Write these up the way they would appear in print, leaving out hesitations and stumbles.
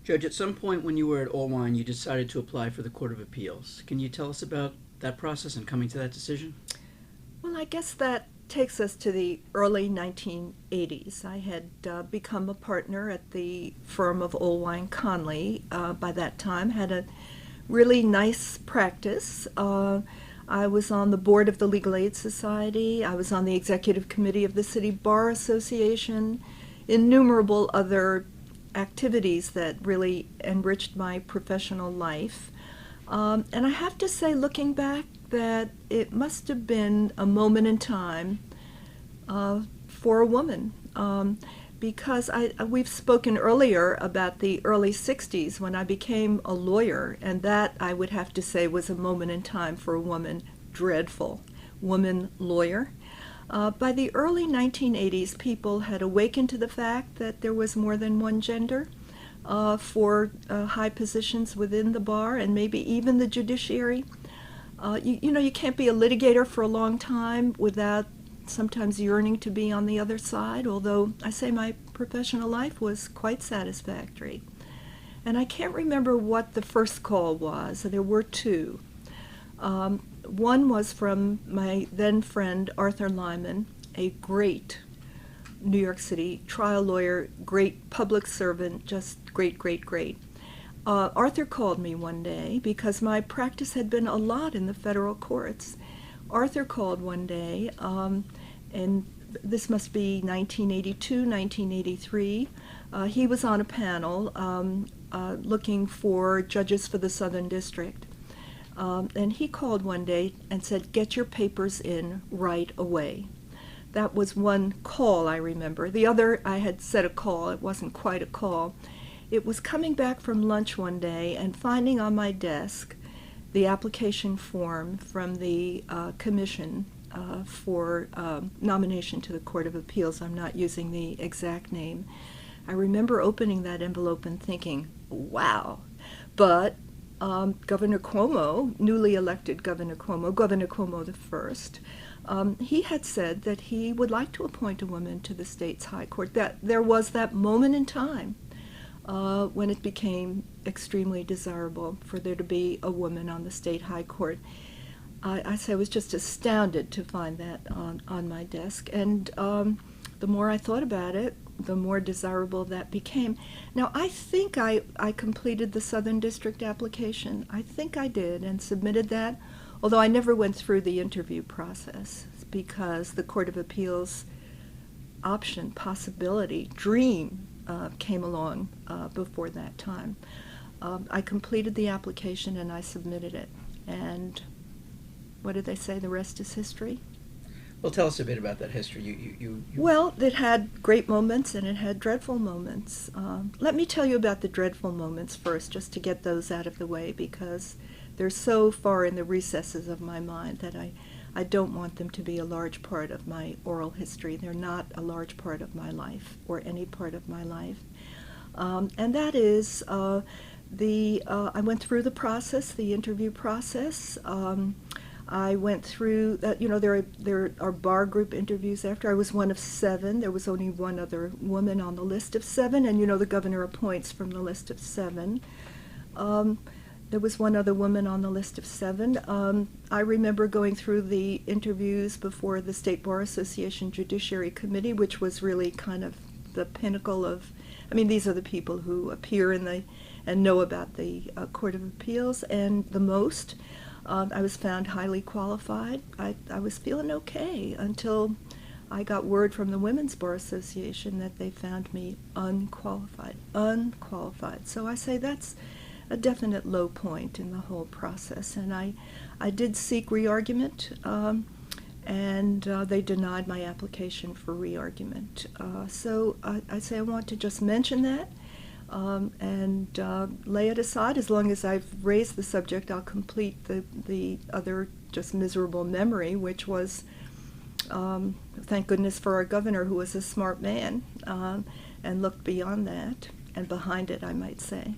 Judge, at some point when you were at Allwine, you decided to apply for the Court of Appeals. Can you tell us about that process and coming to that decision? Well, I guess that takes us to the early 1980s. I had become a partner at the firm of Allwine Conley by that time, had a really nice practice. I was on the board of the Legal Aid Society. I was on the executive committee of the City Bar Association, innumerable other activities that really enriched my professional life. And I have to say, looking back, that it must have been a moment in time for a woman. Because we've spoken earlier about the early 60s when I became a lawyer, and that, I would have to say, was a moment in time for a woman. Dreadful. Woman lawyer. By the early 1980s, people had awakened to the fact that there was more than one gender for high positions within the bar and maybe even the judiciary. You can't be a litigator for a long time without sometimes yearning to be on the other side, although I say my professional life was quite satisfactory. And I can't remember what the first call was. There were two. One was from my then friend Arthur Lyman, a great New York City trial lawyer, great public servant, just great, great, great. Arthur called me one day because my practice had been a lot in the federal courts. Arthur called one day, and this must be 1982, 1983. He was on a panel looking for judges for the Southern District. And he called one day and said, "Get your papers in right away." That was one call I remember. The other, I had said a call. It wasn't quite a call. It was coming back from lunch one day and finding on my desk the application form from the commission for nomination to the Court of Appeals. I'm not using the exact name. I remember opening that envelope and thinking, wow. But Governor Cuomo, newly elected Governor Cuomo the first, he had said that he would like to appoint a woman to the state's high court. That there was that moment in time when it became extremely desirable for there to be a woman on the state high court. I say I was just astounded to find that on my desk, and the more I thought about it, the more desirable that became. Now, I think I completed the Southern District application. I think I did, and submitted that, although I never went through the interview process because the Court of Appeals option, possibility, dream came along before that time. I completed the application and I submitted it. And what did they say? The rest is history. Well, tell us a bit about that history. You... Well, it had great moments and it had dreadful moments. Let me tell you about the dreadful moments first, just to get those out of the way, because they're so far in the recesses of my mind that I don't want them to be a large part of my oral history. They're not a large part of my life or any part of my life. And that is, I went through the process, the interview process. I went through that. There are bar group interviews after. I was one of 7. There was only one other woman on the list of 7, and the governor appoints from the list of 7. There was one other woman on the list of 7. I remember going through the interviews before the State Bar Association Judiciary Committee, which was really kind of the pinnacle of, these are the people who appear in and know about the Court of Appeals, and the most. I was found highly qualified. I was feeling okay until I got word from the Women's Bar Association that they found me unqualified. So I say that's a definite low point in the whole process. And I did seek re-argument, and they denied my application for re-argument. So I say I want to just mention that. And lay it aside. As long as I've raised the subject, I'll complete the other just miserable memory, which was, thank goodness for our governor, who was a smart man and looked beyond that, and behind it, I might say.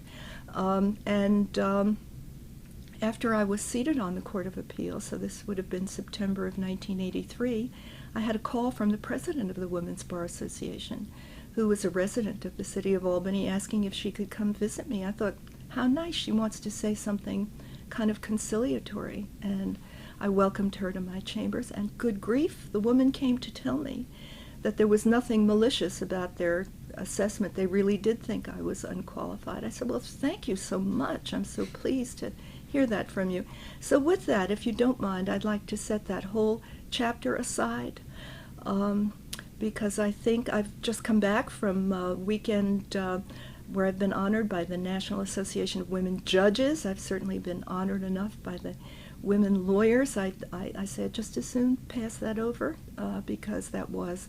After I was seated on the Court of Appeals, so this would have been September of 1983, I had a call from the president of the Women's Bar Association, who was a resident of the city of Albany, asking if she could come visit me. I thought, how nice, she wants to say something kind of conciliatory. And I welcomed her to my chambers, and good grief, the woman came to tell me that there was nothing malicious about their assessment. They really did think I was unqualified. I said, well, thank you so much. I'm so pleased to hear that from you. So with that, if you don't mind, I'd like to set that whole chapter aside, because I think I've just come back from a weekend where I've been honored by the National Association of Women Judges. I've certainly been honored enough by the women lawyers. I said just as soon pass that over, because that was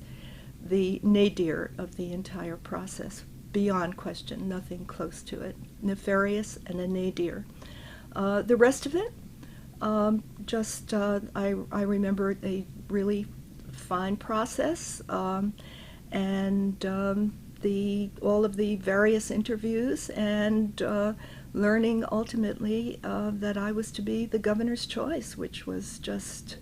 the nadir of the entire process, beyond question, nothing close to it. Nefarious and a nadir. The rest of it, I remember a really fine process, and all of the various interviews, and learning ultimately that I was to be the governor's choice, which was just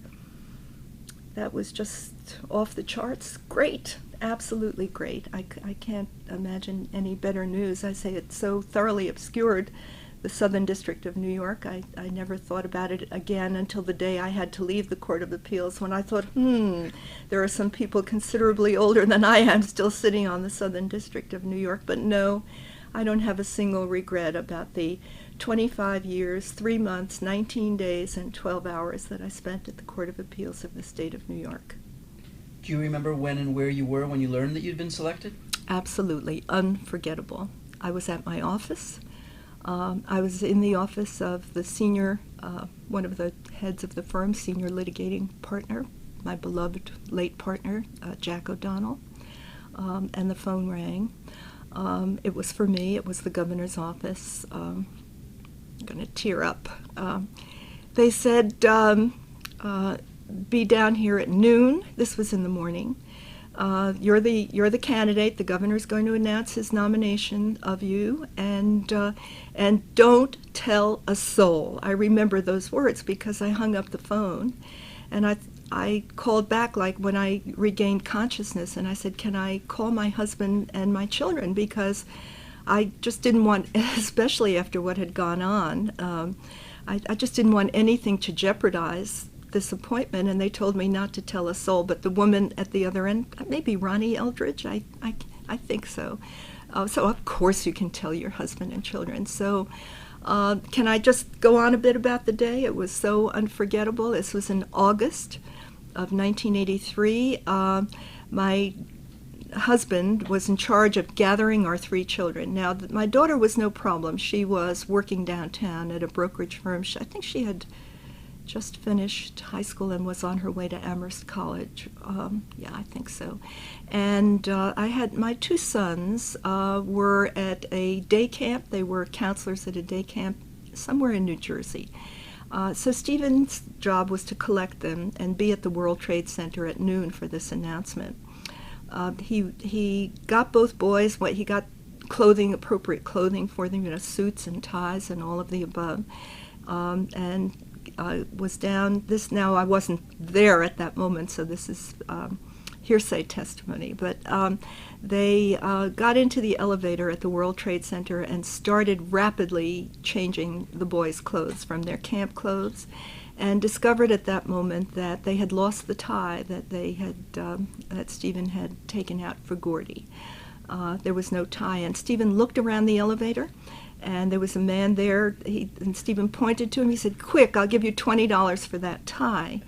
off the charts. Great, absolutely great. I can't imagine any better news. I say it so thoroughly obscured the Southern District of New York. I never thought about it again until the day I had to leave the Court of Appeals, when I thought, there are some people considerably older than I am still sitting on the Southern District of New York. But no, I don't have a single regret about the 25 years, 3 months, 19 days, and 12 hours that I spent at the Court of Appeals of the state of New York. Do you remember when and where you were when you learned that you'd been selected? Absolutely unforgettable. I was at my office. I was in the office of the senior, one of the heads of the firm, senior litigating partner, my beloved late partner, Jack O'Donnell, and the phone rang. It was for me. It was the governor's office. I'm going to tear up. They said, be down here at noon. This was in the morning. You're the candidate. The governor's going to announce his nomination of you, and don't tell a soul. I remember those words because I hung up the phone, and I called back, like when I regained consciousness, and I said, can I call my husband and my children, because I just didn't want, especially after what had gone on, I just didn't want anything to jeopardize this appointment. And they told me not to tell a soul. But the woman at the other end, maybe Ronnie Eldridge, I think so. So of course you can tell your husband and children. So can I just go on a bit about the day? It was so unforgettable. This was in August of 1983. My husband was in charge of gathering our 3 children. Now, my daughter was no problem. She was working downtown at a brokerage firm. I think she had just finished high school and was on her way to Amherst College. Yeah, I think so. And I had my 2 sons were at a day camp. They were counselors at a day camp somewhere in New Jersey. So Stephen's job was to collect them and be at the World Trade Center at noon for this announcement. He got both boys. He got clothing, appropriate clothing for them, suits and ties and all of the above. And I was down. Now I wasn't there at that moment, so this is hearsay testimony. But they got into the elevator at the World Trade Center and started rapidly changing the boys' clothes from their camp clothes, and discovered at that moment that they had lost the tie that they had that Stephen had taken out for Gordy. There was no tie, and Stephen looked around the elevator, and there was a man there. And Stephen pointed to him. He said, "Quick, I'll give you $20 for that tie."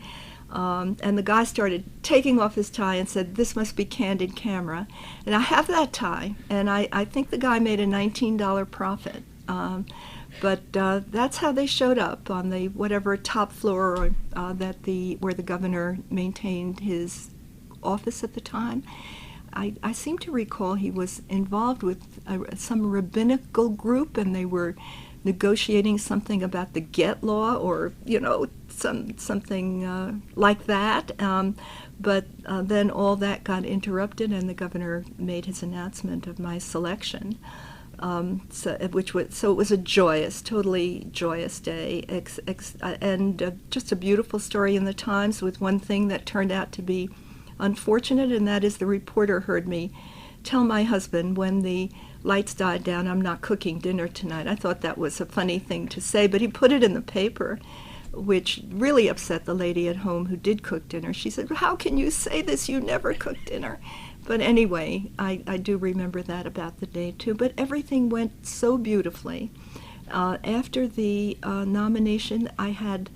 And the guy started taking off his tie and said, "This must be candid camera." And I have that tie, and I think the guy made a $19 profit. But that's how they showed up on the whatever top floor where the governor maintained his office at the time. I seem to recall he was involved with some rabbinical group, and they were negotiating something about the Get Law, or something like that. But then all that got interrupted, and the governor made his announcement of my selection. So it was a totally joyous day, and just a beautiful story in the Times, with one thing that turned out to be unfortunate, and that is the reporter heard me tell my husband when the lights died down, I'm not cooking dinner tonight. I thought that was a funny thing to say, but he put it in the paper, which really upset the lady at home who did cook dinner. She said, "How can you say this? You never cook dinner." But anyway, I do remember that about the day too. But everything went so beautifully. After the nomination, I had,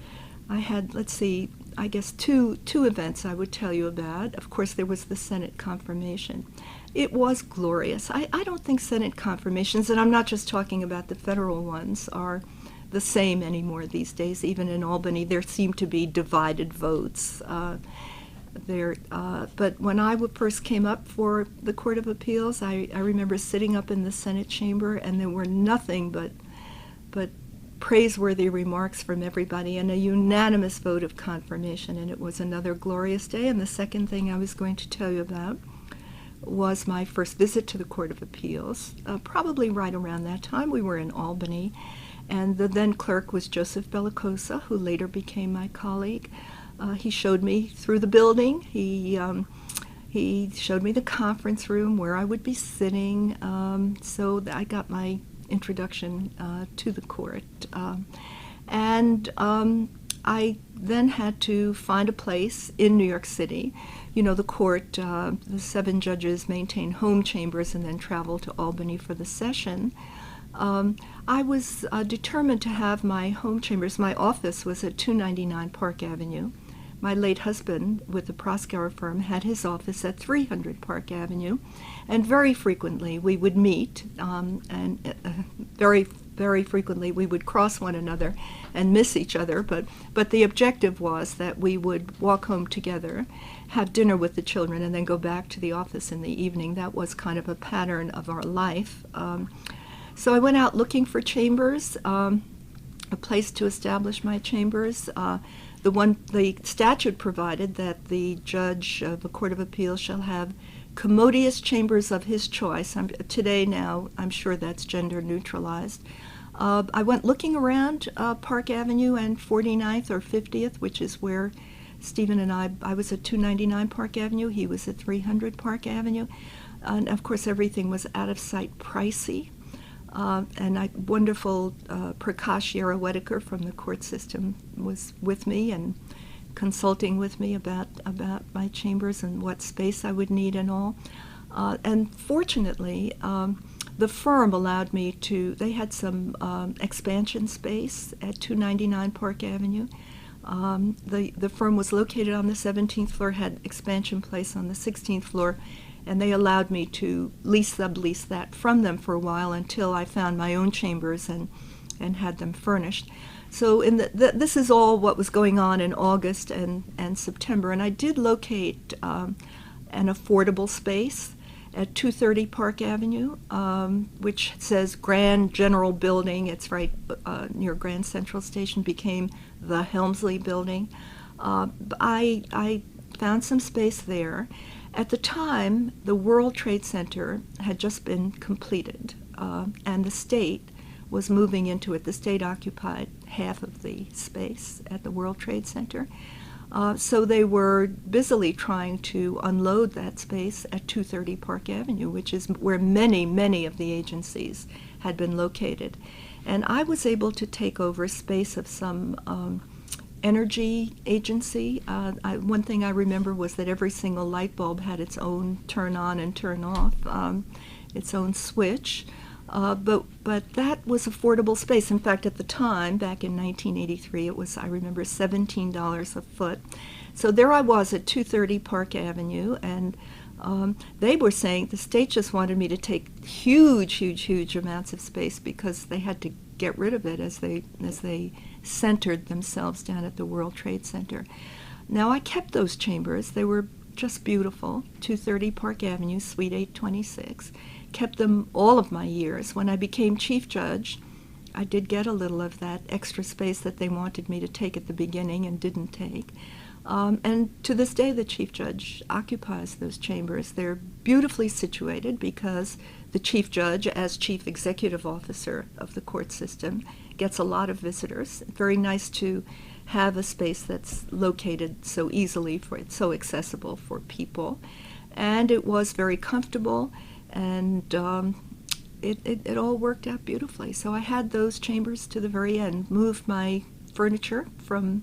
let's see, I guess two events I would tell you about. Of course, there was the Senate confirmation. It was glorious. I don't think Senate confirmations, and I'm not just talking about the federal ones, are the same anymore these days. Even in Albany, there seem to be divided votes. But when I first came up for the Court of Appeals, I remember sitting up in the Senate chamber, and there were nothing but praiseworthy remarks from everybody and a unanimous vote of confirmation, and it was another glorious day. And the second thing I was going to tell you about was my first visit to the Court of Appeals. Probably right around that time, we were in Albany, and the then clerk was Joseph Bellicosa, who later became my colleague. He showed me through the building. He showed me the conference room where I would be sitting, so I got my introduction to the court. And I then had to find a place in New York City. You know, the court, the 7 judges maintain home chambers and then travel to Albany for the session. I was determined to have my home chambers. My office was at 299 Park Avenue. My late husband, with the Proskauer firm, had his office at 300 Park Avenue, and very frequently we would meet, and very, very frequently we would cross one another and miss each other, but the objective was that we would walk home together, have dinner with the children, and then go back to the office in the evening. That was kind of a pattern of our life. So I went out looking for chambers, a place to establish my chambers. The statute provided that the judge of a court of appeals shall have commodious chambers of his choice. Today now, I'm sure that's gender neutralized. I went looking around Park Avenue and 49th or 50th, which is where Stephen and I was at 299 Park Avenue, he was at 300 Park Avenue. And of course, everything was out of sight pricey. And wonderful Prakash Yerawedekar from the court system was with me and consulting with me about my chambers and what space I would need and all. And fortunately, the firm allowed me to, they had some expansion space at 299 Park Avenue. The firm was located on the 17th floor, had expansion place on the 16th floor, and they allowed me to sublease that from them for a while until I found my own chambers and had them furnished. So this is all what was going on in August and September, and I did locate an affordable space at 230 Park Avenue, which says Grand General Building. It's right near Grand Central Station, became the Helmsley Building. I found some space there. At the time, the World Trade Center had just been completed, and the state was moving into it. The state occupied half of the space at the World Trade Center. So they were busily trying to unload that space at 230 Park Avenue, which is where many, many of the agencies had been located. And I was able to take over space of some energy agency. One thing I remember was that every single light bulb had its own turn on and turn off, its own switch. But that was affordable space. In fact, at the time, back in 1983, it was, I remember, $17 a foot. So there I was at 230 Park Avenue, and they were saying the state just wanted me to take huge, huge, huge amounts of space because they had to get rid of it as they centered themselves down at the World Trade Center. Now, I kept those chambers. They were just beautiful, 230 Park Avenue, Suite 826. Kept them all of my years. When I became chief judge, I did get a little of that extra space that they wanted me to take at the beginning and didn't take. And to this day, the chief judge occupies those chambers. They're beautifully situated because the chief judge, as chief executive officer of the court system, gets a lot of visitors. Very nice to have a space that's located so easily, it's so accessible for people. And it was very comfortable. And it all worked out beautifully. So I had those chambers to the very end, moved my furniture from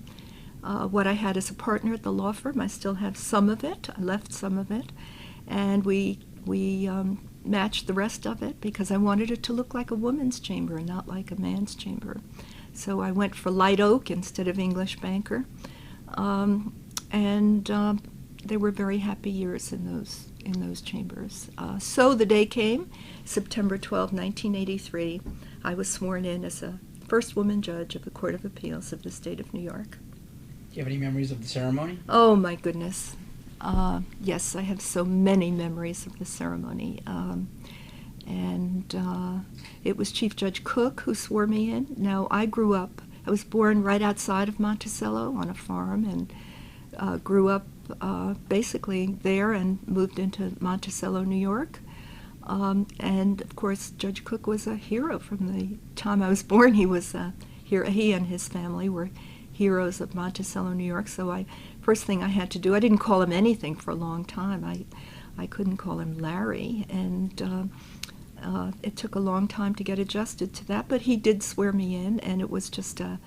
what I had as a partner at the law firm. I still have some of it. I left some of it. And we matched the rest of it because I wanted it to look like a woman's chamber and not like a man's chamber. So I went for light oak instead of English banker. And they were very happy years in those chambers. So the day came, September 12, 1983. I was sworn in as a first woman judge of the Court of Appeals of the State of New York. Do you have any memories of the ceremony? Oh, my goodness. Yes, I have so many memories of the ceremony. It was Chief Judge Cook who swore me in. Now, I was born right outside of Monticello on a farm and grew up basically there and moved into Monticello, New York. And, of course, Judge Cook was a hero from the time I was born. He and his family were heroes of Monticello, New York. So first thing I had to do, I didn't call him anything for a long time. I couldn't call him Larry, and it took a long time to get adjusted to that. But he did swear me in, and it was just a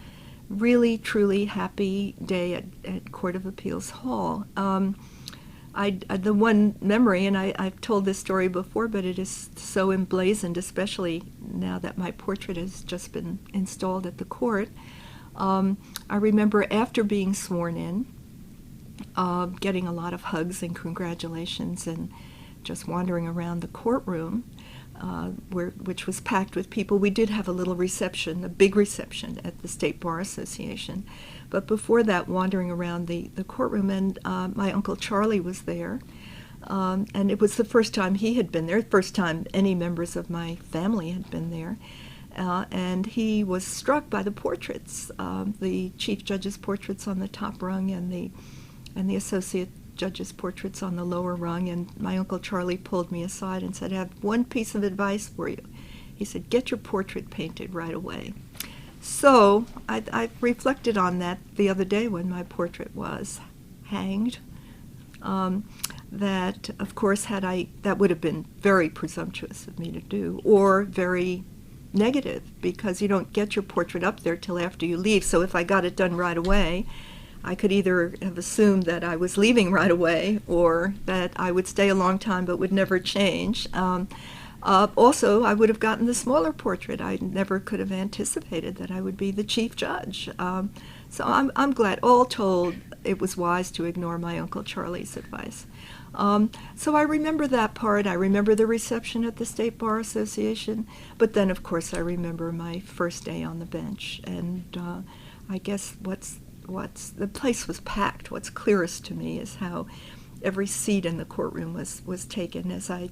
really, truly happy day at Court of Appeals Hall. The one memory, and I've told this story before, but it is so emblazoned, especially now that my portrait has just been installed at the court. I remember after being sworn in, getting a lot of hugs and congratulations and just wandering around the courtroom, which was packed with people. We did have a little reception, a big reception at the State Bar Association. But before that, wandering around the courtroom, and my Uncle Charlie was there. And it was the first time he had been there, first time any members of my family had been there. And he was struck by the portraits, the Chief Judge's portraits on the top rung and the Associate Judge's portraits on the lower rung. And my Uncle Charlie pulled me aside and said, "I have one piece of advice for you." He said, "Get your portrait painted right away." So I reflected on that the other day when my portrait was hanged. That, of course, that would have been very presumptuous of me to do, or very negative, because you don't get your portrait up there till after you leave. So if I got it done right away, I could either have assumed that I was leaving right away or that I would stay a long time but would never change. Also, I would have gotten the smaller portrait. I never could have anticipated that I would be the chief judge. So I'm glad. All told, it was wise to ignore my Uncle Charlie's advice. So I remember that part. I remember the reception at the State Bar Association. But then, of course, I remember my first day on the bench. And I guess the place was packed. What's clearest to me is how every seat in the courtroom was taken as I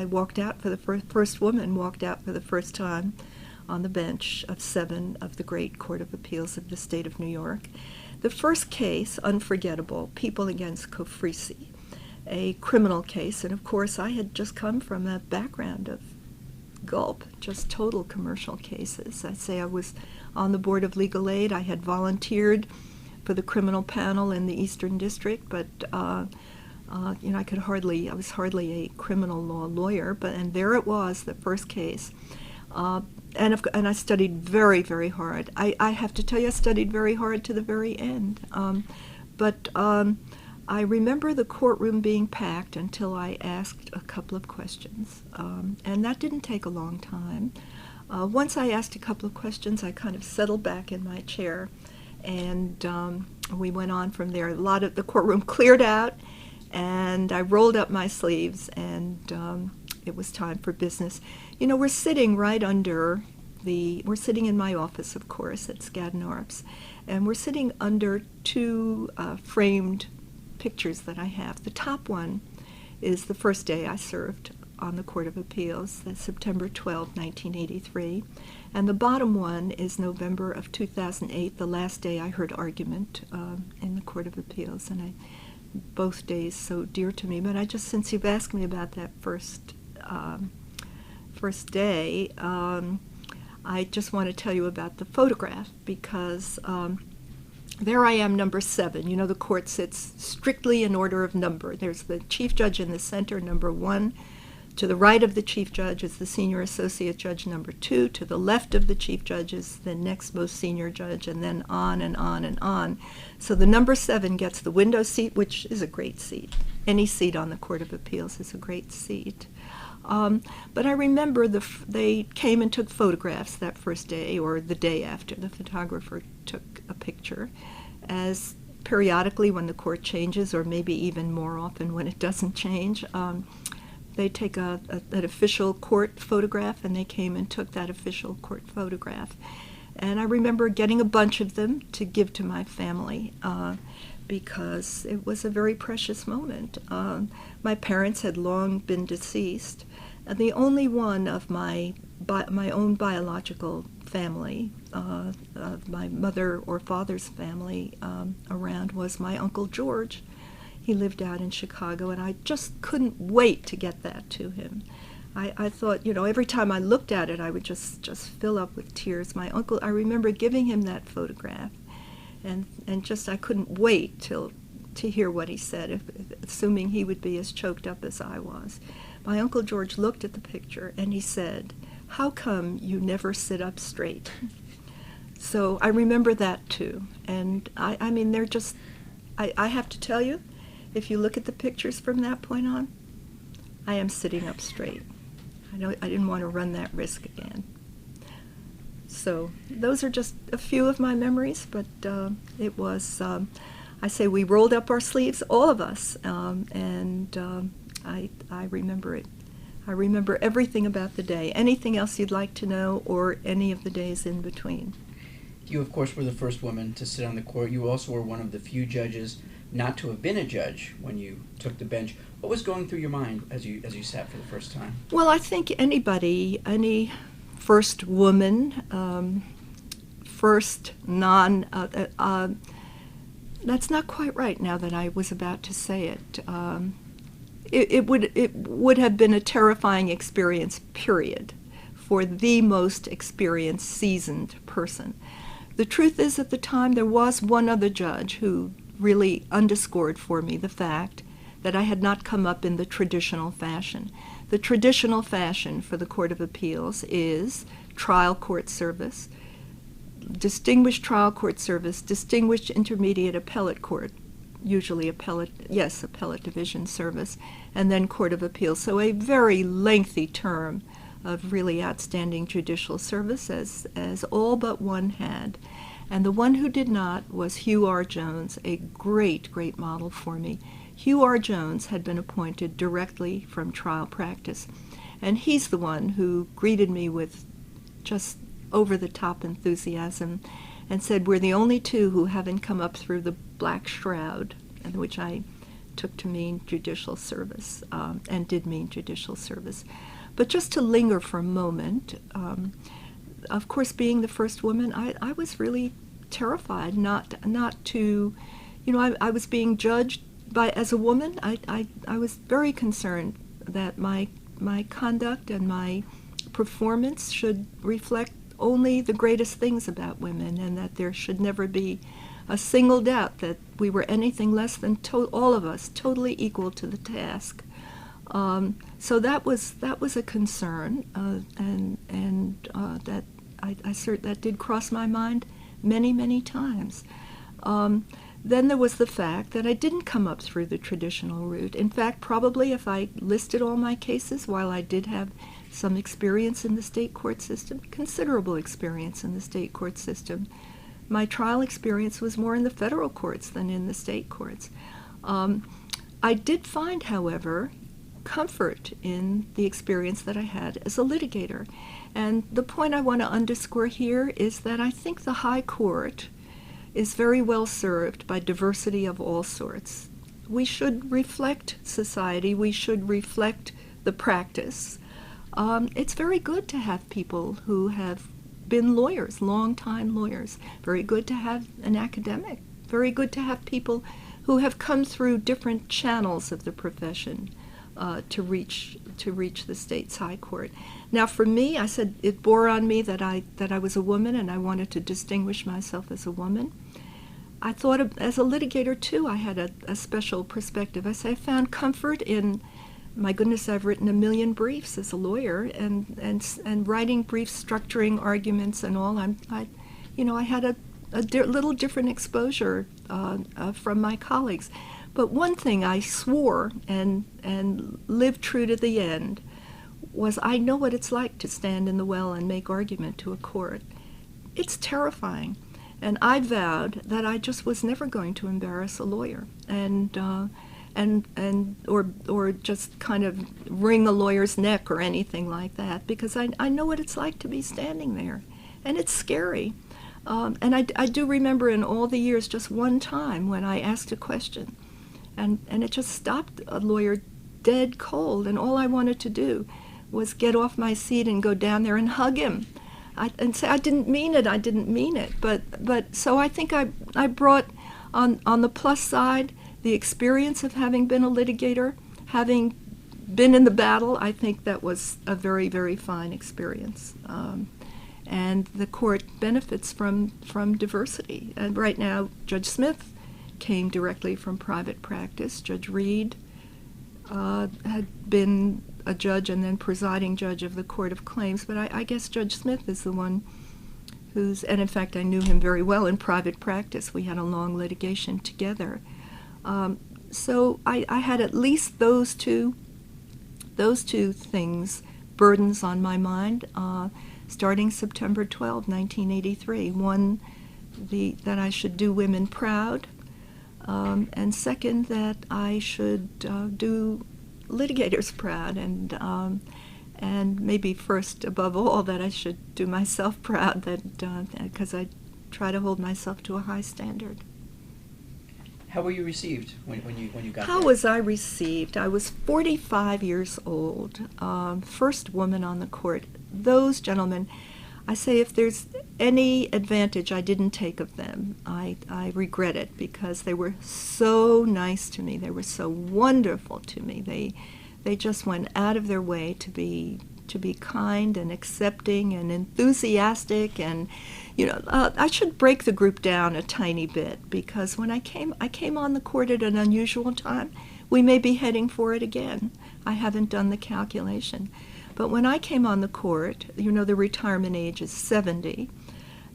walked out for the first woman walked out for the first time on the bench of 7 of the great Court of Appeals of the State of New York. The first case, unforgettable, People against Cofresi, a criminal case, and of course I had just come from a background of gulp, just total commercial cases. I'd say I was on the Board of Legal Aid. I had volunteered for the criminal panel in the Eastern District, but I was hardly a criminal law lawyer, and there it was, the first case. And I studied very, very hard. I have to tell you, I studied very hard to the very end. But I remember the courtroom being packed until I asked a couple of questions. And that didn't take a long time. Once I asked a couple of questions, I kind of settled back in my chair, and we went on from there. A lot of the courtroom cleared out, and I rolled up my sleeves, and it was time for business. You know, we're sitting in my office, of course, at Skadden Arps, and we're sitting under 2 framed pictures that I have. The top one is the first day I served on the Court of Appeals, that's September 12, 1983, and the bottom one is November of 2008, the last day I heard argument in the Court of Appeals, and both days so dear to me. But since you've asked me about that first day, I just want to tell you about the photograph, because there I am, number 7. You know, the court sits strictly in order of number. There's the chief judge in the center, number 1, to the right of the chief judge is the senior associate judge number 2. To the left of the chief judge is the next most senior judge, and then on and on and on. So the number 7 gets the window seat, which is a great seat. Any seat on the Court of Appeals is a great seat. But I remember they came and took photographs that first day, or the day after. The photographer took a picture, as periodically when the court changes, or maybe even more often when it doesn't change, they take an official court photograph, and they came and took that official court photograph. And I remember getting a bunch of them to give to my family because it was a very precious moment. My parents had long been deceased, and the only one of my own biological family, of my mother or father's family around, was my Uncle George. He lived out in Chicago, and I just couldn't wait to get that to him. I thought, every time I looked at it, I would just fill up with tears. My uncle, I remember giving him that photograph, and I couldn't wait to hear what he said, assuming he would be as choked up as I was. My Uncle George looked at the picture, and he said, "How come you never sit up straight?" So I remember that too. And I mean, they're just, I have to tell you, if you look at the pictures from that point on, I am sitting up straight. I didn't want to run that risk again. So those are just a few of my memories, but it was, I say we rolled up our sleeves, all of us, and I remember it. I remember everything about the day. Anything else you'd like to know, or any of the days in between? You, of course, were the first woman to sit on the court. You also were one of the few judges not to have been a judge when you took the bench. What was going through your mind as you sat for the first time? Well, I think any first woman, first that's not quite right now that I was about to say it. It would have been a terrifying experience, period, for the most experienced, seasoned person. The truth is, at the time, there was one other judge who really underscored for me the fact that I had not come up in the traditional fashion. The traditional fashion for the Court of Appeals is trial court service, distinguished trial court service, distinguished intermediate appellate court, usually appellate division service, and then Court of Appeals. So a very lengthy term of really outstanding judicial service, as all but one had. And the one who did not was Hugh R. Jones, a great, great model for me. Hugh R. Jones had been appointed directly from trial practice, and he's the one who greeted me with just over-the-top enthusiasm and said, "We're the only two who haven't come up through the black shroud," and which I took to mean judicial service, and did mean judicial service. But just to linger for a moment, of course, being the first woman, I was really terrified not to, I was being judged as a woman. I was very concerned that my conduct and my performance should reflect only the greatest things about women, and that there should never be a single doubt that we were anything less than all of us totally equal to the task. So that was a concern, and that that did cross my mind many, many times. Then there was the fact that I didn't come up through the traditional route. In fact, probably if I listed all my cases, while I did have some experience in the state court system, considerable experience in the state court system, my trial experience was more in the federal courts than in the state courts. I did find, however, comfort in the experience that I had as a litigator. And the point I want to underscore here is that I think the High Court is very well served by diversity of all sorts. We should reflect society. We should reflect the practice. It's very good to have people who have been lawyers, long-time lawyers. Very good to have an academic. Very good to have people who have come through different channels of the profession to reach the state's high court. Now, for me, I said it bore on me that I was a woman, and I wanted to distinguish myself as a woman. I thought as a litigator too, I had a special perspective. I found comfort in my goodness, I've written 1 million briefs as a lawyer, and writing briefs, structuring arguments, and all. I had a little different exposure from my colleagues. But one thing I swore and lived true to the end was I know what it's like to stand in the well and make argument to a court. It's terrifying. And I vowed that I just was never going to embarrass a lawyer or just kind of wring a lawyer's neck or anything like that, because I know what it's like to be standing there. And it's scary. And I do remember in all the years just one time when I asked a question, and it just stopped a lawyer dead cold, and all I wanted to do was get off my seat and go down there and hug him and say, I didn't mean it. But so I think I brought on the plus side the experience of having been a litigator, having been in the battle. I think that was a very, very fine experience. And the court benefits from diversity. And right now, Judge Smith came directly from private practice. Judge Reed had been a judge and then presiding judge of the Court of Claims. But I guess Judge Smith is the one and in fact I knew him very well in private practice. We had a long litigation together. So I had at least those two things, burdens on my mind, starting September 12, 1983. One, that I should do women proud, and second, that I should do litigators proud, and maybe first, above all, that I should do myself proud, because I try to hold myself to a high standard. How were you received when you got there? How was I received? I was 45 years old, first woman on the court. Those gentlemen, I say if there's any advantage I didn't take of them, I regret it, because they were so nice to me. They were so wonderful to me. They just went out of their way to be kind and accepting and enthusiastic, and I should break the group down a tiny bit, because when I came on the court at an unusual time. We may be heading for it again. I haven't done the calculation. But when I came on the court, the retirement age is 70.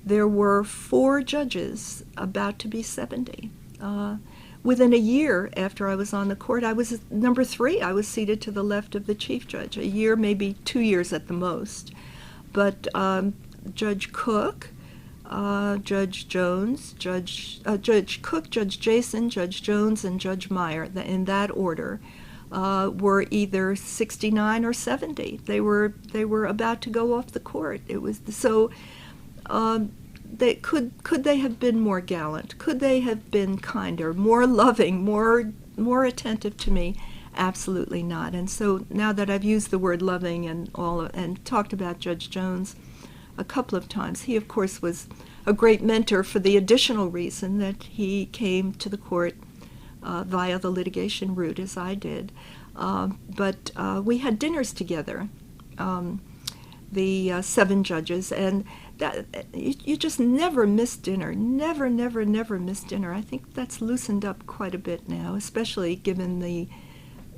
There were 4 judges about to be 70. Within a year after I was on the court, I was number 3. I was seated to the left of the chief judge. A year, maybe 2 years at the most. But Judge Cook, Judge Jones, Judge Cook, Judge Jason, Judge Jones, and Judge Meagher, in that order, were either 69 or 70. They were about to go off the court. It was so. Could they have been more gallant? Could they have been kinder, more loving, more attentive to me? Absolutely not. And so now that I've used the word loving and talked about Judge Jones a couple of times, he of course was a great mentor for the additional reason that he came to the court via the litigation route, as I did. But we had dinners together, the 7 judges, and that you just never miss dinner. Never miss dinner. I think that's loosened up quite a bit now, especially given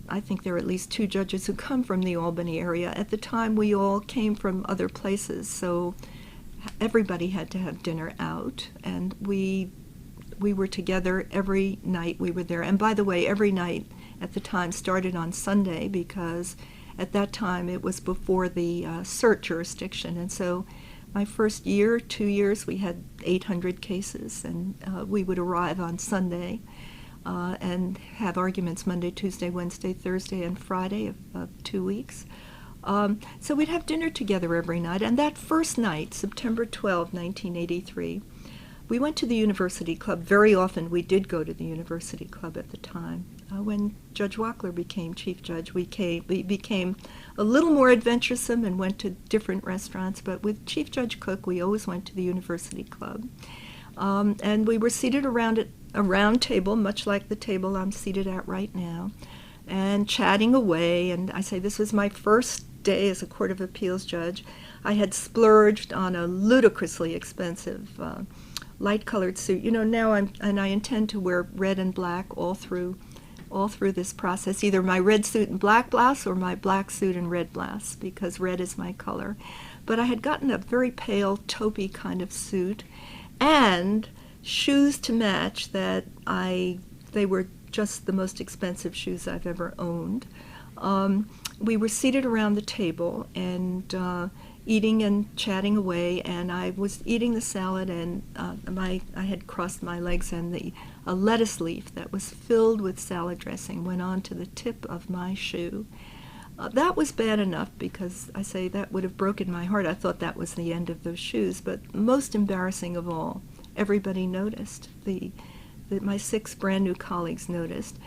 I think there are at least 2 judges who come from the Albany area. At the time, we all came from other places, so everybody had to have dinner out, and we were together every night we were there. And by the way, every night at the time started on Sunday, because at that time it was before the cert jurisdiction, and so my first 2 years, we had 800 cases, and we would arrive on Sunday and have arguments Monday, Tuesday, Wednesday, Thursday, and Friday of 2 weeks. So we'd have dinner together every night. And that first night, September 12, 1983, we went to the University Club. Very often we did go to the University Club at the time. When Judge Wackler became chief judge, we became a little more adventuresome and went to different restaurants. But with Chief Judge Cook, we always went to the University Club. And we were seated around a round table, much like the table I'm seated at right now, and chatting away. And I say this was my first day as a Court of Appeals judge. I had splurged on a ludicrously expensive light-colored suit. Now I intend to wear red and black all through all through this process, either my red suit and black blouse or my black suit and red blouse, because red is my color. But I had gotten a very pale, taupey kind of suit and shoes to match they were just the most expensive shoes I've ever owned. We were seated around the table and eating and chatting away, and I was eating the salad, and I had crossed my legs, and a lettuce leaf that was filled with salad dressing went onto the tip of my shoe. That was bad enough, because I say that would have broken my heart. I thought that was the end of those shoes. But most embarrassing of all, everybody noticed. My 6 brand new colleagues noticed.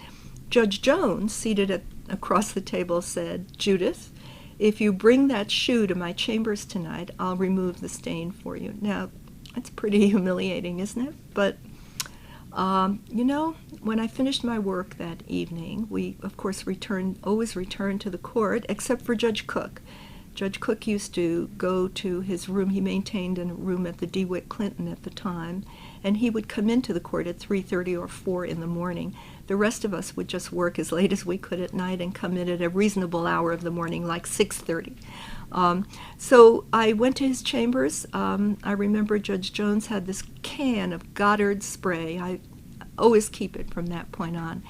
Judge Jones, seated across the table, said, "Judith, if you bring that shoe to my chambers tonight, I'll remove the stain for you." Now, that's pretty humiliating, isn't it? But when I finished my work that evening, we, of course, always returned to the court, except for Judge Cook. Judge Cook used to go to his room. He maintained a room at the DeWitt Clinton at the time, and he would come into the court at 3:30 or 4 in the morning. The rest of us would just work as late as we could at night and come in at a reasonable hour of the morning, like 6:30. So I went to his chambers. I remember Judge Jones had this can of Goddard spray. I always keep it from that point on.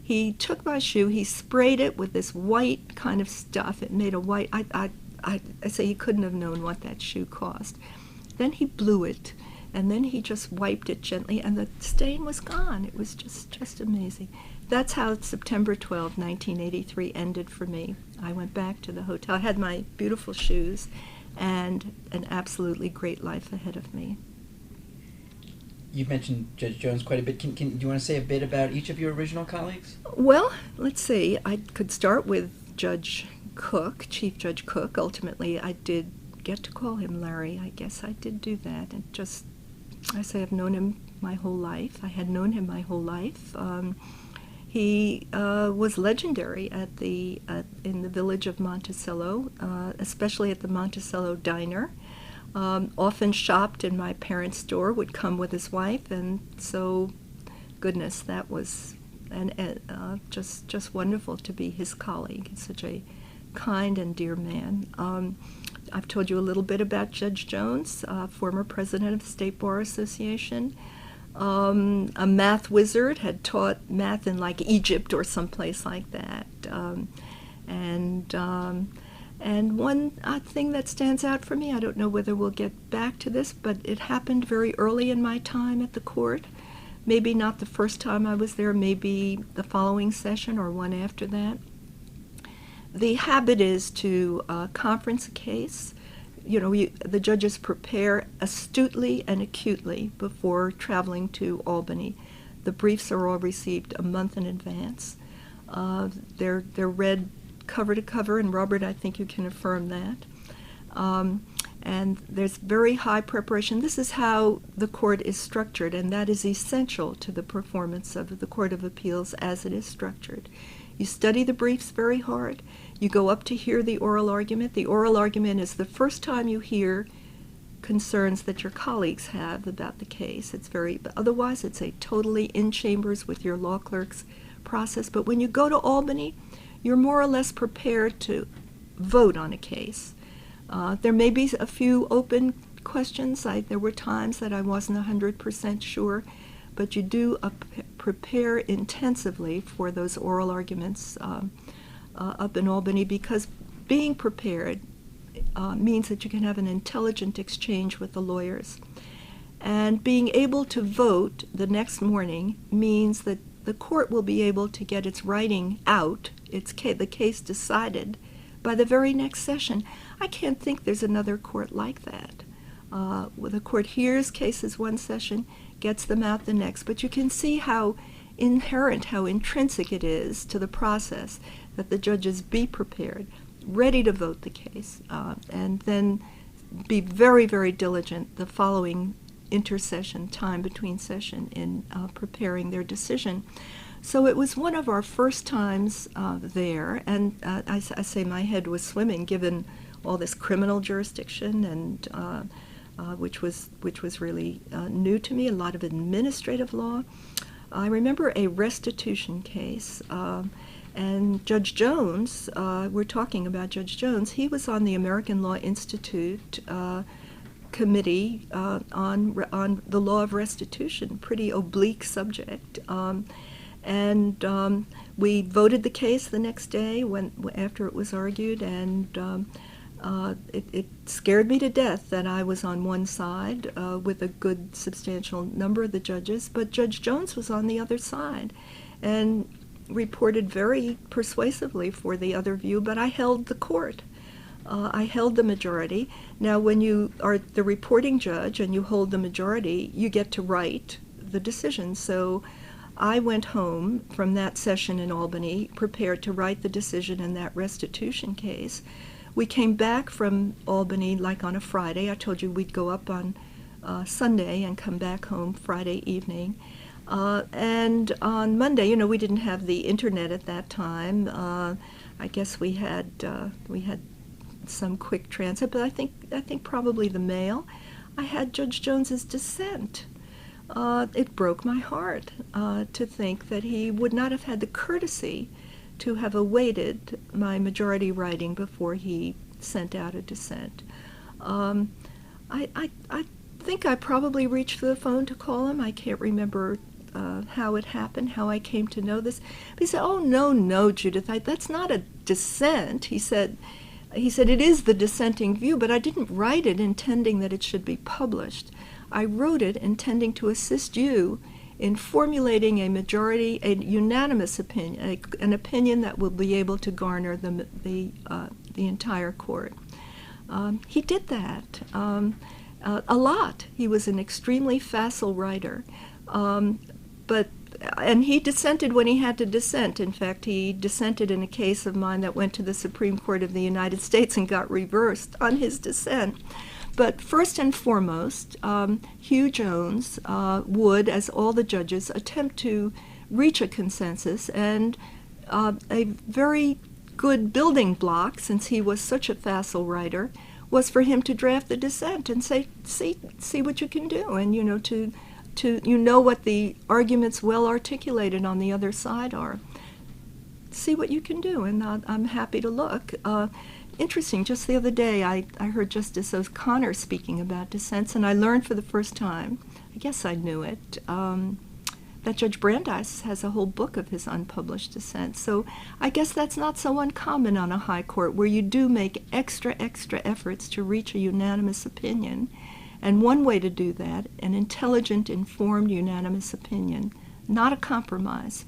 He took my shoe, he sprayed it with this white kind of stuff. It made a white, I say he couldn't have known what that shoe cost. Then he blew it, and then he just wiped it gently, and the stain was gone. It was just amazing. That's how September 12, 1983 ended for me. I went back to the hotel. I had my beautiful shoes and an absolutely great life ahead of me. You've mentioned Judge Jones quite a bit. Do you want to say a bit about each of your original colleagues? Well, let's see. I could start with Judge Cook, Chief Judge Cook. Ultimately, I did get to call him Larry. I guess I did do that. And I've known him my whole life. I had known him my whole life. He was legendary in the village of Monticello, especially at the Monticello Diner. Often shopped in my parents' store, would come with his wife, and so, goodness, that was just wonderful to be his colleague. He's such a kind and dear man. I've told you a little bit about Judge Jones, former president of the State Bar Association. A math wizard, had taught math in like Egypt or someplace like that. And one thing that stands out for me, I don't know whether we'll get back to this, but it happened very early in my time at the court. Maybe not the first time I was there, maybe the following session or one after that. The habit is to conference a case. The judges prepare astutely and acutely before traveling to Albany. The briefs are all received a month in advance. They're read cover to cover, and Robert, I think you can affirm that. And there's very high preparation. This is how the court is structured, and that is essential to the performance of the Court of Appeals as it is structured. You study the briefs very hard. You go up to hear the oral argument. The oral argument is the first time you hear concerns that your colleagues have about the case. Otherwise it's a totally in chambers with your law clerks process. But when you go to Albany, you're more or less prepared to vote on a case. There may be a few open questions. There were times that I wasn't 100% sure, but you do prepare intensively for those oral arguments up in Albany, because being prepared means that you can have an intelligent exchange with the lawyers. And being able to vote the next morning means that the court will be able to get its writing out, the case decided, by the very next session. I can't think there's another court like that. Where the court hears cases one session, gets them out the next. But you can see how inherent, how intrinsic it is to the process that the judges be prepared, ready to vote the case, and then be very, very diligent the following intersession, time between session, in preparing their decision. So it was one of our first times there, and I say my head was swimming given all this criminal jurisdiction, and which was really new to me, a lot of administrative law. I remember a restitution case, and Judge Jones, we're talking about Judge Jones, he was on the American Law Institute committee on the law of restitution, pretty oblique subject. And we voted the case the next day after it was argued, and it scared me to death that I was on one side with a good substantial number of the judges, but Judge Jones was on the other side and reported very persuasively for the other view, but I held the court. I held the majority. Now, when you are the reporting judge and you hold the majority, you get to write the decision. So I went home from that session in Albany prepared to write the decision in that restitution case. We came back from Albany like on a Friday. I told you we'd go up on Sunday and come back home Friday evening. And on Monday, we didn't have the internet at that time. I guess we had some quick transit, but I think probably the mail. I had Judge Jones's dissent. It broke my heart to think that he would not have had the courtesy to have awaited my majority writing before he sent out a dissent. I think I probably reached for the phone to call him. I can't remember how it happened, how I came to know this. But he said, "Oh, no, Judith, that's not a dissent." He said, "It is the dissenting view, but I didn't write it intending that it should be published. I wrote it intending to assist you in formulating a unanimous opinion, an opinion that will be able to garner the entire court." He did that a lot. He was an extremely facile writer, and he dissented when he had to dissent. In fact, he dissented in a case of mine that went to the Supreme Court of the United States and got reversed on his dissent. But first and foremost, Hugh Jones would, as all the judges, attempt to reach a consensus, and a very good building block, since he was such a facile writer, was for him to draft the dissent and say, see what you can do, and to what the arguments well articulated on the other side are. See what you can do, and I'm happy to look. Interesting, just the other day I heard Justice O'Connor speaking about dissents, and I learned for the first time, I guess I knew it, that Judge Brandeis has a whole book of his unpublished dissents. So I guess that's not so uncommon on a high court, where you do make extra efforts to reach a unanimous opinion. And one way to do that, an intelligent, informed, unanimous opinion, not a compromise,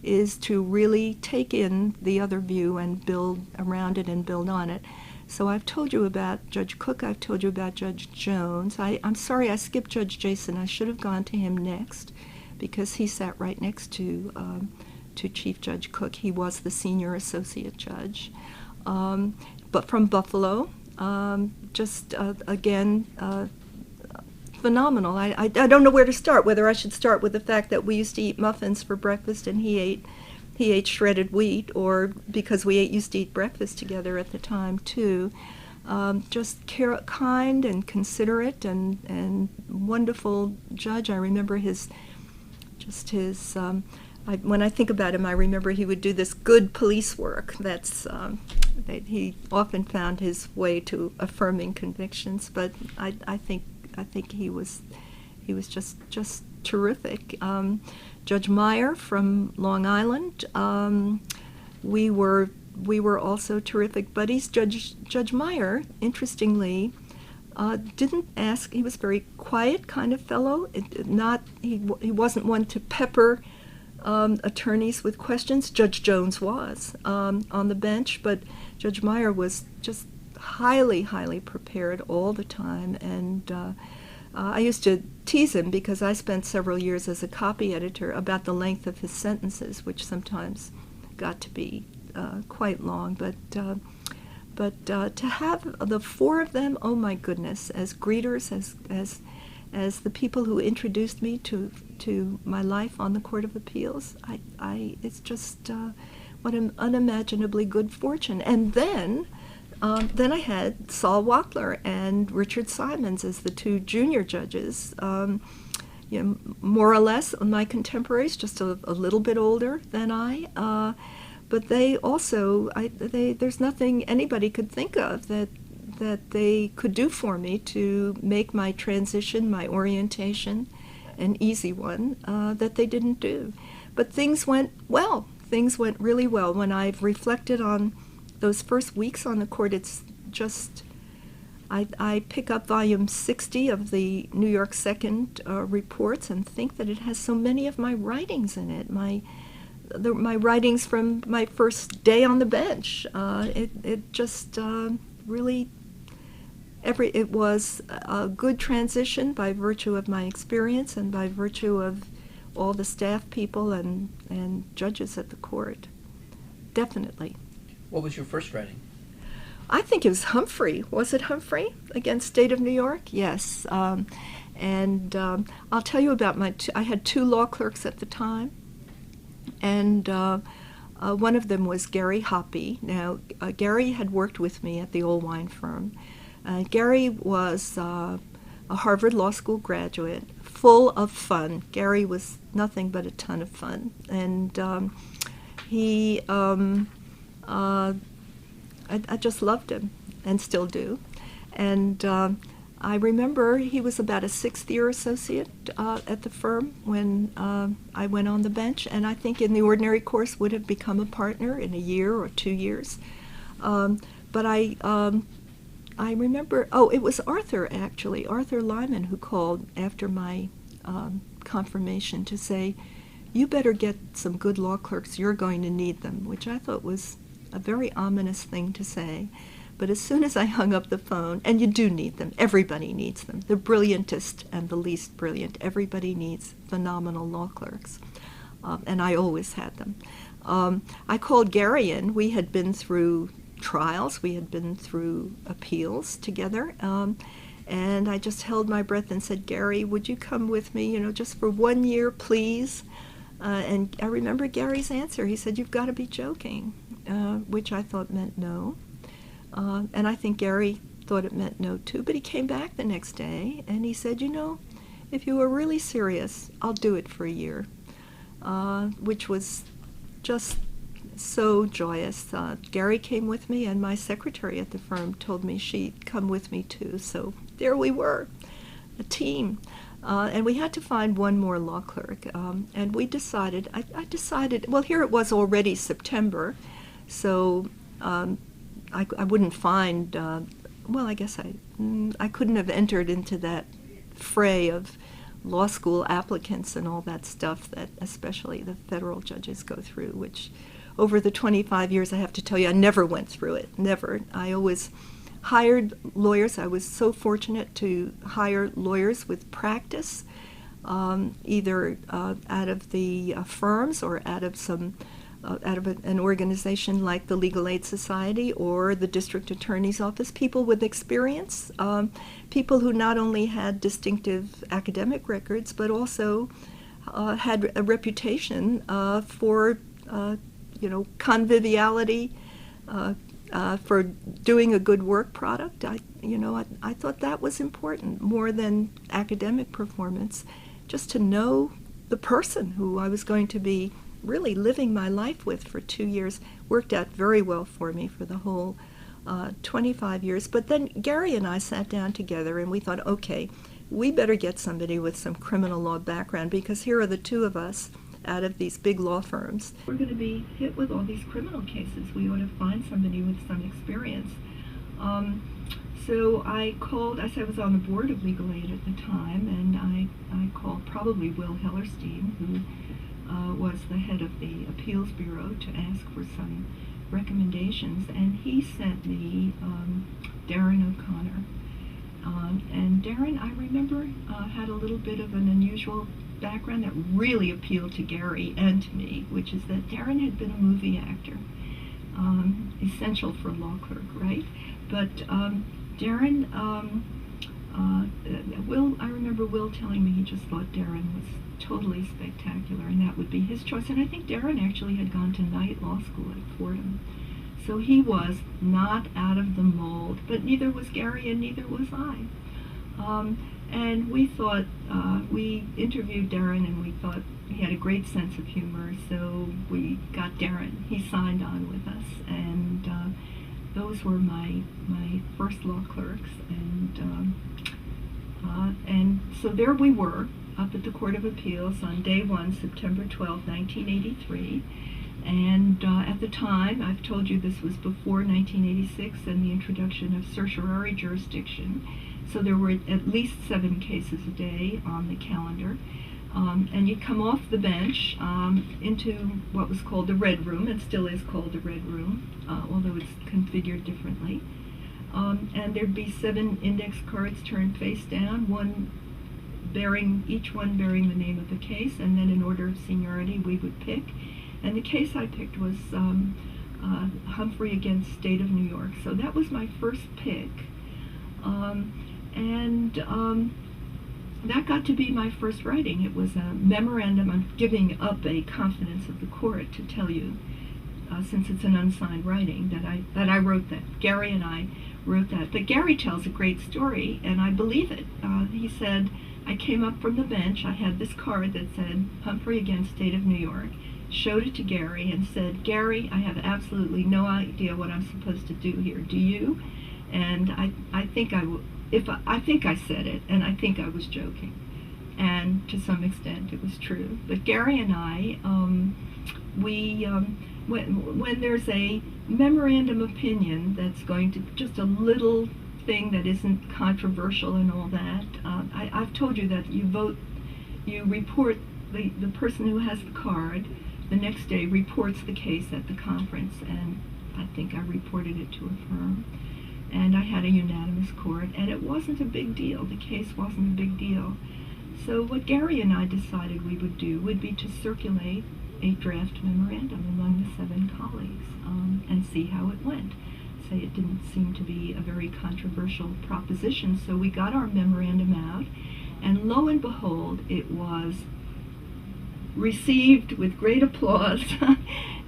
is to really take in the other view and build around it and build on it. So I've told you about Judge Cook, I've told you about Judge Jones. I'm sorry I skipped Judge Jason. I should have gone to him next, because he sat right next to Chief Judge Cook. He was the senior associate judge. But from Buffalo, again, phenomenal. I don't know where to start, whether I should start with the fact that we used to eat muffins for breakfast and he ate shredded wheat, or because we used to eat breakfast together at the time too. Just kind and considerate and wonderful judge. I remember when I think about him, I remember he would do this good police work. That he often found his way to affirming convictions, but I think he was just terrific. Judge Meagher from Long Island, we were also terrific buddies. Judge Meagher, interestingly, didn't ask. He was a very quiet kind of fellow. He wasn't one to pepper attorneys with questions. Judge Jones was on the bench, but Judge Meagher was just highly prepared all the time, and I used to tease him because I spent several years as a copy editor about the length of his sentences, which sometimes got to be quite long, but to have the four of them, oh my goodness, as greeters, as the people who introduced me to my life on the Court of Appeals, it's just what an unimaginably good fortune. And then I had Saul Wachtler and Richard Simons as the two junior judges. more or less my contemporaries, just a little bit older than I. But they also, there's nothing anybody could think of that they could do for me to make my transition, my orientation, an easy one, that they didn't do. But things went well. Things went really well. When I've reflected on those first weeks on the court, it's just, I pick up volume 60 of the New York Second reports and think that it has so many of my writings in it. My writings from my first day on the bench. It just really, it was a good transition by virtue of my experience and by virtue of all the staff people and judges at the court. Definitely. What was your first writing? I think it was Humphrey. Was it Humphrey against State of New York? Yes. And I'll tell you about I had two law clerks at the time. And one of them was Gary Hoppy. Now, Gary had worked with me at the old wine firm. Gary was a Harvard Law School graduate, full of fun. Gary was nothing but a ton of fun. And he, I just loved him and still do. And I remember he was about a sixth-year associate at the firm when I went on the bench, and I think in the ordinary course would have become a partner in a year or 2 years. But I remember, it was Arthur, actually, Arthur Lyman, who called after my confirmation to say, you better get some good law clerks, you're going to need them, which I thought was a very ominous thing to say. But as soon as I hung up the phone, and you do need them, everybody needs them, the brilliantest and the least brilliant, everybody needs phenomenal law clerks, and I always had them. I called Gary in. We had been through trials, we had been through appeals together, and I just held my breath and said, Gary, would you come with me, just for 1 year, please? And I remember Gary's answer. He said, you've got to be joking, which I thought meant no. And I think Gary thought it meant no, too. But he came back the next day, and he said, if you were really serious, I'll do it for a year, which was just so joyous. Gary came with me, and my secretary at the firm told me she'd come with me, too. So there we were, a team. And we had to find one more law clerk. And we decided, I decided, well, here it was already September, so I wouldn't find, I guess I couldn't have entered into that fray of law school applicants and all that stuff that especially the federal judges go through, which over the 25 years, I have to tell you, I never went through it, never. I always hired lawyers. I was so fortunate to hire lawyers with practice, either out of the firms or out of an organization like the Legal Aid Society or the District Attorney's Office, people with experience, people who not only had distinctive academic records, but also had a reputation for, conviviality, for doing a good work product. I thought that was important, more than academic performance, just to know the person who I was going to be really living my life with for 2 years. Worked out very well for me for the whole 25 years. But then Gary and I sat down together and we thought, okay, we better get somebody with some criminal law background, because here are the two of us out of these big law firms. We're going to be hit with all these criminal cases. We ought to find somebody with some experience. So I called, I was on the board of Legal Aid at the time, and I called probably Will Hellerstein, who was the head of the Appeals Bureau, to ask for some recommendations, and he sent me Darren O'Connor. And Darren, I remember, had a little bit of an unusual background that really appealed to Gary and to me, which is that Darren had been a movie actor, essential for a law clerk, right? But Darren, I remember Will telling me he just thought Darren was totally spectacular, and that would be his choice. And I think Darren actually had gone to night law school at Fordham. So he was not out of the mold, but neither was Gary and neither was I. And we thought, we interviewed Darren, and we thought he had a great sense of humor, so we got Darren. He signed on with us, and those were my first law clerks, and so there we were, up at the Court of Appeals on day one, September 12, 1983. And at the time, I've told you this was before 1986 and the introduction of certiorari jurisdiction, so there were at least 7 cases a day on the calendar. And you'd come off the bench into what was called the Red Room, and still is called the Red Room, although it's configured differently. And there'd be 7 index cards turned face down, each one bearing the name of the case, and then in order of seniority we would pick. And the case I picked was Humphrey against State of New York. So that was my first pick. That got to be my first writing. It was a memorandum on giving up a confidence of the court to tell you, since it's an unsigned writing, that I wrote that. Gary and I wrote that. But Gary tells a great story, and I believe it. He said, I came up from the bench, I had this card that said Humphrey against State of New York, showed it to Gary and said, Gary, I have absolutely no idea what I'm supposed to do here. Do you? And I think I said it, and I think I was joking. And to some extent it was true. But Gary and I, when there's a memorandum opinion that's going to just a little thing that isn't controversial and all that, I've told you that you report the person who has the card the next day reports the case at the conference, and I think I reported it to a firm, and I had a unanimous court, and it wasn't a big deal. The case wasn't a big deal. So what Gary and I decided we would do would be to circulate a draft memorandum among the 7 colleagues and see how it went. Say it didn't seem to be a very controversial proposition, so we got our memorandum out, and lo and behold, it was received with great applause,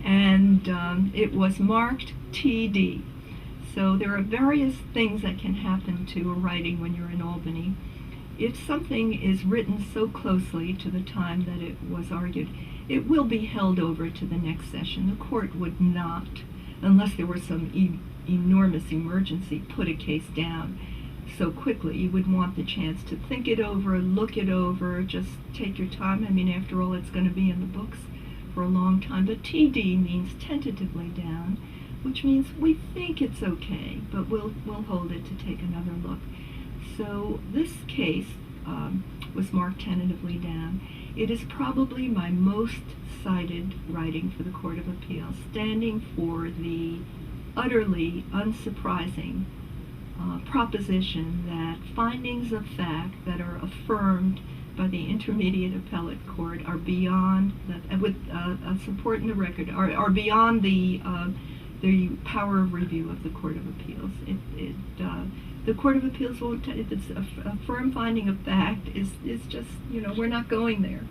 and it was marked TD. So there are various things that can happen to a writing when you're in Albany. If something is written so closely to the time that it was argued, it will be held over to the next session. The court would not, unless there were some enormous emergency, put a case down so quickly. You would want the chance to think it over, look it over, just take your time. I mean, after all, it's going to be in the books for a long time. But TD means tentatively down, which means we think it's okay, but we'll hold it to take another look. So this case was marked tentatively down. It is probably my most cited writing for the Court of Appeals, standing for the utterly unsurprising proposition that findings of fact that are affirmed by the Intermediate Appellate Court are beyond, with support in the record, are beyond the power of review of the Court of Appeals. The Court of Appeals won't, if it's a firm finding of fact, is just, we're not going there.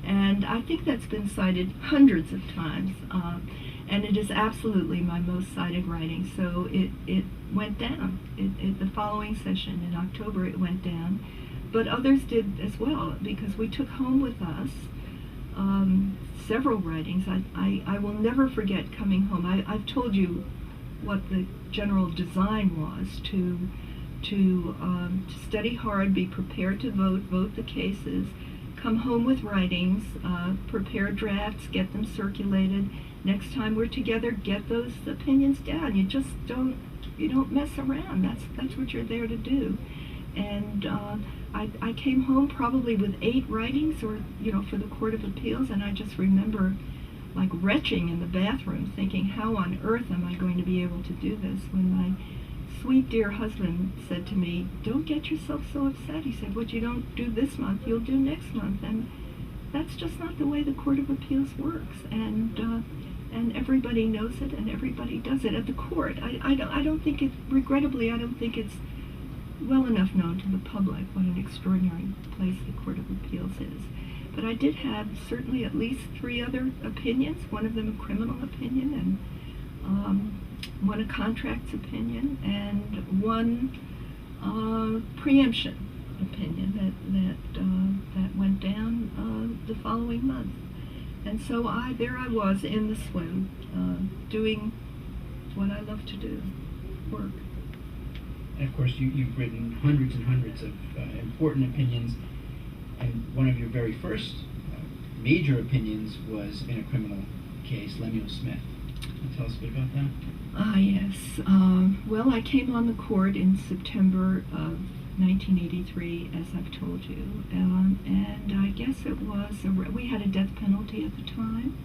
And I think that's been cited hundreds of times. And it is absolutely my most cited writing. So it went down. The following session in October it went down. But others did as well, because we took home with us several writings. I will never forget coming home. I've told you what the general design was, to study hard, be prepared to vote the cases, come home with writings, prepare drafts, get them circulated. Next time we're together, get those opinions down. You just don't mess around. That's what you're there to do. And I came home probably with 8 writings, or for the Court of Appeals, and I just remember like retching in the bathroom, thinking, how on earth am I going to be able to do this? When my sweet dear husband said to me, "Don't get yourself so upset." He said, "What you don't do this month, you'll do next month," and that's just not the way the Court of Appeals works. And everybody knows it, and everybody does it at the court. I don't think it, regrettably, I don't think it's well enough known to the public what an extraordinary place the Court of Appeals is. But I did have certainly at least 3 other opinions, one of them a criminal opinion, and one a contracts opinion, and one preemption opinion that went down the following month. And so there I was in the swim, doing what I love to do, work. And of course, you've written hundreds and hundreds of important opinions, and one of your very first major opinions was in a criminal case, Lemuel Smith. Can you tell us a bit about that? Yes. Well, I came on the court in September of 1983, as I've told you, and I guess it was, we had a death penalty at the time.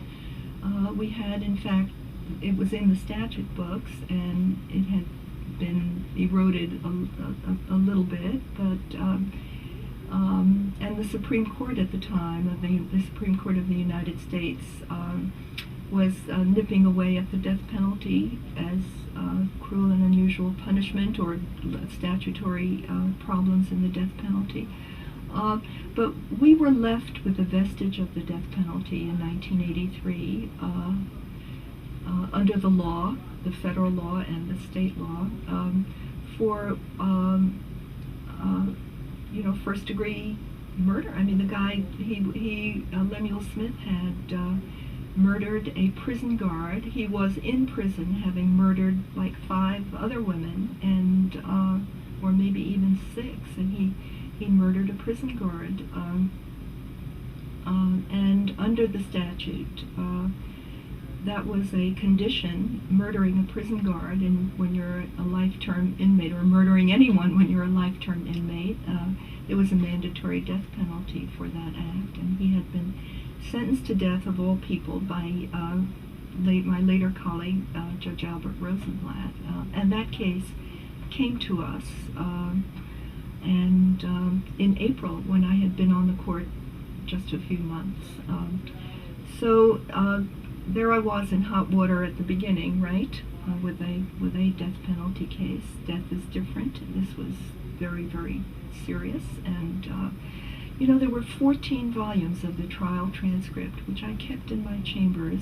We had, in fact, it was in the statute books, and it had been eroded a little bit, but and the Supreme Court at the time, the Supreme Court of the United States, was nipping away at the death penalty as cruel and unusual punishment or statutory problems in the death penalty. But we were left with a vestige of the death penalty in 1983 under the law, the federal law and the state law, for first-degree murder. I mean, the guy, Lemuel Smith had murdered a prison guard. He was in prison having murdered like 5 other women, and or maybe even 6, and he murdered a prison guard. And under the statute, that was a condition, murdering a prison guard, and when you're a life-term inmate, or murdering anyone when you're a life-term inmate, it was a mandatory death penalty for that act, and he had been sentenced to death, of all people, by my later colleague, Judge Albert Rosenblatt. And that case came to us, and in April, when I had been on the court just a few months. So there I was in hot water at the beginning, right, with a death penalty case. Death is different. This was very, very serious, and there were 14 volumes of the trial transcript, which I kept in my chambers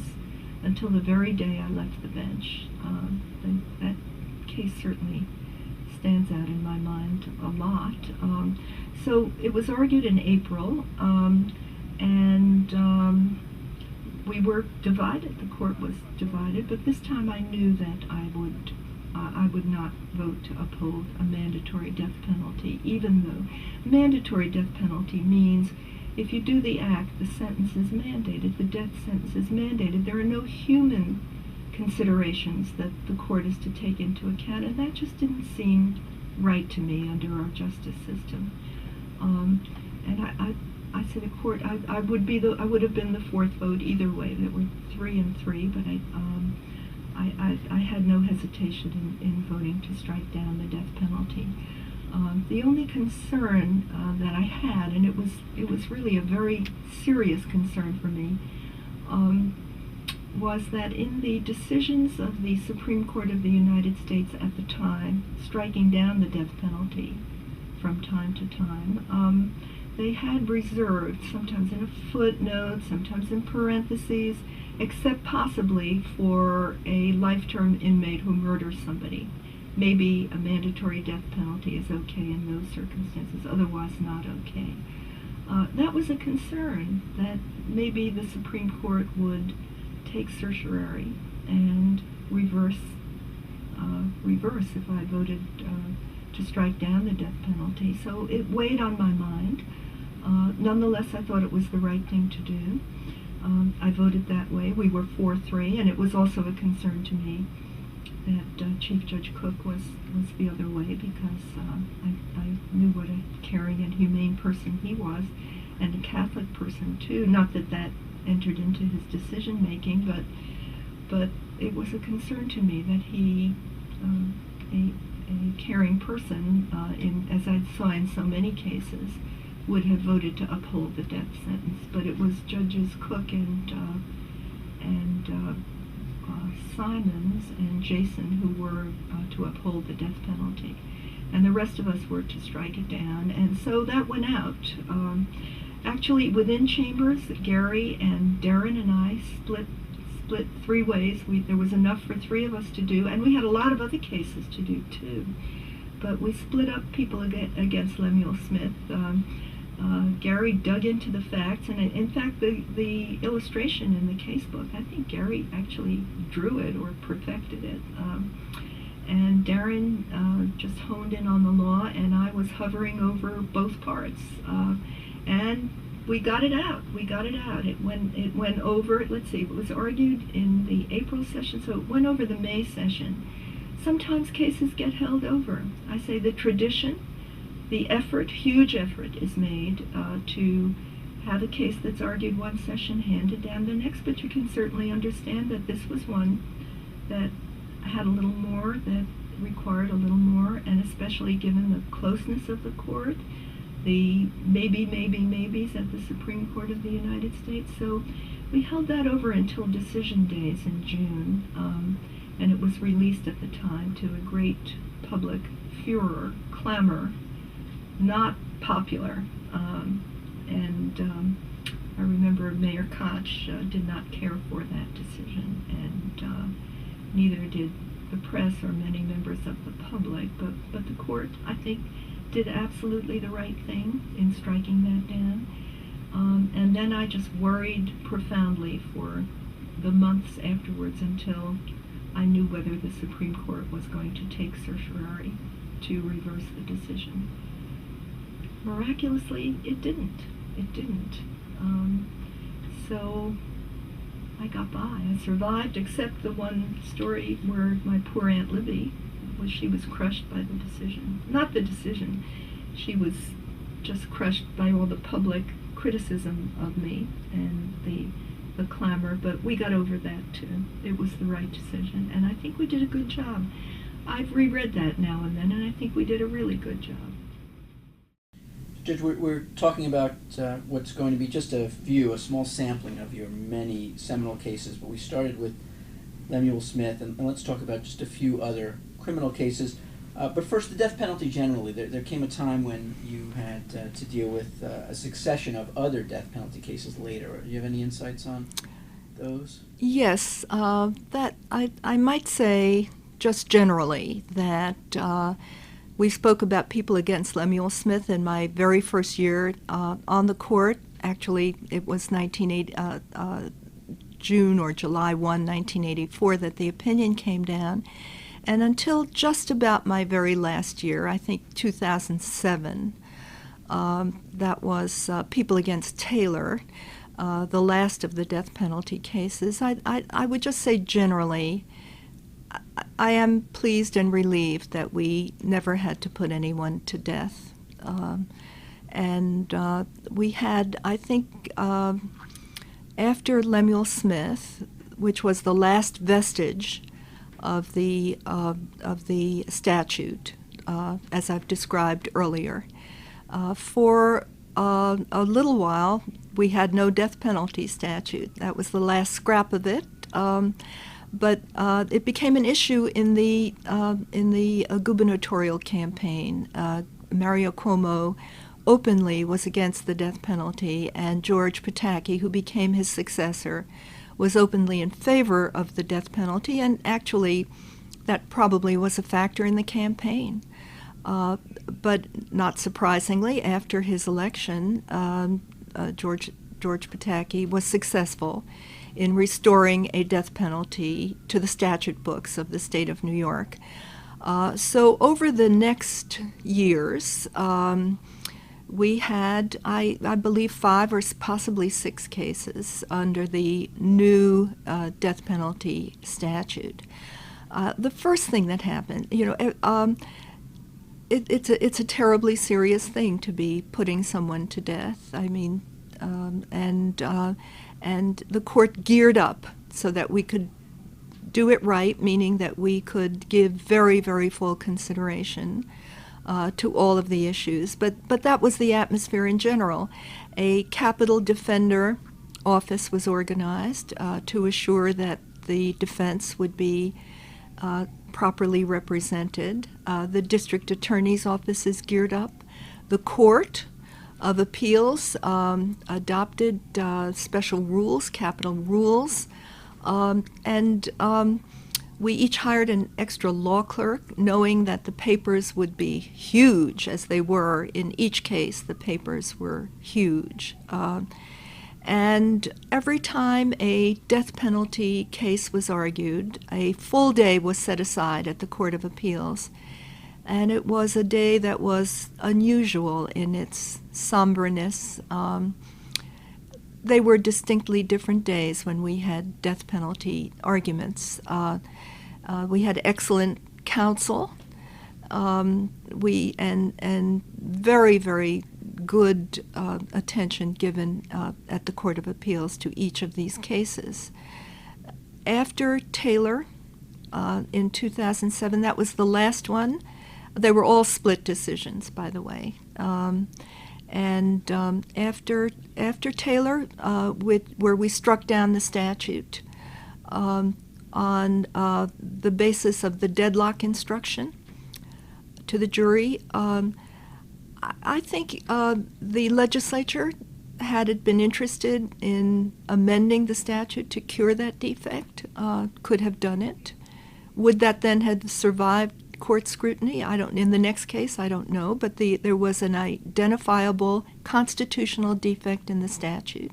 until the very day I left the bench. That case certainly stands out in my mind a lot. So it was argued in April, and we were divided. The court was divided, but this time I knew that I would not vote to uphold a mandatory death penalty, even though mandatory death penalty means if you do the act, the sentence is mandated, the death sentence is mandated. There are no human considerations that the court is to take into account, and that just didn't seem right to me under our justice system. And I said to court, I would have been the 4th vote either way. There were 3 and 3, but I had no hesitation in voting to strike down the death penalty. The only concern that I had, and it was really a very serious concern for me, was that in the decisions of the Supreme Court of the United States at the time, striking down the death penalty from time to time, they had reserved, sometimes in a footnote, sometimes in parentheses, except possibly for a life-term inmate who murders somebody. Maybe a mandatory death penalty is okay in those circumstances, otherwise not okay. That was a concern, that maybe the Supreme Court would take certiorari and reverse if I voted to strike down the death penalty. So it weighed on my mind. Nonetheless, I thought it was the right thing to do. I voted that way. We were 4-3, and it was also a concern to me that Chief Judge Cook was the other way, because I knew what a caring and humane person he was, and a Catholic person too. Not that that entered into his decision making, but it was a concern to me that he, a caring person, as I saw in so many cases, would have voted to uphold the death sentence. But it was Judges Cook and Simons and Jason who were to uphold the death penalty, and the rest of us were to strike it down. And so that went out. Actually, within chambers, Gary and Darren and I split 3 ways. There was enough for 3 of us to do, and we had a lot of other cases to do too. but we split up people against Lemuel Smith. Gary dug into the facts, and in fact, the illustration in the case book, I think Gary actually drew it or perfected it. And Darren just honed in on the law, and I was hovering over both parts. And we got it out. It went over, let's see, it was argued in the April session, so it went over the May session. Sometimes cases get held over. I say the tradition, the effort, huge effort is made to have a case that's argued one session handed down the next, but you can certainly understand that this was one that had a little more, that required a little more, and especially given the closeness of the court, the maybes at the Supreme Court of the United States. So we held that over until decision days in June, and it was released at the time to a great public furor, clamor, not popular. I remember Mayor Koch did not care for that decision, and neither did the press or many members of the public, but the court, I think, did absolutely the right thing in striking that down. And then I just worried profoundly for the months afterwards until I knew whether the Supreme Court was going to take certiorari to reverse the decision. Miraculously, it didn't. So I got by. I survived, except the one story where my poor Aunt Libby she was crushed by the decision. Not the decision. She was just crushed by all the public criticism of me and the clamor, but we got over that too. It was the right decision, and I think we did a good job. I've reread that now and then, and I think we did a really good job. Judge, we're talking about what's going to be just a small sampling of your many seminal cases, but we started with Lemuel Smith, and let's talk about just a few other criminal cases. But first, the death penalty generally. There came a time when you had to deal with a succession of other death penalty cases later. Do you have any insights on those? Yes, that I might say just generally that we spoke about people against Lemuel Smith in my very first year on the court. Actually, it was June or July 1, 1984, that the opinion came down. And until just about my very last year, I think 2007, that was People Against Taylor, the last of the death penalty cases. I would just say generally, I am pleased and relieved that we never had to put anyone to death. And we had, I think, after Lemuel Smith, which was the last vestige of the statute, as I've described earlier, for a little while we had no death penalty statute. That was the last scrap of it. But it became an issue in the gubernatorial campaign. Mario Cuomo openly was against the death penalty, and George Pataki, who became his successor, was openly in favor of the death penalty, and actually that probably was a factor in the campaign. But not surprisingly, after his election, George Pataki was successful in restoring a death penalty to the statute books of the state of New York. So over the next years, we had, I believe, 5 or possibly 6 cases under the new death penalty statute. The first thing that happened, it's a terribly serious thing to be putting someone to death. I mean, and the court geared up so that we could do it right, meaning that we could give very, very full consideration to all of the issues. But that was the atmosphere in general. A capital defender office was organized to assure that the defense would be properly represented. The district attorney's office is geared up. The Court of Appeals adopted special rules, capital rules, and We each hired an extra law clerk, knowing that the papers would be huge, as they were. In each case, the papers were huge. And every time a death penalty case was argued, a full day was set aside at the Court of Appeals. And it was a day that was unusual in its somberness. They were distinctly different days when we had death penalty arguments. We had excellent counsel. And very, very good attention given at the Court of Appeals to each of these cases. After Taylor, in 2007, that was the last one. They were all split decisions, by the way. After Taylor, where we struck down the statute on the basis of the deadlock instruction to the jury, I think the legislature, had it been interested in amending the statute to cure that defect, could have done it. Would that then have survived court scrutiny? In the next case, I don't know, but there was an identifiable constitutional defect in the statute.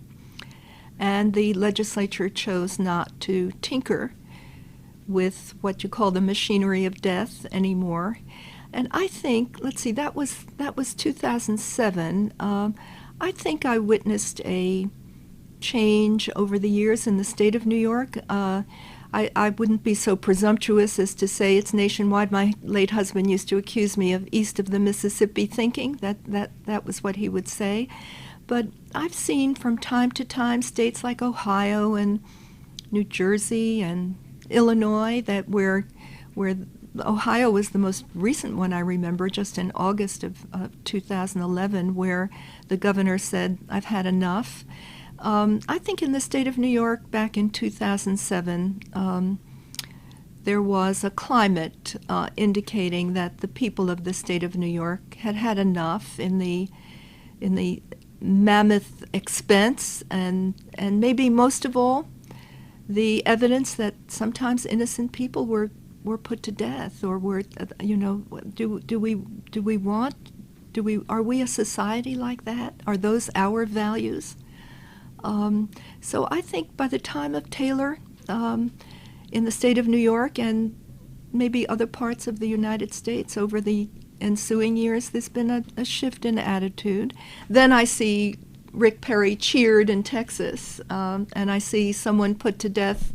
And the legislature chose not to tinker with what you call the machinery of death anymore. And I think, let's see, that was 2007. I think I witnessed a change over the years in the state of New York. I wouldn't be so presumptuous as to say it's nationwide. My late husband used to accuse me of east of the Mississippi thinking. That was what he would say. But I've seen from time to time states like Ohio and New Jersey and Illinois that where Ohio was the most recent one I remember, just in August of 2011, where the governor said, "I've had enough." I think in the state of New York back in 2007, there was a climate indicating that the people of the state of New York had had enough in the mammoth expense and maybe most of all, the evidence that sometimes innocent people were put to death, or were, are we a society like that? Are those our values? So I think by the time of Taylor, in the state of New York and maybe other parts of the United States over the ensuing years, there's been a shift in attitude. Then I see Rick Perry cheered in Texas, and I see someone put to death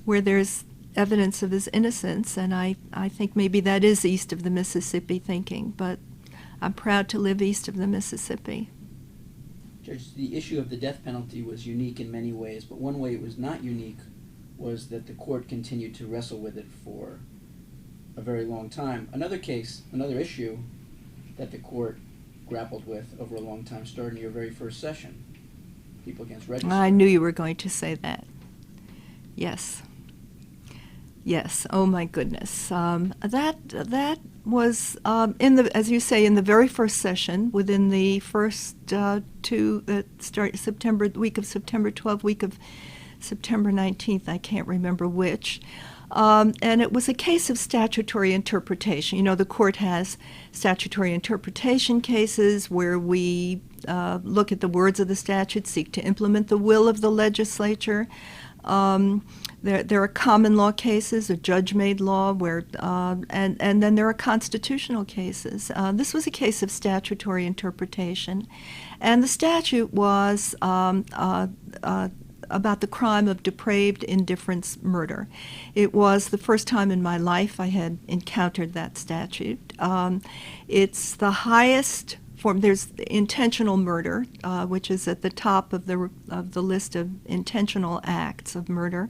where there's evidence of his innocence, and I think maybe that is east of the Mississippi thinking, but I'm proud to live east of the Mississippi. Judge, the issue of the death penalty was unique in many ways, but one way it was not unique was that the court continued to wrestle with it for a very long time. Another issue that the court grappled with over a long time started in your very first session, People Against Reddy. I knew you were going to say that. Yes. Oh my goodness. That was as you say, in the very first session, within the first two that start week of September 12th, week of September 19th. I can't remember which. And it was a case of statutory interpretation. You know, the court has statutory interpretation cases where we look at the words of the statute, seek to implement the will of the legislature. There are common law cases, a judge-made law, where and then there are constitutional cases. This was a case of statutory interpretation, and the statute was about the crime of depraved indifference murder. It was the first time in my life I had encountered that statute. It's the highest form. There's intentional murder, which is at the top of the list of intentional acts of murder.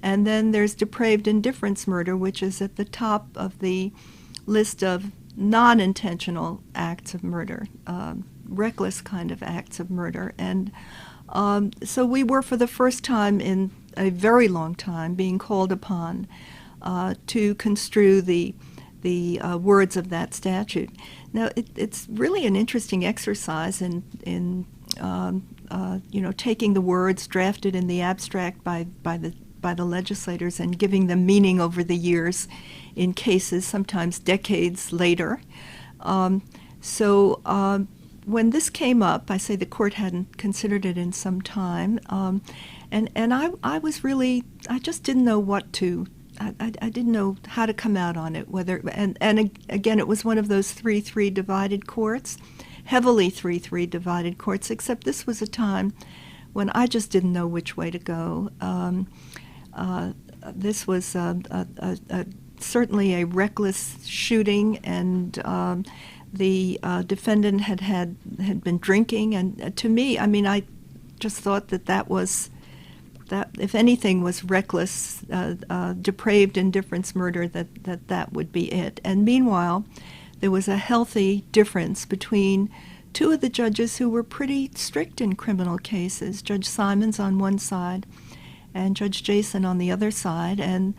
And then there's depraved indifference murder, which is at the top of the list of non-intentional acts of murder, reckless kind of acts of murder. And so we were, for the first time in a very long time, being called upon to construe the words of that statute. Now, it's really an interesting exercise in taking the words drafted in the abstract by the by the legislators and giving them meaning over the years in cases, sometimes decades later. When this came up, I say the court hadn't considered it in some time, and I was really, I just didn't know what to, I didn't know how to come out on it, and again, it was one of those 3-3 divided courts, heavily 3-3 divided courts, except this was a time when I just didn't know which way to go. This was certainly a reckless shooting, and the defendant had been drinking, and to me, I mean, I just thought that if anything was reckless, depraved indifference murder, that would be it. And meanwhile, there was a healthy difference between two of the judges who were pretty strict in criminal cases, Judge Simons on one side and Judge Jason on the other side, and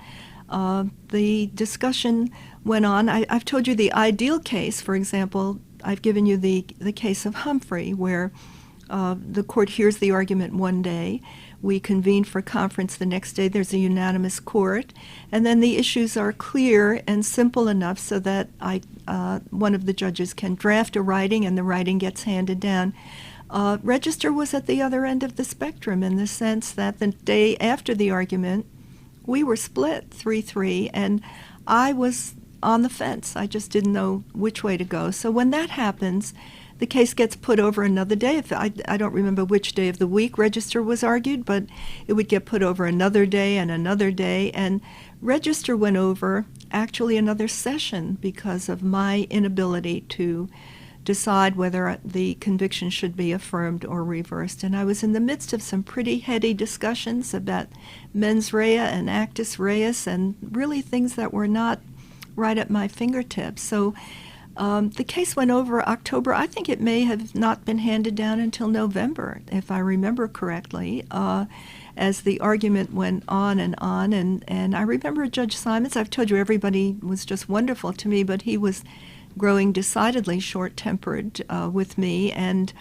the discussion went on. I've told you the ideal case, for example, I've given you the case of Humphrey, where the court hears the argument one day, we convene for conference the next day, there's a unanimous court, and then the issues are clear and simple enough so that one of the judges can draft a writing and the writing gets handed down. Register was at the other end of the spectrum in the sense that the day after the argument, we were split 3-3, and I was on the fence. I just didn't know which way to go. So when that happens, the case gets put over another day. I don't remember which day of the week Register was argued, but it would get put over another day, and Register went over actually another session because of my inability to decide whether the conviction should be affirmed or reversed. And I was in the midst of some pretty heady discussions about mens rea and actus reus, and really things that were not right at my fingertips. So the case went over October. I think it may have not been handed down until November, if I remember correctly, as the argument went on. And I remember Judge Simons, I've told you everybody was just wonderful to me, but he was growing decidedly short-tempered with me, and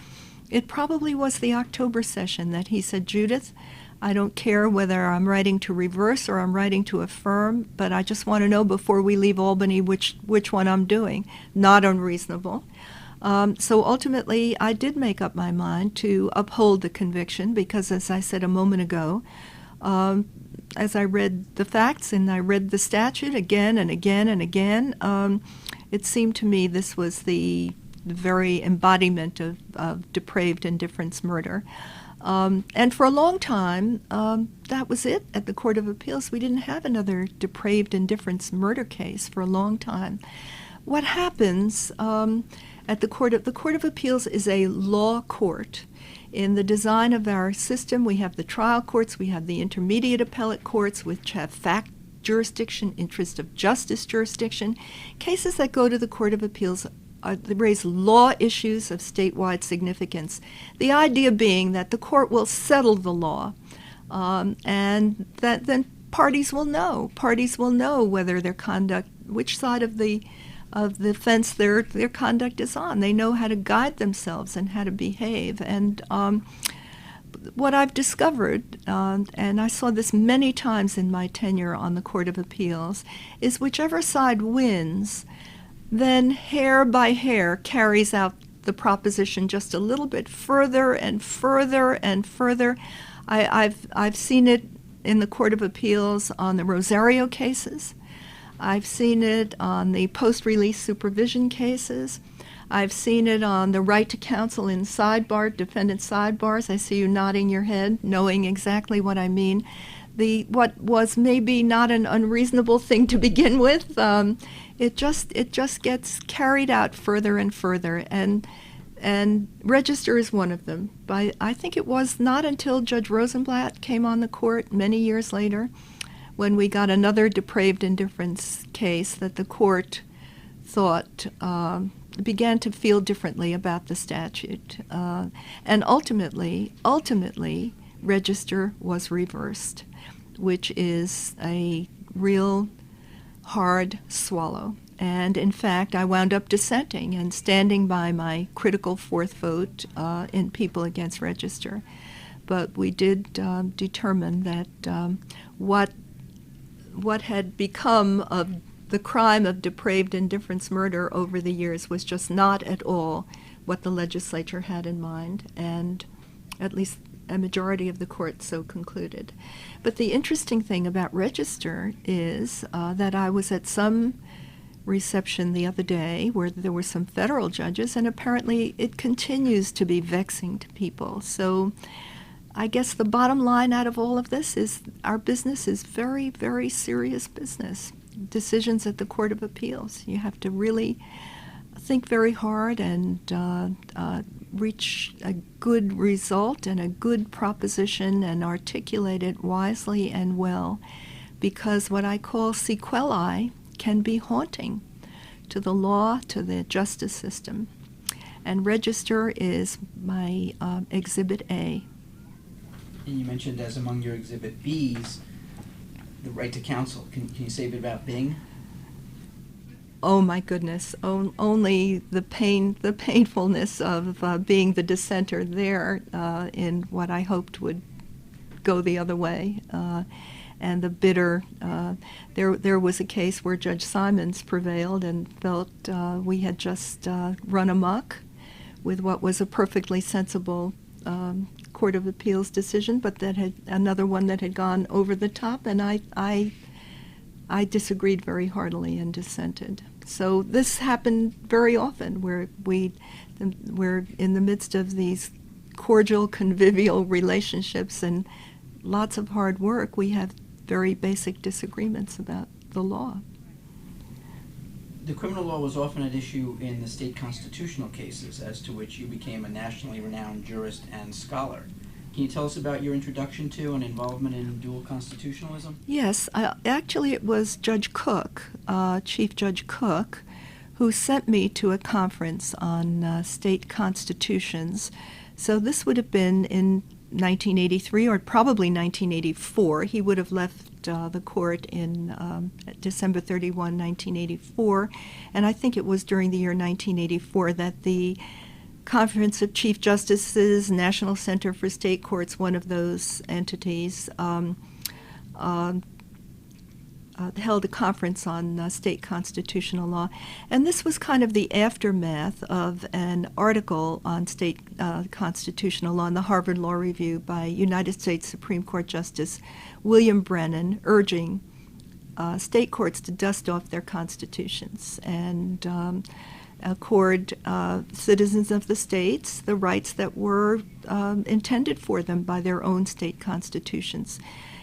it probably was the October session that he said, Judith, I don't care whether I'm writing to reverse or I'm writing to affirm, but I just want to know before we leave Albany which one I'm doing. Not unreasonable. So ultimately, I did make up my mind to uphold the conviction because, as I said a moment ago, as I read the facts and I read the statute again and again and again, it seemed to me this was the very embodiment of depraved indifference murder. And for a long time, that was it at the Court of Appeals. We didn't have another depraved indifference murder case for a long time. What happens at the Court of Appeals is a law court. In the design of our system, we have the trial courts, we have the intermediate appellate courts, which have fact jurisdiction, interest of justice jurisdiction. Cases that go to the Court of Appeals they raise law issues of statewide significance. The idea being that the court will settle the law, and that then parties will know. Parties will know whether their conduct, which side of the fence their conduct is on. They know how to guide themselves and how to behave. And what I've discovered, and I saw this many times in my tenure on the Court of Appeals, is whichever side wins, then hair by hair carries out the proposition just a little bit further and further and further. I've seen it in the Court of Appeals on the Rosario cases. I've seen it on the post-release supervision cases. I've seen it on the right to counsel in defendant sidebars. I see you nodding your head, knowing exactly what I mean. What was maybe not an unreasonable thing to begin with, it just gets carried out further and further, and Register is one of them. I think it was not until Judge Rosenblatt came on the court many years later, when we got another depraved indifference case, that the court began to feel differently about the statute, and ultimately, Register was reversed, which is a real hard swallow. And in fact, I wound up dissenting and standing by my critical fourth vote in People Against Register. but we did determine that what had become of the crime of depraved indifference murder over the years was just not at all what the legislature had in mind, and at least a majority of the court so concluded. But the interesting thing about Register is that I was at some reception the other day where there were some federal judges, and apparently it continues to be vexing to people. So I guess the bottom line out of all of this is our business is very, very serious business. Decisions at the Court of Appeals. You have to really think very hard and reach a good result and a good proposition and articulate it wisely and well, because what I call sequelae can be haunting to the law, to the justice system. And Register is my Exhibit A. And you mentioned as among your Exhibit Bs, the right to counsel. Can you say a bit about Bing? Oh my goodness! Only the painfulness of being the dissenter there in what I hoped would go the other way, and the bitter. There was a case where Judge Simons prevailed and felt we had just run amok with what was a perfectly sensible Court of Appeals decision, but that had another one that had gone over the top, and I disagreed very heartily and dissented. So this happened very often, where we're in the midst of these cordial, convivial relationships and lots of hard work. We have very basic disagreements about the law. The criminal law was often at issue in the state constitutional cases, as to which you became a nationally renowned jurist and scholar. Can you tell us about your introduction to and involvement in dual constitutionalism? Yes, actually it was Judge Cook, Chief Judge Cook, who sent me to a conference on state constitutions. So this would have been in 1983 or probably 1984. He would have left the court in December 31, 1984, and I think it was during the year 1984 that the Conference of Chief Justices, National Center for State Courts, one of those entities, held a conference on state constitutional law. And this was kind of the aftermath of an article on state constitutional law in the Harvard Law Review by United States Supreme Court Justice William Brennan, urging state courts to dust off their constitutions and accord citizens of the states the rights that were intended for them by their own state constitutions.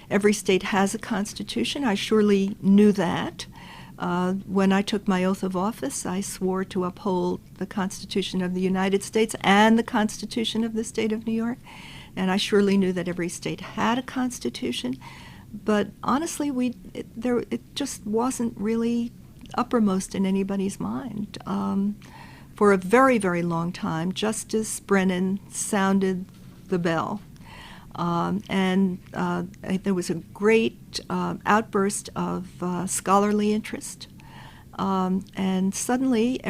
Every state has a constitution. I surely knew that. When I took my oath of office, I swore to uphold the Constitution of the United States and the Constitution of the state of New York, and I surely knew that every state had a constitution. But honestly, it just wasn't really uppermost in anybody's mind. For a very, very long time, Justice Brennan sounded the bell. And there was a great outburst of scholarly interest. And suddenly,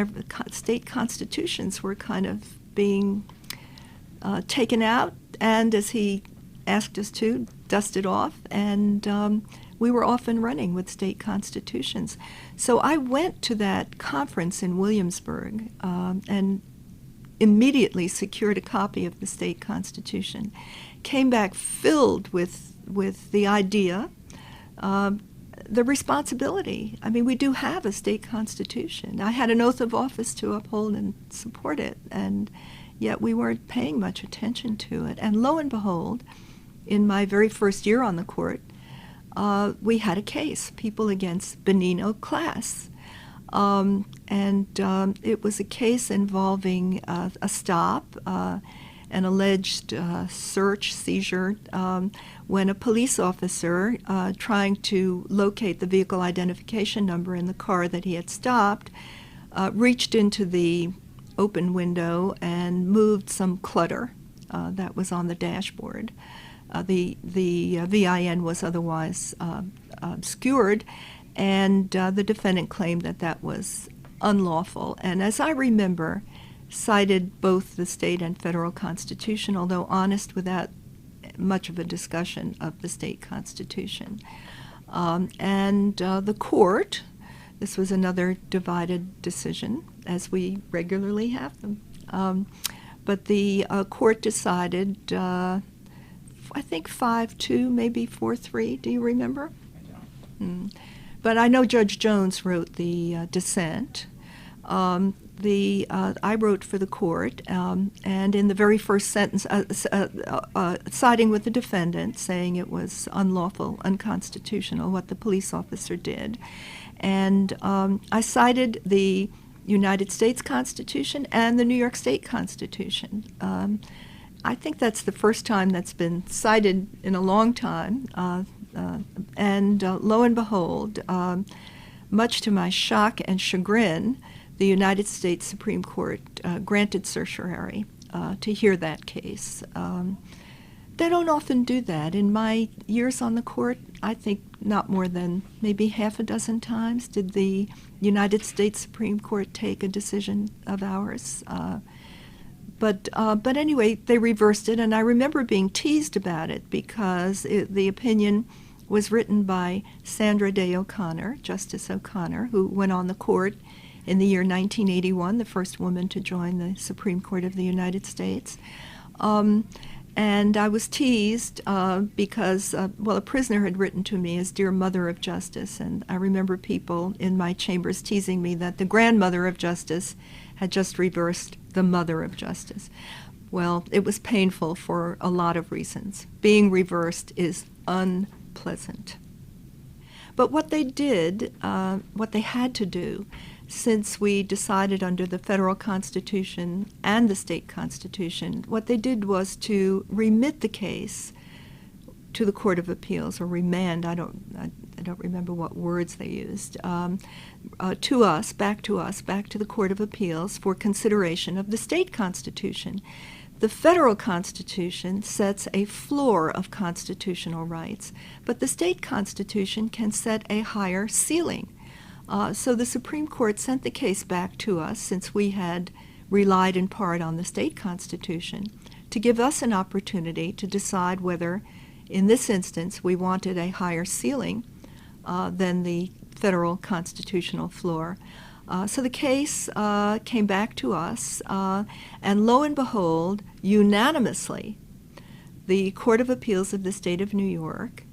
state constitutions were kind of being taken out, and as he asked us to, dusted off, and we were off and running with state constitutions. So I went to that conference in Williamsburg and immediately secured a copy of the state constitution. Came back filled with the idea, the responsibility. I mean, we do have a state constitution. I had an oath of office to uphold and support it, and yet we weren't paying much attention to it. And lo and behold, in my very first year on the court, we had a case, People Against Benigno Class. And it was a case involving a stop, an alleged search, seizure, when a police officer, trying to locate the vehicle identification number in the car that he had stopped, reached into the open window and moved some clutter that was on the dashboard. The VIN was otherwise obscured, and the defendant claimed that that was unlawful. And as I remember, cited both the state and federal constitution, although honest without much of a discussion of the state constitution. And the court, this was another divided decision, as we regularly have them. But the court decided, I think 5-2, maybe 4-3. Do you remember? I don't. But I know Judge Jones wrote the dissent. I wrote for the court, and in the very first sentence, siding with the defendant, saying it was unlawful, unconstitutional, what the police officer did. And I cited the United States Constitution and the New York State Constitution. I think that's the first time that's been cited in a long time. And lo and behold, much to my shock and chagrin, the United States Supreme Court granted certiorari to hear that case. They don't often do that. In my years on the court, I think not more than maybe half a dozen times did the United States Supreme Court take a decision of ours. But anyway, they reversed it, and I remember being teased about it because the opinion was written by Sandra Day O'Connor, Justice O'Connor, who went on the court in the year 1981, the first woman to join the Supreme Court of the United States. And I was teased because, a prisoner had written to me as Dear Mother of Justice, and I remember people in my chambers teasing me that the grandmother of justice had just reversed the mother of justice. Well, it was painful for a lot of reasons. Being reversed is unpleasant. But what they did, what they had to do, since we decided under the federal constitution and the state constitution, what they did was to remit the case to the Court of Appeals, or remand, I don't remember what words they used, to us, back to the Court of Appeals for consideration of the state constitution. The federal constitution sets a floor of constitutional rights, but the state constitution can set a higher ceiling. So the Supreme Court sent the case back to us, since we had relied in part on the state constitution, to give us an opportunity to decide whether, in this instance, we wanted a higher ceiling than the federal constitutional floor. So the case came back to us, and lo and behold, unanimously, the Court of Appeals of the State of New York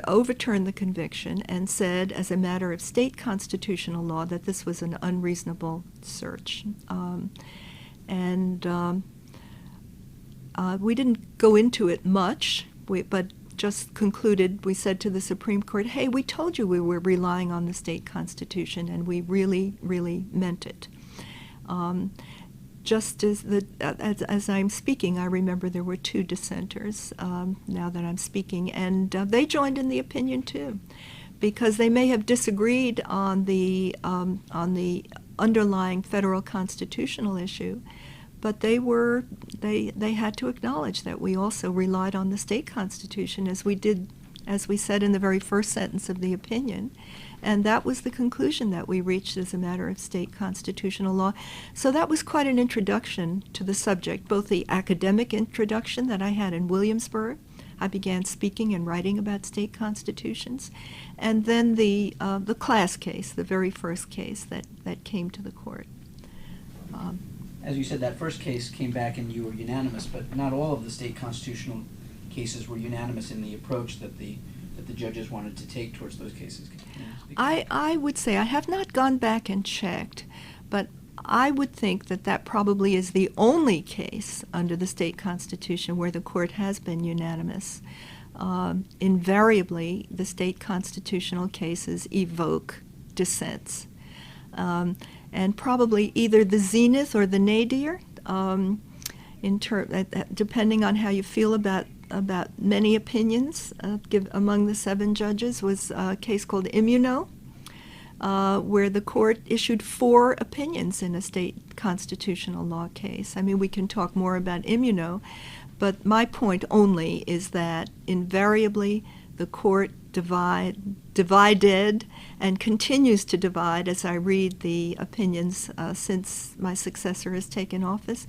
overturned the conviction and said, as a matter of state constitutional law, that this was an unreasonable search. We didn't go into it much, but just concluded, we said to the Supreme Court, hey, we told you we were relying on the state constitution, and we really, really meant it. Just as I'm speaking, I remember there were two dissenters now that I'm speaking, and they joined in the opinion too, because they may have disagreed on the underlying federal constitutional issue, but they had to acknowledge that we also relied on the state constitution, as we said in the very first sentence of the opinion. And that was the conclusion that we reached as a matter of state constitutional law. So that was quite an introduction to the subject, both the academic introduction that I had in Williamsburg. I began speaking and writing about state constitutions. And then the class case, the very first case that came to the court. As you said, that first case came back and you were unanimous, but not all of the state constitutional cases were unanimous in the approach that the judges wanted to take towards those cases. I would say, I have not gone back and checked, but I would think that probably is the only case under the state constitution where the court has been unanimous. Invariably, the state constitutional cases evoke dissents. And probably either the zenith or the nadir, depending on how you feel about many opinions among the 7 judges, was a case called Immuno, where the court issued 4 opinions in a state constitutional law case. I mean, we can talk more about Immuno, but my point only is that invariably the court divided and continues to divide, as I read the opinions since my successor has taken office,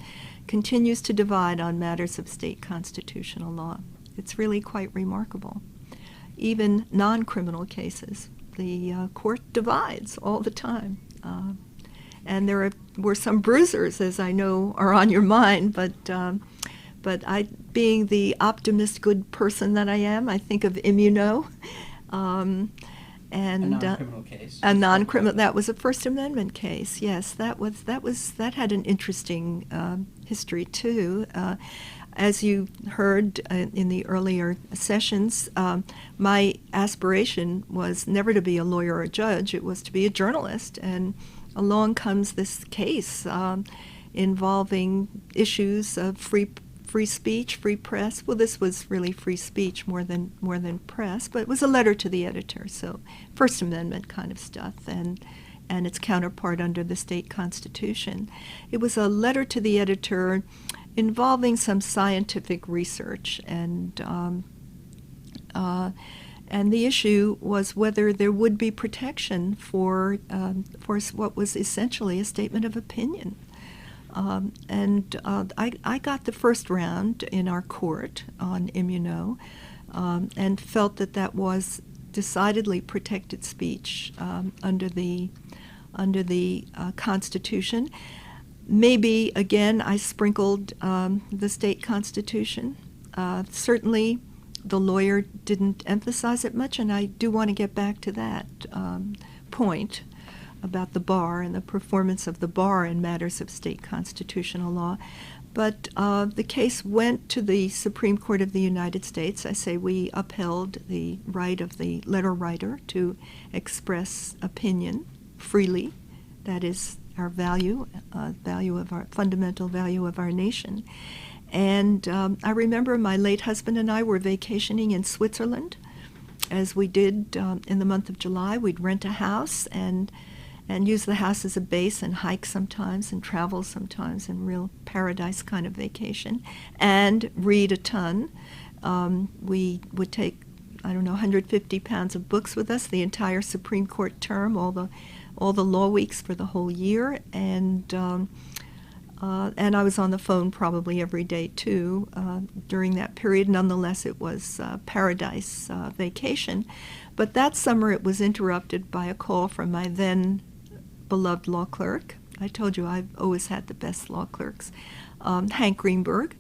continues to divide on matters of state constitutional law. It's really quite remarkable. Even non-criminal cases, the court divides all the time. And there were some bruisers, as I know, are on your mind, but I, being the optimist, good person that I am, I think of Immuno. And a non-criminal case. A non-criminal. That was a First Amendment case. Yes, that had an interesting history too. As you heard in the earlier sessions, my aspiration was never to be a lawyer or a judge. It was to be a journalist. And along comes this case involving issues of free speech, free press. Well, this was really free speech more than press, but it was a letter to the editor, so First Amendment kind of stuff, and its counterpart under the state constitution. It was a letter to the editor involving some scientific research, and the issue was whether there would be protection for what was essentially a statement of opinion. I got the first round in our court on Immuno, and felt that was decidedly protected speech under the Constitution. Maybe, again, I sprinkled the state constitution. Certainly, the lawyer didn't emphasize it much, and I do want to get back to that point about the bar and the performance of the bar in matters of state constitutional law. But the case went to the Supreme Court of the United States. I say we upheld the right of the letter writer to express opinion freely. That is our fundamental value of our nation. And I remember my late husband and I were vacationing in Switzerland. As we did in the month of July, we'd rent a house and use the house as a base and hike sometimes and travel sometimes in real paradise kind of vacation and read a ton. We would take, 150 pounds of books with us the entire Supreme Court term, all the law weeks for the whole year, and I was on the phone probably every day too during that period. Nonetheless, it was paradise vacation. But that summer it was interrupted by a call from my then beloved law clerk. I told you I've always had the best law clerks, Hank Greenberg.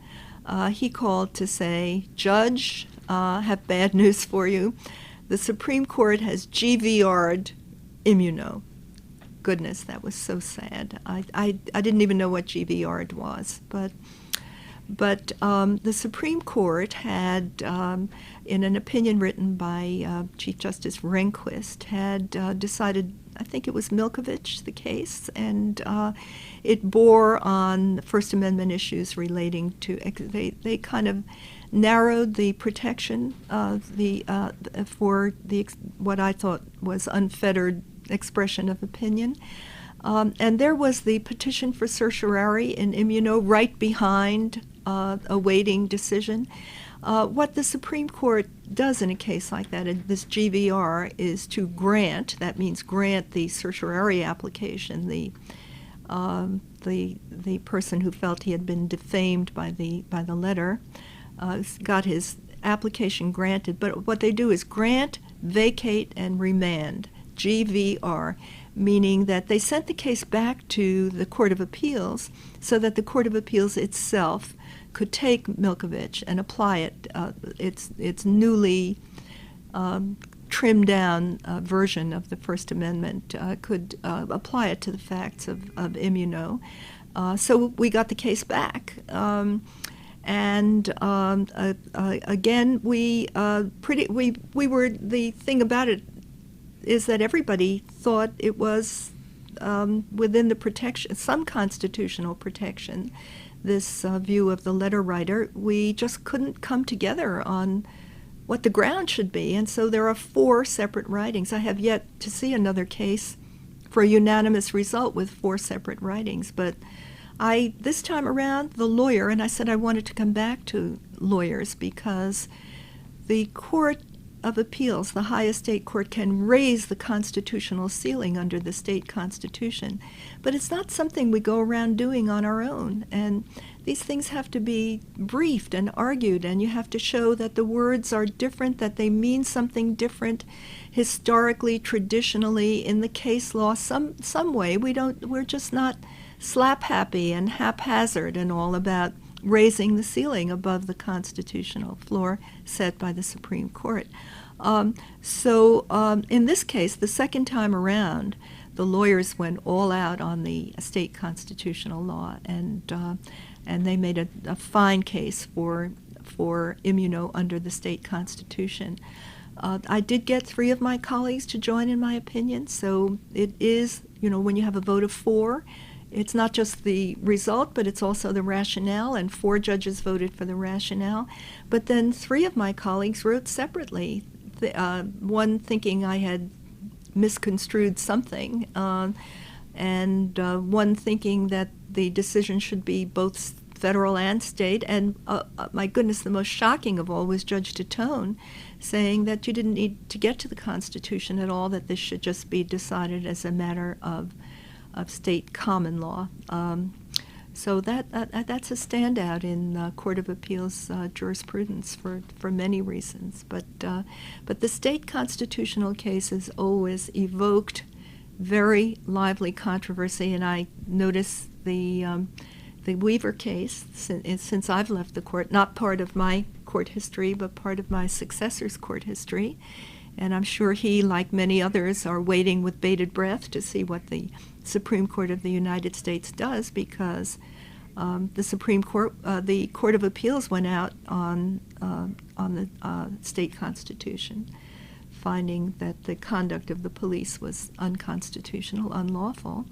He called to say, "Judge, have bad news for you. The Supreme Court has GVR'd Immuno." Goodness, that was so sad. I didn't even know what GVR'd was, but the Supreme Court had, in an opinion written by Chief Justice Rehnquist, had decided, I think it was Milkovich, the case, and it bore on First Amendment issues relating to, they kind of narrowed the protection for what I thought was unfettered expression of opinion. And there was the petition for certiorari in Immuno right behind awaiting decision. What the Supreme Court does in a case like that, this GVR, is to grant, that means grant the certiorari application, the person who felt he had been defamed by the letter, got his application granted. But what they do is grant, vacate, and remand, GVR, meaning that they sent the case back to the Court of Appeals so that the Court of Appeals itself could take Milkovich and apply it, its newly trimmed down version of the First Amendment, could apply it to the facts of Immuno. So we got the case back. Again, we were, the thing about it is that everybody thought it was within the protection, some constitutional protection, this view of the letter writer. We just couldn't come together on what the ground should be, and so there are 4 separate writings. I have yet to see another case for a unanimous result with 4 separate writings, but this time around, the lawyer, and I said I wanted to come back to lawyers because the Court of Appeals, the highest state court, can raise the constitutional ceiling under the state constitution. But it's not something we go around doing on our own. And these things have to be briefed and argued, and you have to show that the words are different, that they mean something different historically, traditionally, in the case law, some way. We're just not slap happy and haphazard and all about raising the ceiling above the constitutional floor set by the Supreme Court. So in this case, the second time around, the lawyers went all out on the state constitutional law, and they made a fine case for immuno under the state constitution. I did get 3 of my colleagues to join in my opinion, so it is, when you have a vote of 4, it's not just the result, but it's also the rationale, and 4 judges voted for the rationale. But then 3 of my colleagues wrote separately, one thinking I had misconstrued something, and one thinking that the decision should be both federal and state, and my goodness, the most shocking of all was Judge Titone saying that you didn't need to get to the Constitution at all, that this should just be decided as a matter of state common law. So that's a standout in Court of Appeals jurisprudence for many reasons. But the state constitutional cases always evoked very lively controversy, and I notice the Weaver case, since I've left the court, not part of my court history, but part of my successor's court history. And I'm sure he, like many others, are waiting with bated breath to see what the Supreme Court of the United States does, because the Supreme Court, the Court of Appeals went out on the state constitution, finding that the conduct of the police was unconstitutional, unlawful,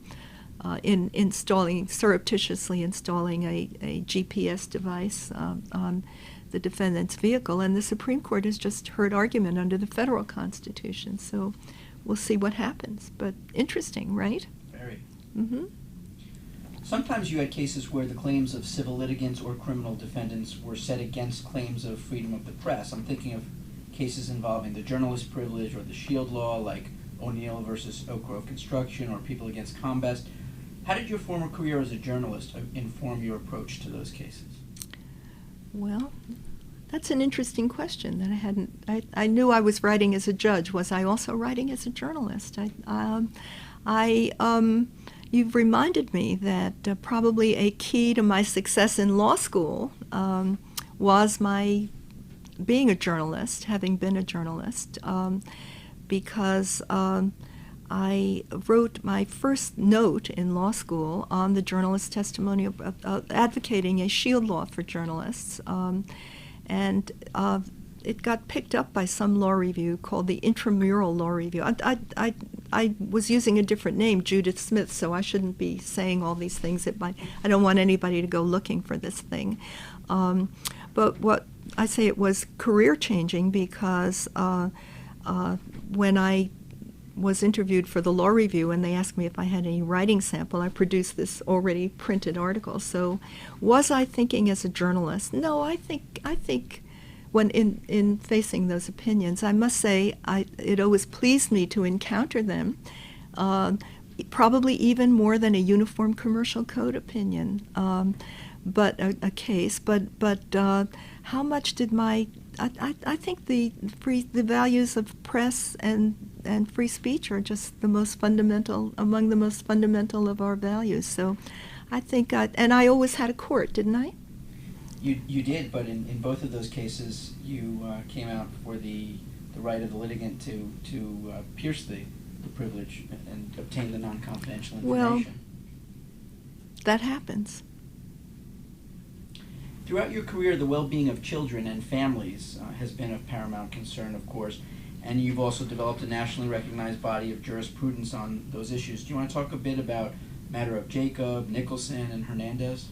in surreptitiously installing a GPS device on the defendant's vehicle. And the Supreme Court has just heard argument under the federal Constitution, so we'll see what happens. But interesting, right? Very. Mm-hmm. Sometimes you had cases where the claims of civil litigants or criminal defendants were set against claims of freedom of the press. I'm thinking of cases involving the journalist privilege or the shield law, like O'Neill versus Oak Grove Construction or People Against Combest. How did your former career as a journalist inform your approach to those cases? Well, that's an interesting question that I hadn't. I knew I was writing as a judge. Was I also writing as a journalist? You've reminded me that probably a key to my success in law school was my being a journalist, having been a journalist, because I wrote my first note in law school on the journalist testimony of advocating a shield law for journalists, and it got picked up by some law review called the Intramural Law Review. I was using a different name, Judith Smith, so I shouldn't be saying all these things. I don't want anybody to go looking for this thing. But what I say, it was career-changing because when I was interviewed for the law review and they asked me if I had any writing sample, I produced this already printed article. So was I thinking as a journalist? No, I think when in facing those opinions, I must say it always pleased me to encounter them, probably even more than a uniform commercial code opinion, but a case. But how much did I think the values of press and free speech are just among the most fundamental of our values. So I think, and I always had a court, didn't I? You did, but in both of those cases, you came out for the right of the litigant to pierce the privilege and obtain the non-confidential information. Well, that happens. Throughout your career, the well-being of children and families has been of paramount concern, of course, and you've also developed a nationally recognized body of jurisprudence on those issues. Do you want to talk a bit about the matter of Jacob, Nicholson, and Hernandez?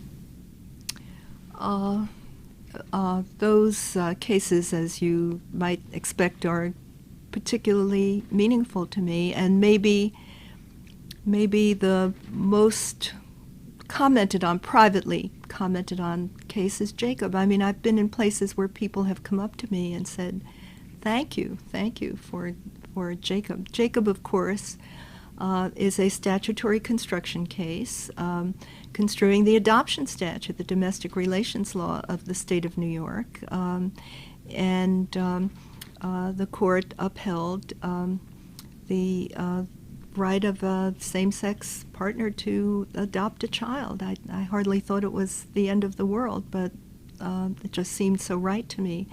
Those cases, as you might expect, are particularly meaningful to me, and maybe the most privately commented on case is Jacob. I mean, I've been in places where people have come up to me and said, thank you for Jacob. Jacob, of course, is a statutory construction case construing the adoption statute, the domestic relations law of the state of New York. The court upheld the right of a same-sex partner to adopt a child. I hardly thought it was the end of the world, but it just seemed so right to me.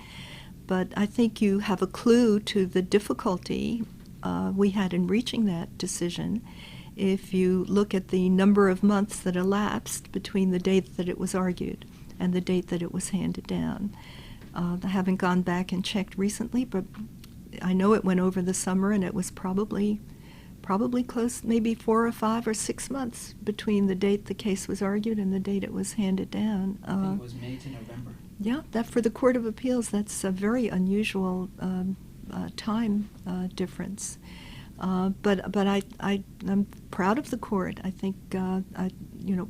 But I think you have a clue to the difficulty we had in reaching that decision if you look at the number of months that elapsed between the date that it was argued and the date that it was handed down. I haven't gone back and checked recently, but I know it went over the summer, and it was probably close, maybe 4 or 5 or 6 months between the date the case was argued and the date it was handed down. I think it was May to November. Yeah, that for the Court of Appeals, that's a very unusual time difference. But I'm proud of the court. I think it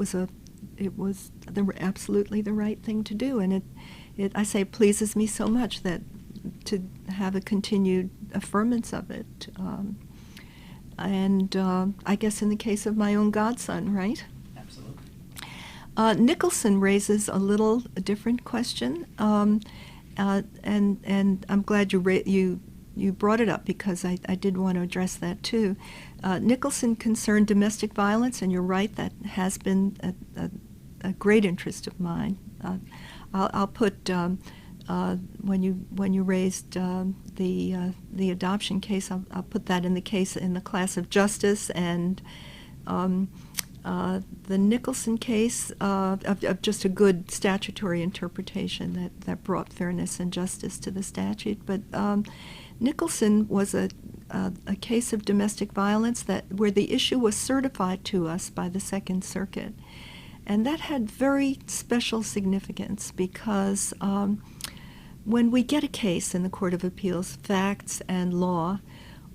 was absolutely the right thing to do, and it pleases me so much that to have a continued affirmance of it. I guess in the case of my own godson, right? Absolutely. Nicholson raises a little different question, and I'm glad you brought it up because I did want to address that too. Nicholson concerned domestic violence, and you're right, that has been a great interest of mine. I'll put when you raised the adoption case, I'll put that in the class of justice, and the Nicholson case of just a good statutory interpretation that brought fairness and justice to the statute. But Nicholson was a case of domestic violence where the issue was certified to us by the Second Circuit. And that had very special significance because when we get a case in the Court of Appeals, facts and law,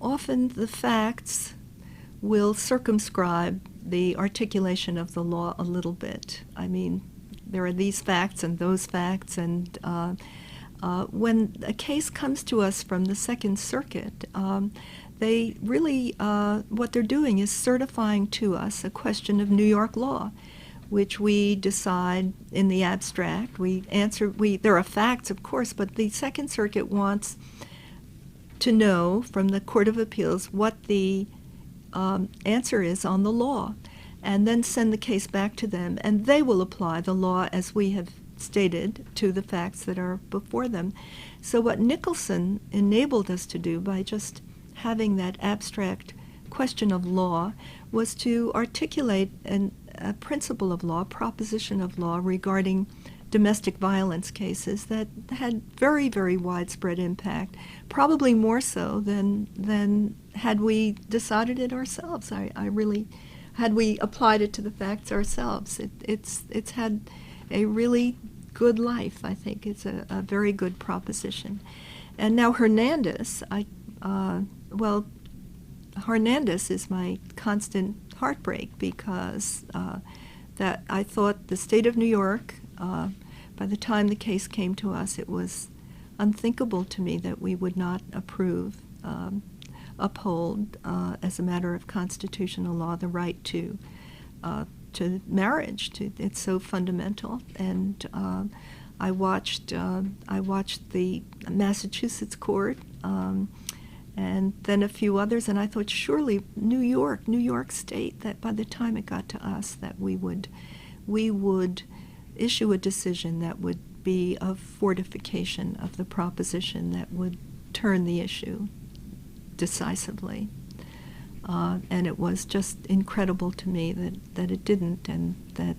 often the facts will circumscribe the articulation of the law a little bit. I mean, there are these facts and those facts, and when a case comes to us from the Second Circuit, they really, what they're doing is certifying to us a question of New York law, which we decide in the abstract. There are facts, of course, but the Second Circuit wants to know from the Court of Appeals what the answer is on the law, and then send the case back to them, and they will apply the law as we have stated to the facts that are before them. So what Nicholson enabled us to do by just having that abstract question of law was to articulate a principle of law, proposition of law regarding domestic violence cases that had very, very widespread impact, probably more so than had we decided it ourselves. Had we applied it to the facts ourselves. It's had a really good life, I think. It's a very good proposition. And now Hernandez, Hernandez is my constant heartbreak because that I thought the state of New York, by the time the case came to us, it was unthinkable to me that we would not uphold as a matter of constitutional law the right to marriage. It's so fundamental. And I watched the Massachusetts court. And then a few others, and I thought surely New York State, that by the time it got to us, that we would issue a decision that would be of fortification of the proposition that would turn the issue decisively. And it was just incredible to me that it didn't, and that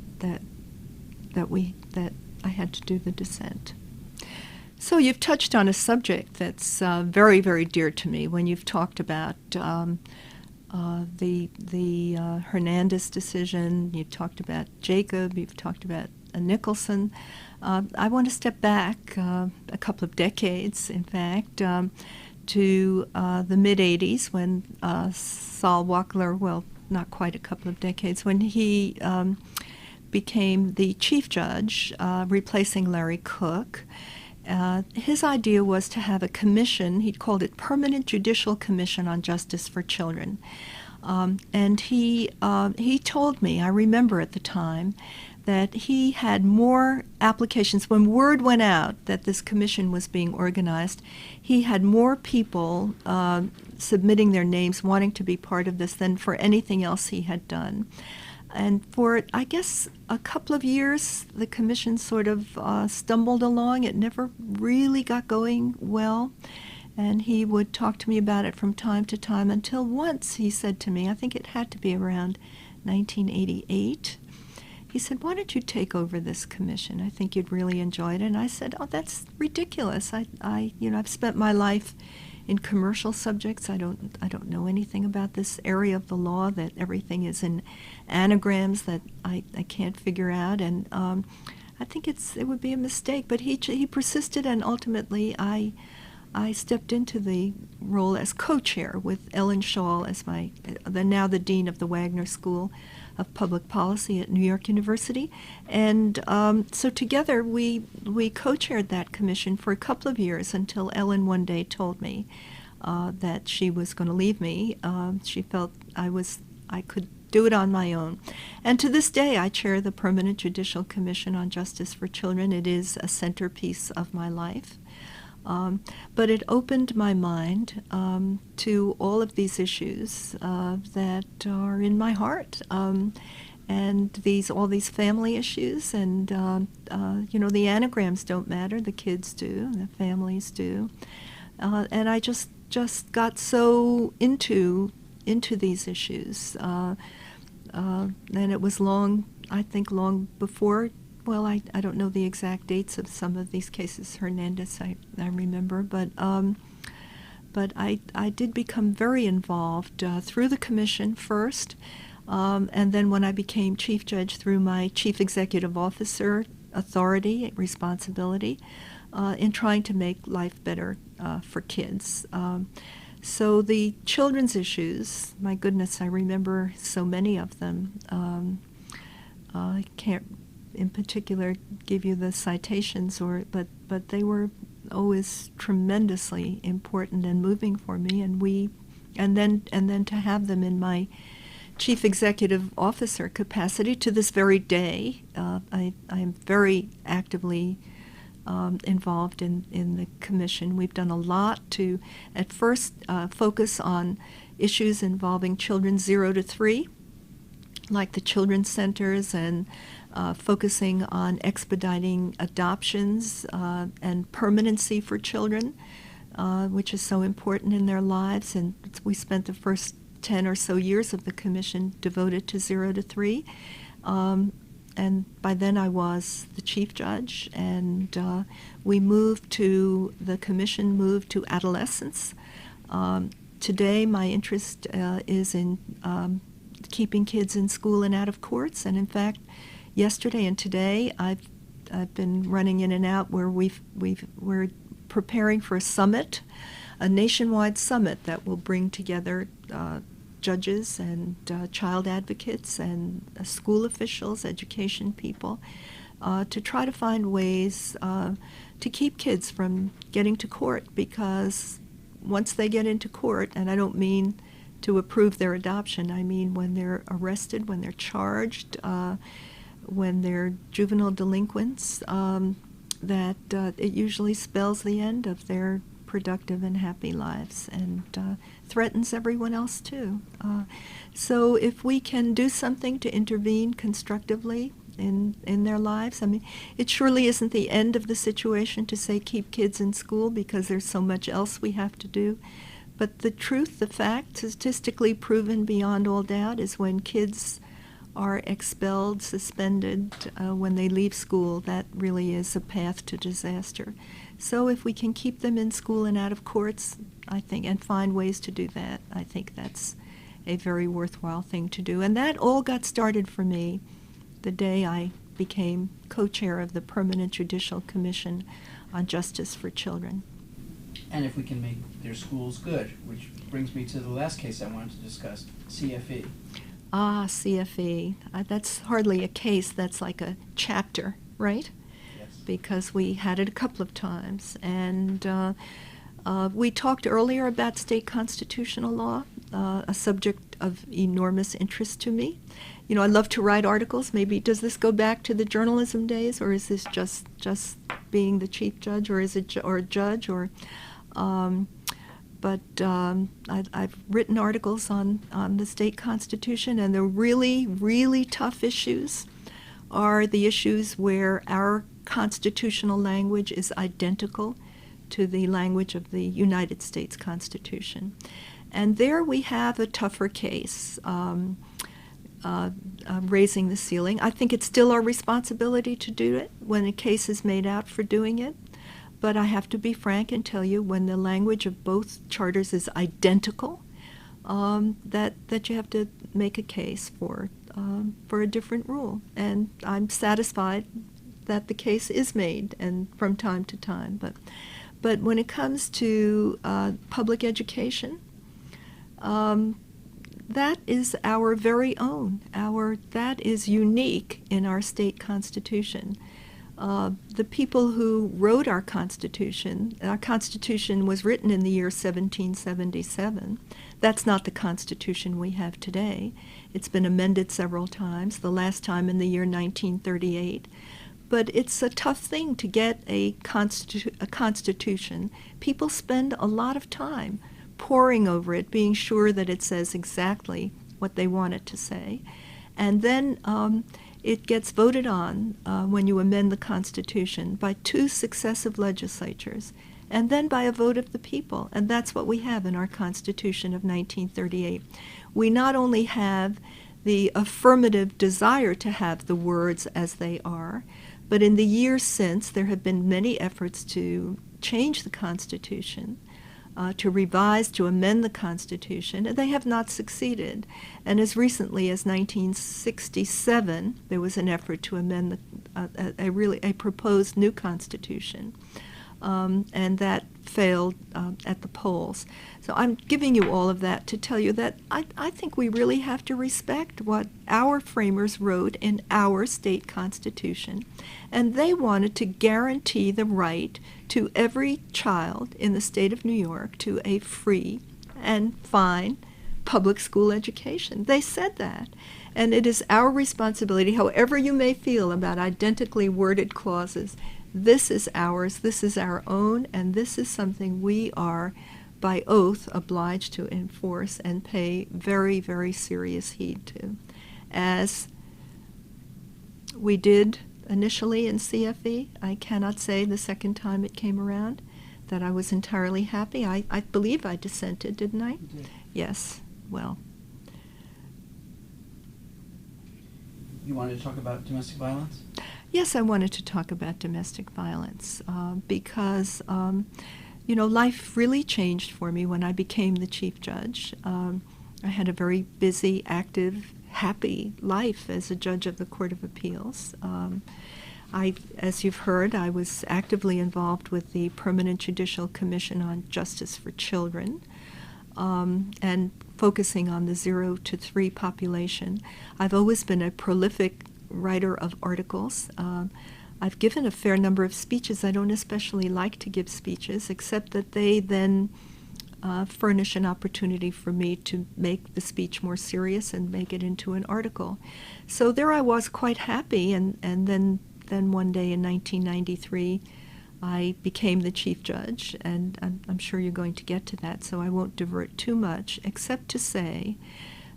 I had to do the dissent. So you've touched on a subject that's very, very dear to me when you've talked about the Hernandez decision. You've talked about Jacob. You've talked about Nicholson. I want to step back a couple of decades, in fact, to the mid-'80s when Sol Wackler, well, not quite a couple of decades, when he became the chief judge, replacing Larry Cook. His idea was to have a commission. He called it Permanent Judicial Commission on Justice for Children. And he told me, I remember at the time, that he had more applications. When word went out that this commission was being organized, he had more people submitting their names, wanting to be part of this, than for anything else he had done. And for, I guess, a couple of years, the commission sort of stumbled along. It never really got going well. And he would talk to me about it from time to time until once he said to me, I think it had to be around 1988, he said, "Why don't you take over this commission? I think you'd really enjoy it." And I said, "Oh, that's ridiculous. I've spent my life in commercial subjects. I don't know anything about this area of the law, that everything is in anagrams that I can't figure out, and I think it would be a mistake." But he persisted, and ultimately I stepped into the role as co-chair with Ellen Shaw as now the dean of the Wagner School of Public Policy at New York University. And so together we co-chaired that commission for a couple of years until Ellen one day told me that she was going to leave me. She felt I could do it on my own. And to this day, I chair the Permanent Judicial Commission on Justice for Children. It is a centerpiece of my life. But it opened my mind to all of these issues that are in my heart, and all these family issues, and the anagrams don't matter, the kids do, the families do, and I just got so into these issues, and it was long before. Well, I don't know the exact dates of some of these cases. Hernandez, I remember, but I did become very involved through the commission first, and then when I became chief judge, through my chief executive officer authority, responsibility, in trying to make life better for kids. So the children's issues, my goodness, I remember so many of them. I can't in particular give you the citations, but they were always tremendously important and moving for me, and then to have them in my chief executive officer capacity to this very day. I am very actively involved in the commission. We've done a lot to at first focus on issues involving children 0 to 3, like the children's centers, and focusing on expediting adoptions and permanency for children, which is so important in their lives. And we spent the first 10 or so years of the commission devoted to 0 to 3. And by then I was the chief judge, and the commission moved to adolescence. Today my interest is in keeping kids in school and out of courts, and in fact, yesterday and today, I've been running in and out where we're preparing for a summit, a nationwide summit that will bring together judges and child advocates and school officials, education people, to try to find ways to keep kids from getting to court, because once they get into court, and I don't mean to approve their adoption, I mean when they're arrested, when they're charged, when they're juvenile delinquents, that it usually spells the end of their productive and happy lives, and threatens everyone else too. So if we can do something to intervene constructively in their lives, I mean, it surely isn't the end of the situation to say keep kids in school, because there's so much else we have to do. But the truth, the fact, statistically proven beyond all doubt, is when kids are expelled, suspended, when they leave school, that really is a path to disaster. So if we can keep them in school and out of courts, I think, and find ways to do that, I think that's a very worthwhile thing to do. And that all got started for me the day I became co-chair of the Permanent Judicial Commission on Justice for Children. And if we can make their schools good, which brings me to the last case I wanted to discuss, CFE. CFE. That's hardly a case, that's like a chapter, right? Yes. Because we had it a couple of times. And we talked earlier about state constitutional law, a subject of enormous interest to me. I love to write articles. Maybe does this go back to the journalism days, or is this just being the chief judge, or is it or a judge, or? I've written articles on the state constitution, and the really, really tough issues are the issues where our constitutional language is identical to the language of the United States Constitution. And there we have a tougher case, raising the ceiling. I think it's still our responsibility to do it when a case is made out for doing it. But I have to be frank and tell you, when the language of both charters is identical, that you have to make a case for a different rule. And I'm satisfied that the case is made, and from time to time. But when it comes to public education, that is our very own. That is unique in our state constitution. The people who wrote our Constitution was written in the year 1777. That's not the Constitution we have today. It's been amended several times, the last time in the year 1938. But it's a tough thing to get a Constitution. People spend a lot of time poring over it, being sure that it says exactly what they want it to say. And then it gets voted on when you amend the Constitution by 2 successive legislatures, and then by a vote of the people. And that's what we have in our Constitution of 1938. We not only have the affirmative desire to have the words as they are, but in the years since, there have been many efforts to change the Constitution, to revise, to amend the Constitution, and they have not succeeded. And as recently as 1967, there was an effort to amend a proposed new Constitution, and that failed at the polls. So I'm giving you all of that to tell you that I think we really have to respect what our framers wrote in our state constitution, and they wanted to guarantee the right to every child in the state of New York to a free and fine public school education. They said that. And it is our responsibility, however you may feel about identically worded clauses, this is ours, this is our own, and this is something we are, by oath, obliged to enforce and pay very, very serious heed to. As we did initially in CFE, I cannot say the second time it came around that I was entirely happy. I believe I dissented, didn't I? You did. Yes. Well. You wanted to talk about domestic violence? Yes, I wanted to talk about domestic violence because, life really changed for me when I became the chief judge. I had a very busy, active, happy life as a judge of the Court of Appeals. As you've heard, I was actively involved with the Permanent Judicial Commission on Justice for Children, and focusing on the 0 to 3 population. I've always been a prolific writer of articles. I've given a fair number of speeches. I don't especially like to give speeches, except that they then furnish an opportunity for me to make the speech more serious and make it into an article. So there I was, quite happy, and then one day in 1993, I became the chief judge, and I'm sure you're going to get to that, so I won't divert too much, except to say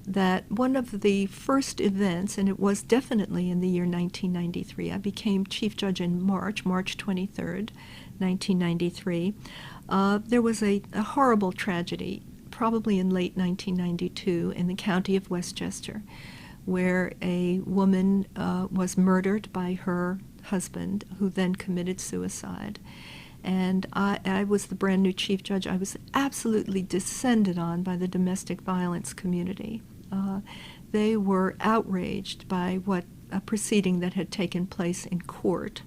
that one of the first events, and it was definitely in the year 1993, I became chief judge in March 23rd, 1993. There was a horrible tragedy, probably in late 1992, in the county of Westchester, where a woman was murdered by her husband, who then committed suicide. And I was the brand new chief judge. I was absolutely descended on by the domestic violence community. They were outraged by a proceeding that had taken place in court,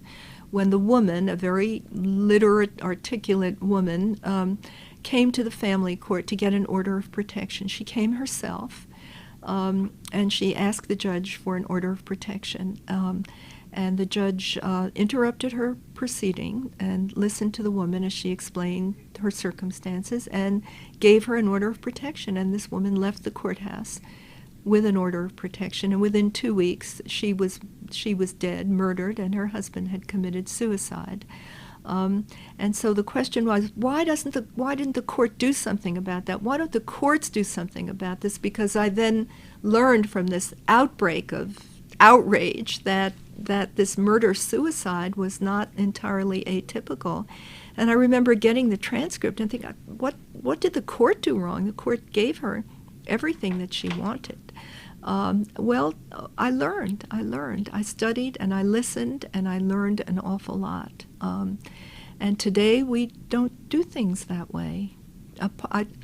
when the woman, a very literate, articulate woman, came to the family court to get an order of protection. She came herself, and she asked the judge for an order of protection. And the judge interrupted her proceeding and listened to the woman as she explained her circumstances and gave her an order of protection. And this woman left the courthouse with an order of protection. And within 2 weeks, she was dead, murdered, and her husband had committed suicide. And so the question was, why didn't the court do something about that? Why don't the courts do something about this? Because I then learned from this outbreak of outrage that this murder-suicide was not entirely atypical. And I remember getting the transcript and thinking, what did the court do wrong? The court gave her everything that she wanted. Well, I learned. I studied and I listened and I learned an awful lot. And today we don't do things that way.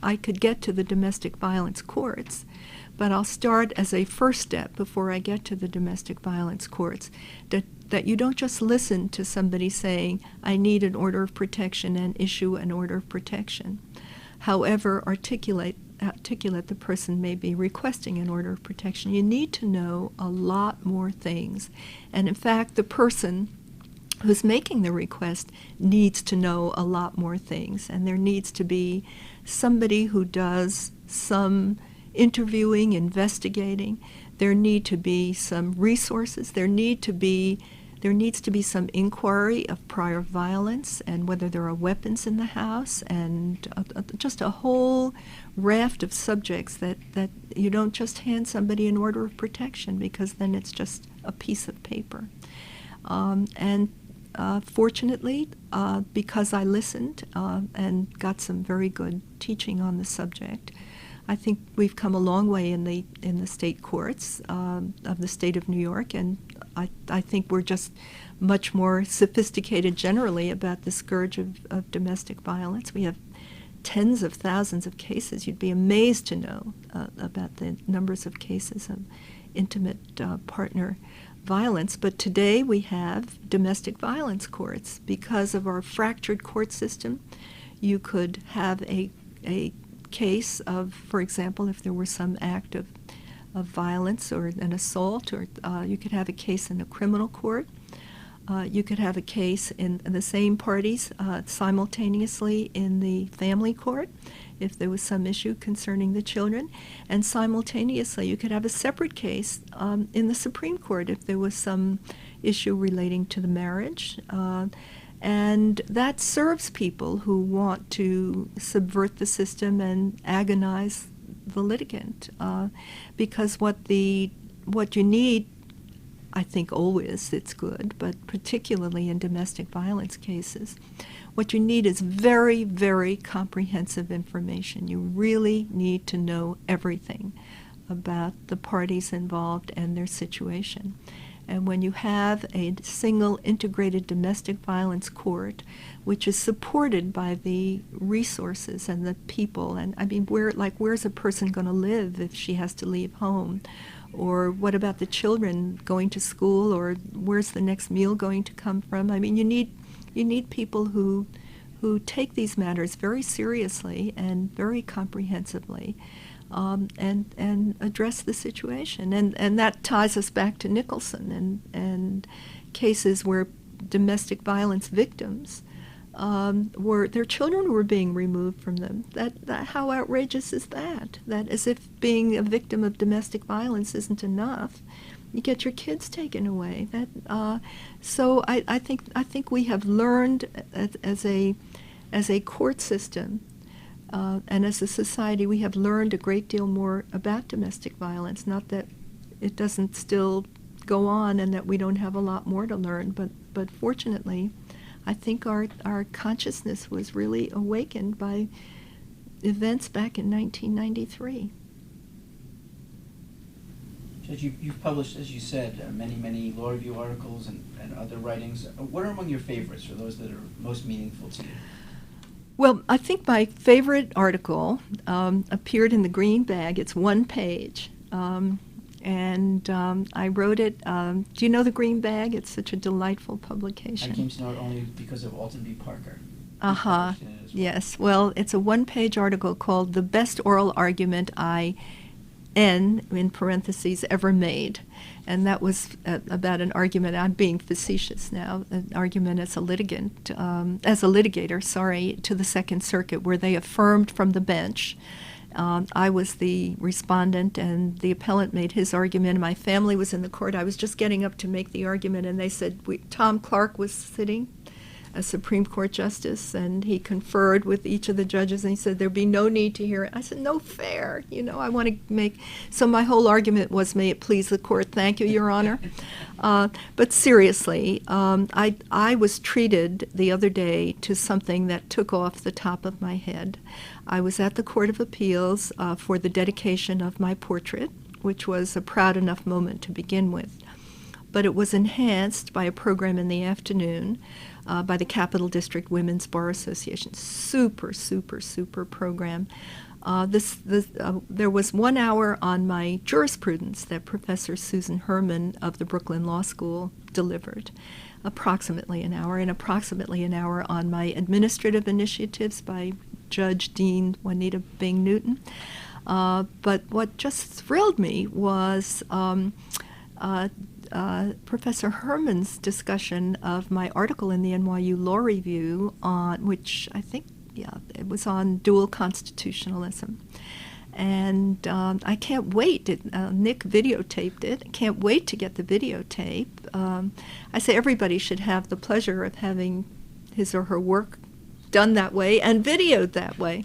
I could get to the domestic violence courts, but I'll start as a first step before I get to the domestic violence courts, that you don't just listen to somebody saying, I need an order of protection and issue an order of protection. However articulate the person may be requesting an order of protection. You need to know a lot more things. And in fact, the person who's making the request needs to know a lot more things. And there needs to be somebody who does some interviewing, investigating. There need to be some resources. There needs to be some inquiry of prior violence and whether there are weapons in the house, and just a whole raft of subjects that you don't just hand somebody an order of protection, because then it's just a piece of paper. Fortunately, because I listened and got some very good teaching on the subject, I think we've come a long way in the state courts of the state of New York, and I think we're just much more sophisticated generally about the scourge of domestic violence. We have tens of thousands of cases. You'd be amazed to know about the numbers of cases of intimate partner violence. But today we have domestic violence courts. Because of our fractured court system, you could have a case of, for example, if there were some act of violence or an assault, or you could have a case in a criminal court. You could have a case in the same parties simultaneously in the family court if there was some issue concerning the children, and simultaneously you could have a separate case in the Supreme Court if there was some issue relating to the marriage. And that serves people who want to subvert the system and agonize the litigant, because what you need, I think always it's good, but particularly in domestic violence cases, what you need is very, very comprehensive information. You really need to know everything about the parties involved and their situation. And when you have a single integrated domestic violence court, which is supported by the resources and the people, and I mean, where's a person going to live if she has to leave home? Or what about the children going to school? Or where's the next meal going to come from? I mean, you need people who take these matters very seriously and very comprehensively. And address the situation. And that ties us back to Nicholson and cases where domestic violence victims their children were being removed from them. How outrageous is that? That as if being a victim of domestic violence isn't enough, you get your kids taken away. So I think we have learned as a court system. And as a society, we have learned a great deal more about domestic violence. Not that it doesn't still go on and that we don't have a lot more to learn, but fortunately, I think our consciousness was really awakened by events back in 1993. Judge, you've published, as you said, many law review articles and other writings. What are among your favorites, or those that are most meaningful to you? Well, I think my favorite article appeared in the Green Bag. It's one page, and I wrote it. Do you know the Green Bag? It's such a delightful publication. I came to know it only because of Alton B. Parker. Uh-huh. Yes. Well, it's a one-page article called "The Best Oral Argument I N, in parentheses, ever made. And that was about an argument, I'm being facetious now, an argument as a litigator, to the Second Circuit, where they affirmed from the bench. I was the respondent, and the appellant made his argument. My family was in the court. I was just getting up to make the argument, and they said, Tom Clark was sitting, a Supreme Court justice, and he conferred with each of the judges, and he said there'd be no need to hear it. I said, no fair, I want to make, so my whole argument was, may it please the court, thank you, Your Honor. But seriously, I was treated the other day to something that took off the top of my head. I was at the Court of Appeals for the dedication of my portrait, which was a proud enough moment to begin with. But it was enhanced by a program in the afternoon by the Capital District Women's Bar Association. Super, super, super program. There was 1 hour on my jurisprudence that Professor Susan Herman of the Brooklyn Law School delivered, approximately an hour, and approximately an hour on my administrative initiatives by Judge Dean Juanita Bing Newton. But what just thrilled me was Professor Herman's discussion of my article in the NYU Law Review, on which I think, it was on dual constitutionalism. And I can't wait. Nick videotaped it. I can't wait to get the videotape. I say everybody should have the pleasure of having his or her work done that way and videoed that way.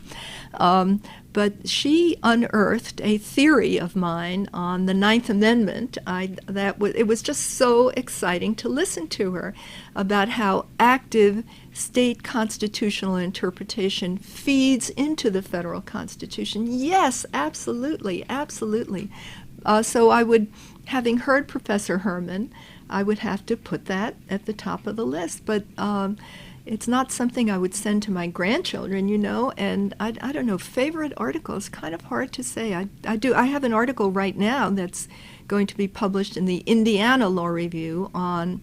But she unearthed a theory of mine on the Ninth Amendment. It was just so exciting to listen to her about how active state constitutional interpretation feeds into the federal Constitution. Yes, absolutely, absolutely. So I would, having heard Professor Herman, I would have to put that at the top of the list. But it's not something I would send to my grandchildren, and I don't know, favorite articles, kind of hard to say. I have an article right now that's going to be published in the Indiana Law Review on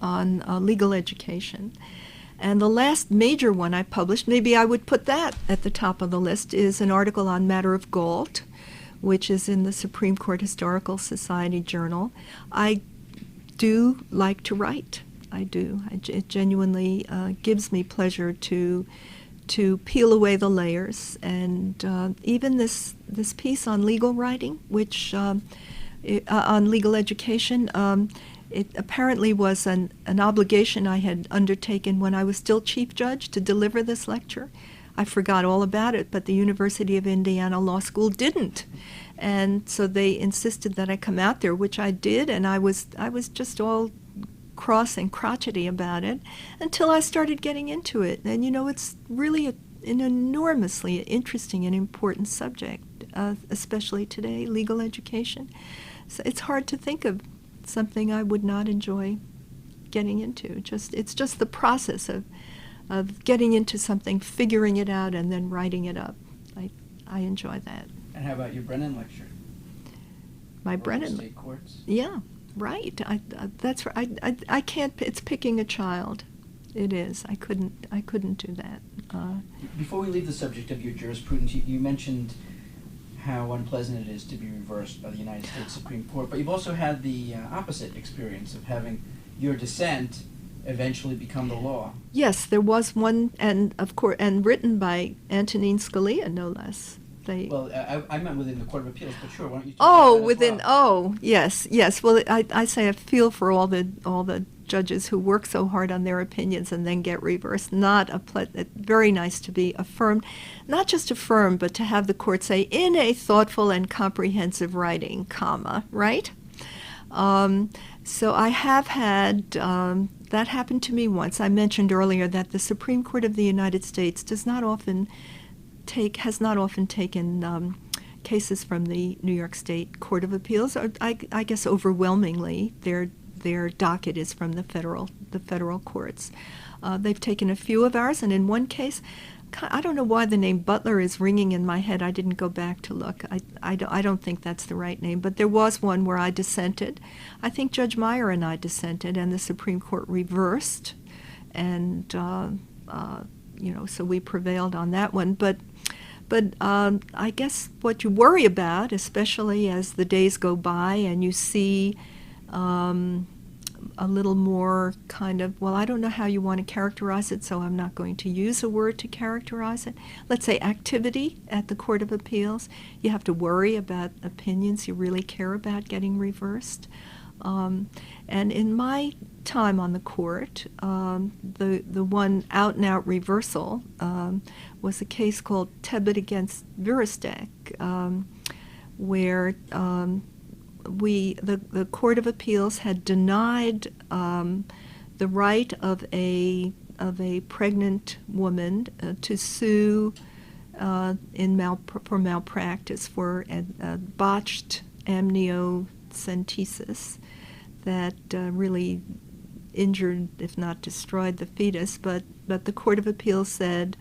legal education. And the last major one I published, maybe I would put that at the top of the list, is an article on Matter of Galt, which is in the Supreme Court Historical Society Journal. I do like to write. I do. It genuinely gives me pleasure to peel away the layers. And even this piece on legal writing, which on legal education, it apparently was an obligation I had undertaken when I was still Chief Judge to deliver this lecture. I forgot all about it, but the University of Indiana Law School didn't. And so they insisted that I come out there, which I did, and I was just all cross and crotchety about it until I started getting into it. And it's really an enormously interesting and important subject, especially today, legal education. So it's hard to think of something I would not enjoy getting into. It's just the process of getting into something, figuring it out, and then writing it up. I enjoy that. And how about your Brennan lecture? My Brennan state courts? Yeah, right. That's right. I can't. It's picking a child. It is. I couldn't do that. Before we leave the subject of your jurisprudence, you mentioned how unpleasant it is to be reversed by the United States Supreme Court, but you've also had the opposite experience of having your dissent eventually become the law. Yes, there was one, and of course, and written by Antonin Scalia, no less. I meant within the Court of Appeals, but sure, why don't you talk about that as well? Yes. Well, I say I feel for all the judges who work so hard on their opinions and then get reversed. Very nice to be affirmed, not just affirmed, but to have the court say, in a thoughtful and comprehensive writing, right? So I have had, that happened to me once. I mentioned earlier that the Supreme Court of the United States has not often taken cases from the New York State Court of Appeals. I guess overwhelmingly their docket is from the federal courts. They've taken a few of ours, and in one case, I don't know why the name Butler is ringing in my head. I didn't go back to look. I don't think that's the right name, but there was one where I dissented. I think Judge Meagher and I dissented, and the Supreme Court reversed, and so we prevailed on that one. But But I guess what you worry about, especially as the days go by and you see a little more kind of, well, I don't know how you want to characterize it, so I'm not going to use a word to characterize it. Let's say activity at the Court of Appeals. You have to worry about opinions you really care about getting reversed. And in my time on the court, the one out-and-out reversal was a case called Tebbit against Virostek, where the Court of Appeals had denied the right of a pregnant woman to sue for malpractice for a botched amniocentesis that really injured, if not destroyed, the fetus. But the Court of Appeals said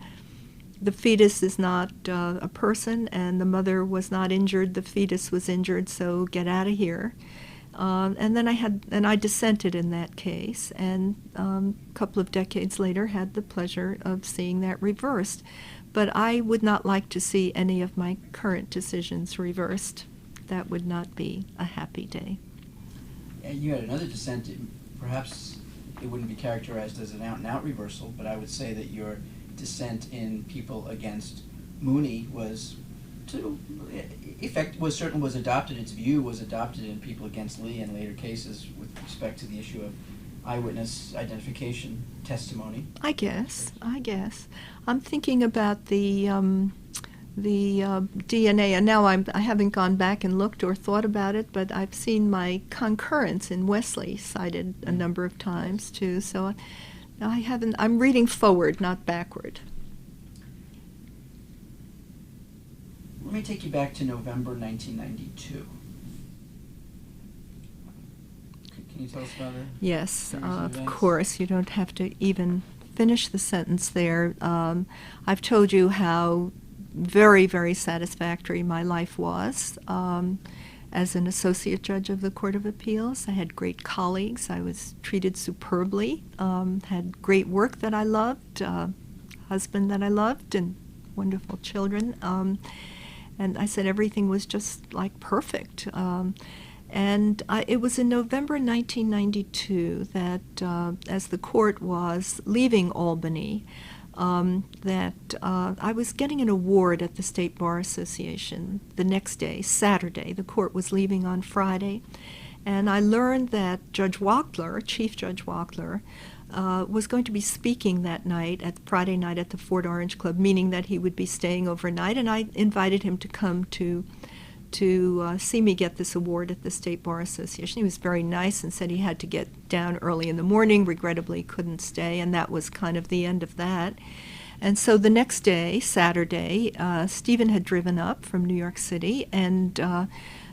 the fetus is not a person, and the mother was not injured. The fetus was injured, so get out of here. And then I dissented in that case, and a couple of decades later had the pleasure of seeing that reversed. But I would not like to see any of my current decisions reversed. That would not be a happy day. And you had another dissent. Perhaps it wouldn't be characterized as an out-and-out reversal, but I would say that your dissent in People against Mooney was adopted. Its view was adopted in People against Lee and later cases with respect to the issue of eyewitness identification testimony. I guess. I'm thinking about the DNA, and now I haven't gone back and looked or thought about it, but I've seen my concurrence in Wesley cited a number of times too. So I'm reading forward, not backward. Let me take you back to November 1992. Can you tell us about it? Yes, of course. You don't have to even finish the sentence there. I've told you how very, very satisfactory my life was as an associate judge of the Court of Appeals. I had great colleagues. I was treated superbly, had great work that I loved, husband that I loved, and wonderful children. And I said everything was just like perfect. It was in November 1992 that, as the court was leaving Albany, that I was getting an award at the State Bar Association the next day, Saturday. The court was leaving on Friday. And I learned that Judge Wachtler, Chief Judge Wachtler, was going to be speaking that night, Friday night at the Fort Orange Club, meaning that he would be staying overnight. And I invited him to come to see me get this award at the State Bar Association. He was very nice and said he had to get down early in the morning, regrettably couldn't stay, and that was kind of the end of that. And so the next day, Saturday, Stephen had driven up from New York City, and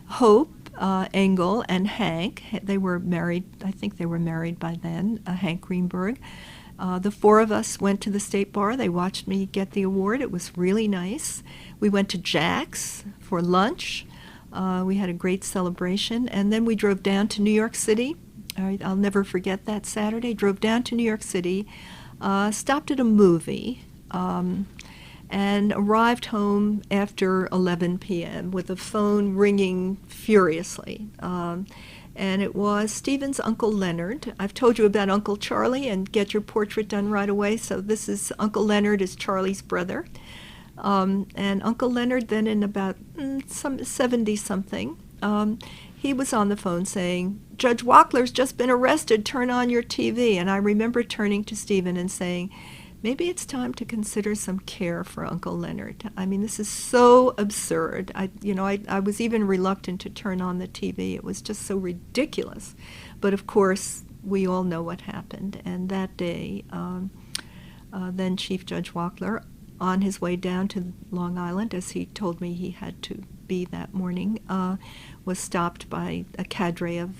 Hope, Engel, and Hank, they were married, I think they were married by then, Hank Greenberg. The four of us went to the State Bar. They watched me get the award. It was really nice. We went to Jack's for lunch. We had a great celebration, and then we drove down to New York City. I'll never forget that Saturday. Drove down to New York City, stopped at a movie, and arrived home after 11 p.m. with the phone ringing furiously. And it was Stephen's Uncle Leonard. I've told you about Uncle Charlie and get your portrait done right away, so this is Uncle Leonard is Charlie's brother. And Uncle Leonard then in about 70-something, he was on the phone saying, Judge Wachtler's just been arrested, turn on your TV. And I remember turning to Stephen and saying, maybe it's time to consider some care for Uncle Leonard. I mean, this is so absurd. I was even reluctant to turn on the TV. It was just so ridiculous. But of course, we all know what happened. And that day, then Chief Judge Wachtler, on his way down to Long Island, as he told me he had to be that morning, was stopped by a cadre of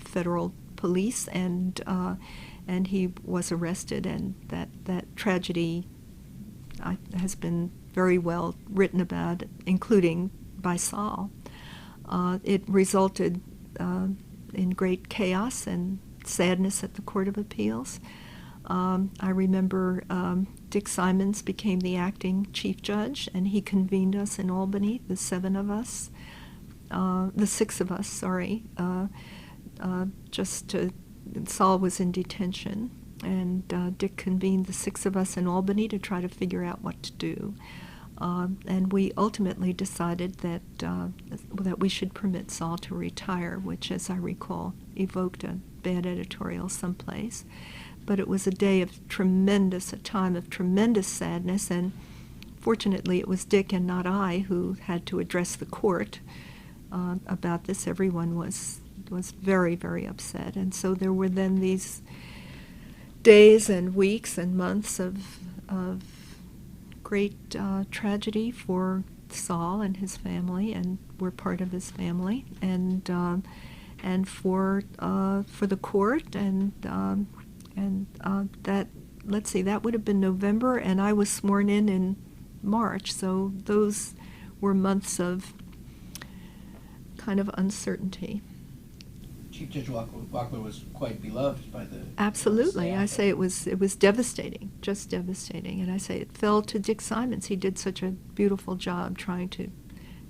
federal police, and he was arrested. And that tragedy has been very well written about, including by Saul. It resulted in great chaos and sadness at the Court of Appeals. I remember Dick Simons became the acting chief judge, and he convened us in Albany, the six of us, sorry, Saul was in detention, and Dick convened the six of us in Albany to try to figure out what to do. And we ultimately decided that we should permit Saul to retire, which, as I recall, evoked a bad editorial someplace. But it was a time of tremendous sadness, and fortunately it was Dick and not I who had to address the court about this. Everyone was very, very upset, and so there were then these days and weeks and months of great tragedy for Saul and his family, and we're part of his family, and for the court, and that, let's see, that would have been November, and I was sworn in March, so those were months of kind of uncertainty. Chief Judge Wackler was quite beloved by the Absolutely. staff. I say it was devastating, just devastating. And I say it fell to Dick Simons. He did such a beautiful job trying to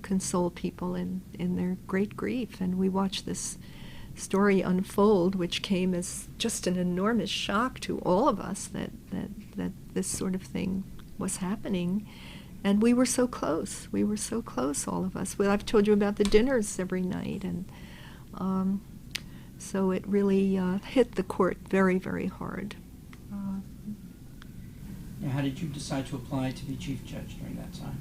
console people in their great grief. And we watched this story unfold, which came as just an enormous shock to all of us that this sort of thing was happening. And we were so close. We were so close, all of us. Well, I've told you about the dinners every night, and so it really hit the court very, very hard. Now, how did you decide to apply to be chief judge during that time?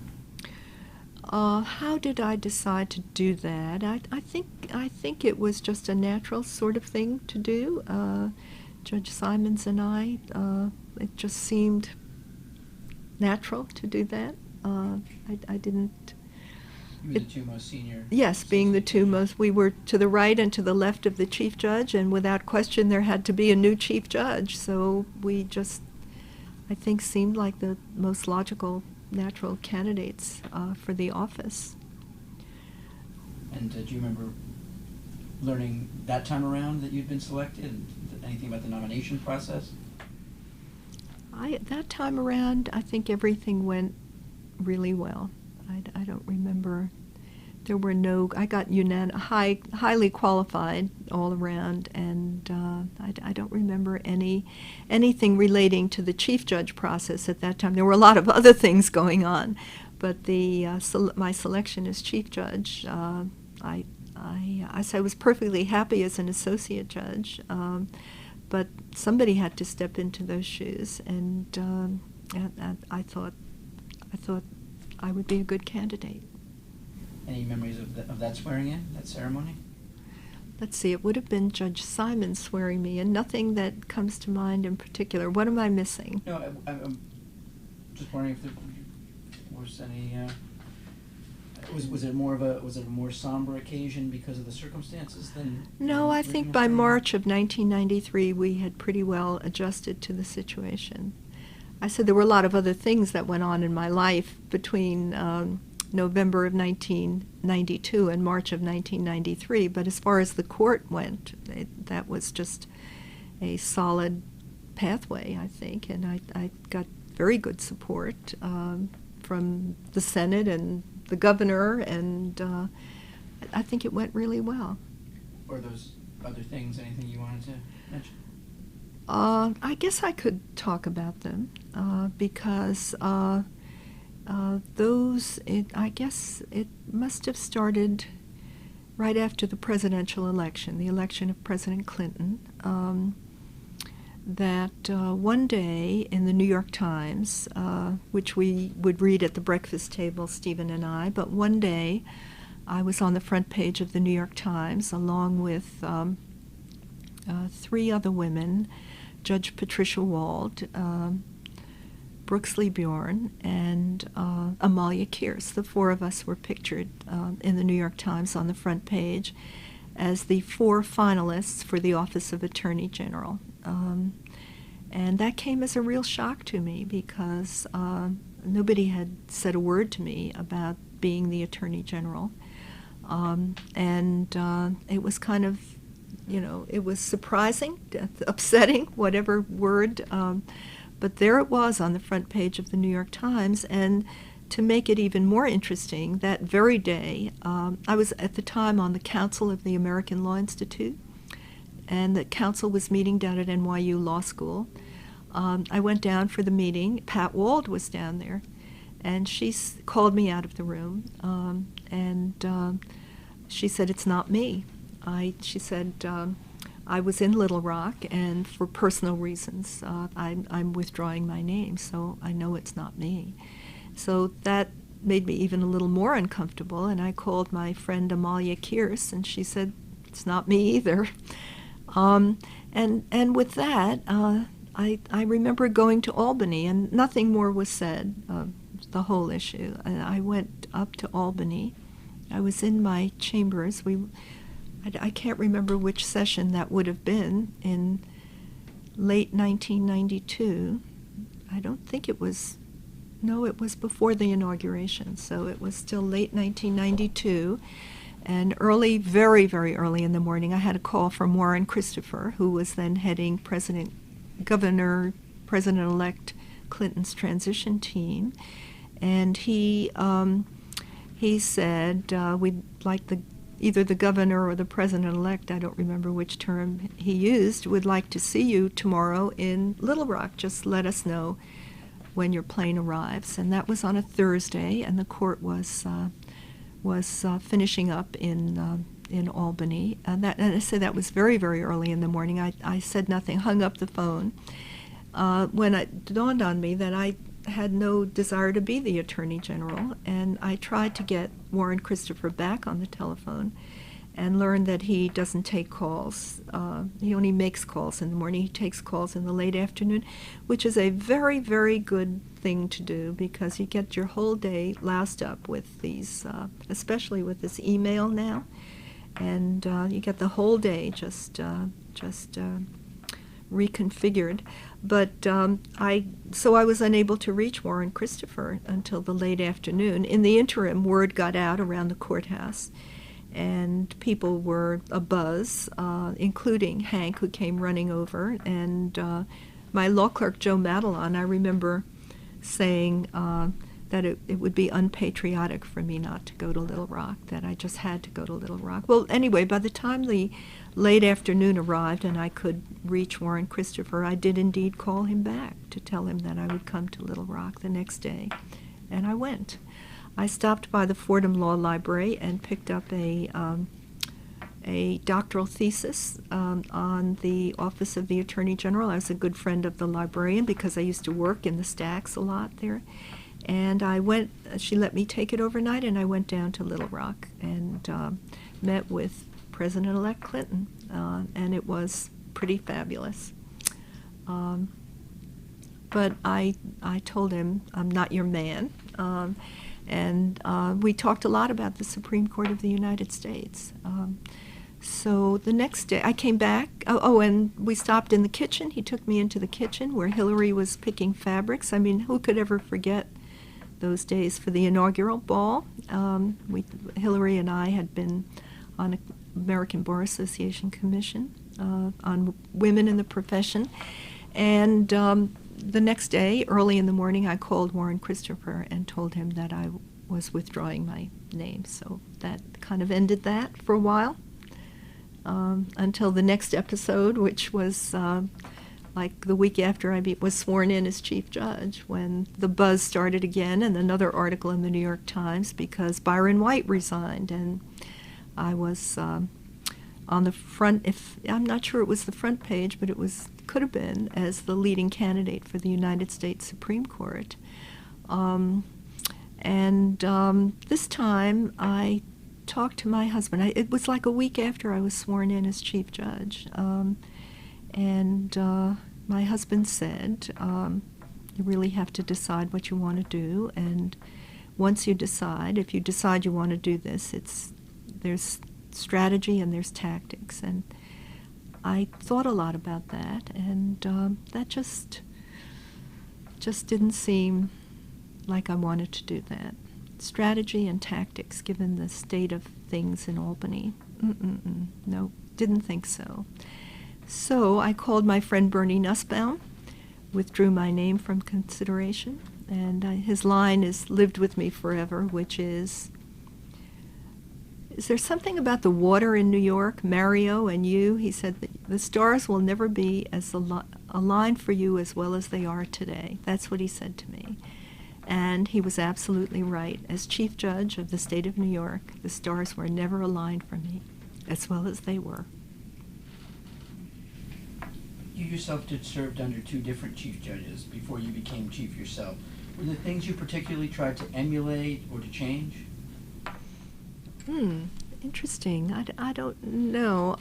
How did I decide to do that? I think it was just a natural sort of thing to do. Judge Simons and I, it just seemed natural to do that. I didn't. You were the two most senior. Yes, being the two most, we were to the right and to the left of the chief judge, and without question there had to be a new chief judge. So we just, I think, seemed like the most logical, natural candidates for the office. And do you remember learning that time around that you'd been selected? And anything about the nomination process? That time around, I think everything went really well. I don't remember. There were I got highly qualified all around, and I don't remember anything relating to the chief judge process at that time. There were a lot of other things going on, but my selection as chief judge, I was perfectly happy as an associate judge, but somebody had to step into those shoes, and I thought I would be a good candidate. Any memories of that swearing in, that ceremony? Let's see, it would have been Judge Simon swearing me in. Nothing that comes to mind in particular. What am I missing? No, I'm just wondering if there was any. Was it a more somber occasion because of the circumstances than? No, I think by March of 1993 we had pretty well adjusted to the situation. I said there were a lot of other things that went on in my life between November of 1992 and March of 1993, but as far as the court went, that was just a solid pathway, I think, and I got very good support from the Senate and the governor, and I think it went really well. Or those other things, anything you wanted to mention? I guess I could talk about them because I guess it must have started right after the presidential election, the election of President Clinton, that one day in the New York Times, which we would read at the breakfast table, Stephen and I, but one day I was on the front page of the New York Times along with three other women, Judge Patricia Wald, Brooksley Bjorn, and Amalia Kearse. The four of us were pictured in the New York Times on the front page as the four finalists for the office of Attorney General. And that came as a real shock to me because nobody had said a word to me about being the Attorney General. And it was kind of, it was surprising, upsetting, whatever word, But there it was on the front page of the New York Times, and to make it even more interesting, that very day, I was at the time on the Council of the American Law Institute, and the council was meeting down at NYU Law School. I went down for the meeting. Pat Wald was down there, and she called me out of the room, and she said, "It's not me." She said, "I was in Little Rock, and for personal reasons, I'm withdrawing my name, so I know it's not me." So that made me even a little more uncomfortable, and I called my friend Amalia Kearse, and she said, "It's not me either." And with that, I remember going to Albany, and nothing more was said of the whole issue. And I went up to Albany. I was in my chambers. I can't remember which session that would have been in late 1992. I don't think it was. No, it was before the inauguration, so it was still late 1992. And early, very, very early in the morning, I had a call from Warren Christopher, who was then heading President-elect Clinton's transition team. And he said, we'd like either the governor or the president-elect, I don't remember which term he used, would like to see you tomorrow in Little Rock. Just let us know when your plane arrives. And that was on a Thursday, and the court was finishing up in Albany. And I say that was very, very early in the morning. I said nothing, hung up the phone. When it dawned on me that I had no desire to be the Attorney General, and I tried to get Warren Christopher back on the telephone and learned that he doesn't take calls. He only makes calls in the morning. He takes calls in the late afternoon, which is a very, very good thing to do, because you get your whole day loused up with these, especially with this email now, and you get the whole day just reconfigured. But so I was unable to reach Warren Christopher until the late afternoon. In the interim, word got out around the courthouse, and people were abuzz, including Hank, who came running over, and my law clerk, Joe Madelon. I remember saying that it would be unpatriotic for me not to go to Little Rock, that I just had to go to Little Rock. Well, anyway, by the time the late afternoon arrived and I could reach Warren Christopher, I did indeed call him back to tell him that I would come to Little Rock the next day, and I went. I stopped by the Fordham Law Library and picked up a doctoral thesis on the Office of the Attorney General. I was a good friend of the librarian because I used to work in the stacks a lot there. And I went, she let me take it overnight, and I went down to Little Rock and met with President-elect Clinton, and it was pretty fabulous. But I told him, I'm not your man. And we talked a lot about the Supreme Court of the United States. So the next day, I came back. And we stopped in the kitchen. He took me into the kitchen where Hillary was picking fabrics. I mean, who could ever forget those days for the inaugural ball? Hillary and I had been on an American Bar Association commission on women in the profession. And the next day, early in the morning, I called Warren Christopher and told him that I was withdrawing my name. So that kind of ended that for a while, until the next episode, which was like the week after I was sworn in as chief judge, when the buzz started again, and another article in the New York Times because Byron White resigned, and I was on the front, I'm not sure it was the front page, but it could have been, as the leading candidate for the United States Supreme Court. This time I talked to my husband. It was like a week after I was sworn in as chief judge. My husband said, you really have to decide what you want to do, and once you decide, if you decide you want to do this, there's strategy and there's tactics. And I thought a lot about that, and that just didn't seem like I wanted to do that. Strategy and tactics, given the state of things in Albany. No, didn't think so. So I called my friend Bernie Nussbaum, withdrew my name from consideration. And his line has lived with me forever, which is there something about the water in New York, Mario and you? He said, the stars will never be as aligned for you as well as they are today. That's what he said to me. And he was absolutely right. As Chief Judge of the state of New York, the stars were never aligned for me as well as they were. You yourself served under two different chief judges before you became chief yourself. Were there things you particularly tried to emulate or to change? Interesting. I don't know.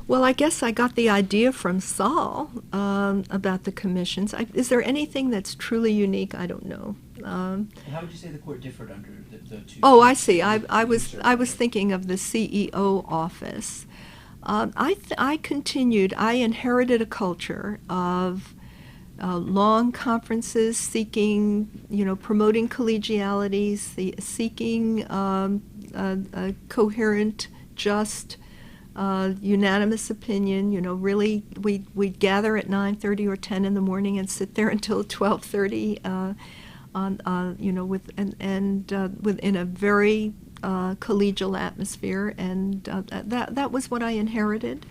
Well, I guess I got the idea from Saul about the commissions. Is there anything that's truly unique? I don't know. How would you say the court differed under the two? Oh, I see. I was thinking of the CEO office. I continued. I inherited a culture of long conferences seeking, promoting collegiality, seeking a coherent, just, unanimous opinion. Really, we'd gather at 9:30 or 10 in the morning and sit there until 12:30, within a very collegial atmosphere, and that was what I inherited.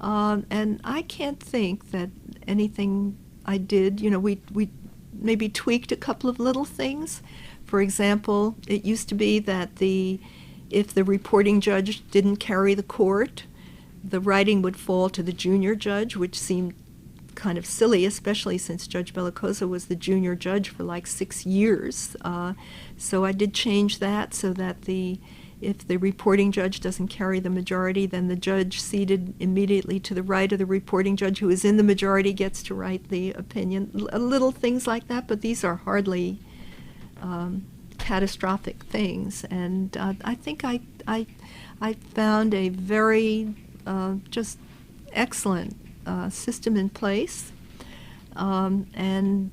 And I can't think that anything I did, we maybe tweaked a couple of little things. For example, it used to be that if the reporting judge didn't carry the court, the writing would fall to the junior judge, which seemed kind of silly, especially since Judge Bellicosa was the junior judge for like 6 years. So I did change that so that if the reporting judge doesn't carry the majority, then the judge seated immediately to the right of the reporting judge who is in the majority gets to write the opinion. Little things like that, but these are hardly catastrophic things. And I think I found a very just excellent system in place, and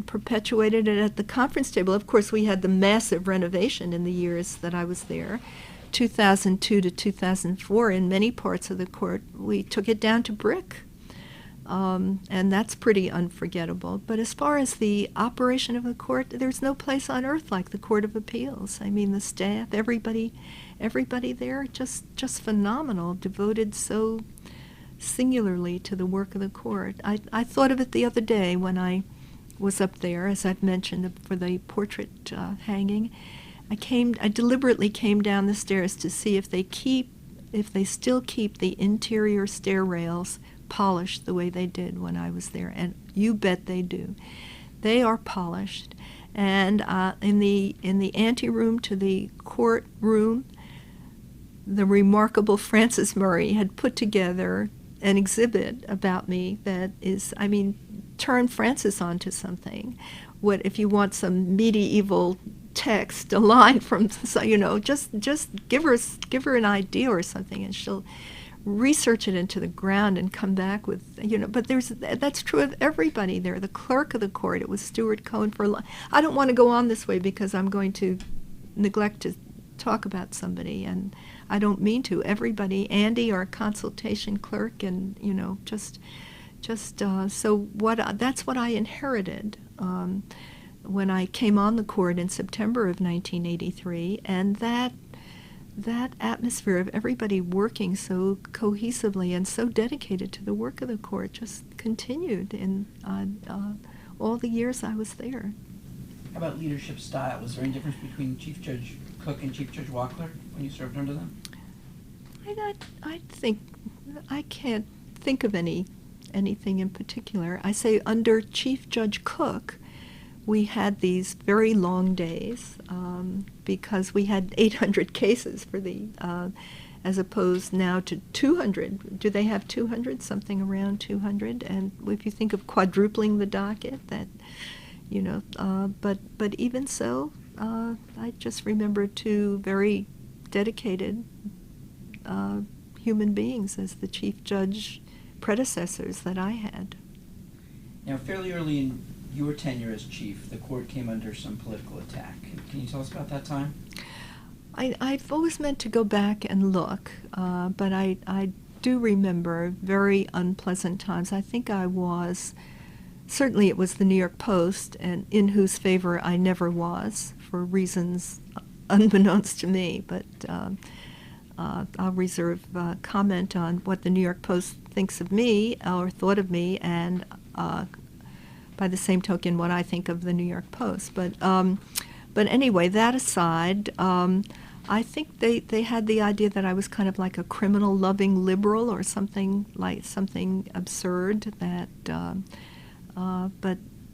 perpetuated it at the conference table. Of course, we had the massive renovation in the years that I was there, 2002 to 2004. In many parts of the court, we took it down to brick, and that's pretty unforgettable. But as far as the operation of the court, there's no place on earth like the Court of Appeals. I mean, the staff, everybody there, just phenomenal, devoted so singularly to the work of the court. I thought of it the other day when I was up there, as I've mentioned, for the portrait hanging. I deliberately came down the stairs to see if they still keep the interior stair rails polished the way they did when I was there, and you bet they do. They are polished, and in the anteroom to the courtroom, the remarkable Francis Murray had put together an exhibit about me that is, turn Francis onto something. What if you want some medieval text, a line from, just give her an idea or something, and she'll research it into the ground and come back with, but that's true of everybody there. The clerk of the court, it was Stuart Cohen I don't want to go on this way because I'm going to neglect to talk about somebody, and I don't mean to. Everybody, Andy, our consultation clerk, and so that's what I inherited when I came on the court in September of 1983, and that atmosphere of everybody working so cohesively and so dedicated to the work of the court just continued in all the years I was there. How about leadership style? Was there any difference between Chief Judge Cook and Chief Judge Wackler when you served under them? I think I can't think of anything in particular. I say under Chief Judge Cook, we had these very long days because we had 800 cases for as opposed now to 200. Do they have 200? Something around 200. And if you think of quadrupling the docket, that, but even so, I just remember two very dedicated human beings as the chief judge predecessors that I had. Now, fairly early in your tenure as chief, the court came under some political attack. Can you tell us about that time? I've always meant to go back and look, but I do remember very unpleasant times. I think certainly it was the New York Post, and in whose favor I never was, for reasons unbeknownst to me, but I'll reserve comment on what the New York Post thinks of me or thought of me, and by the same token, what I think of the New York Post. But anyway, that aside, I think they had the idea that I was kind of like a criminal-loving liberal or something absurd.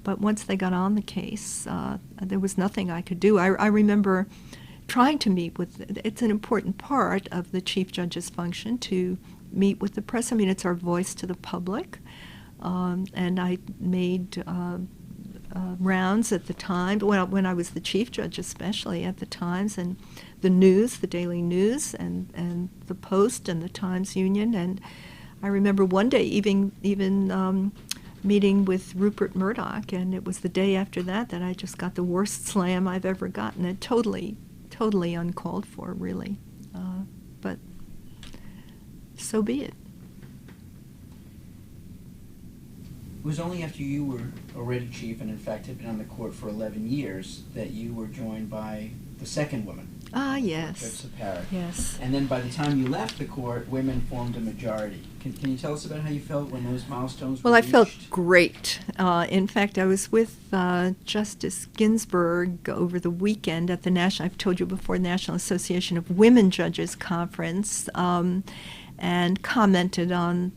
But once they got on the case, there was nothing I could do. I remember trying to meet with. It's an important part of the chief judge's function to meet with the press. I mean, it's our voice to the public. And I made rounds at the time, when I was the chief judge especially, at the Times and the News, the Daily News, and the Post and the Times Union. And I remember one day even meeting with Rupert Murdoch, and it was the day after that I just got the worst slam I've ever gotten. It totally uncalled for, really. But so be it. It was only after you were already chief, and in fact had been on the court for 11 years, that you were joined by the second woman. Ah, yes. Judge Separek. Yes. And then by the time you left the court, women formed a majority. Can you tell us about how you felt when those milestones were reached? Well, I felt great. In fact, I was with Justice Ginsburg over the weekend at the I've told you before, National Association of Women Judges Conference, and commented on,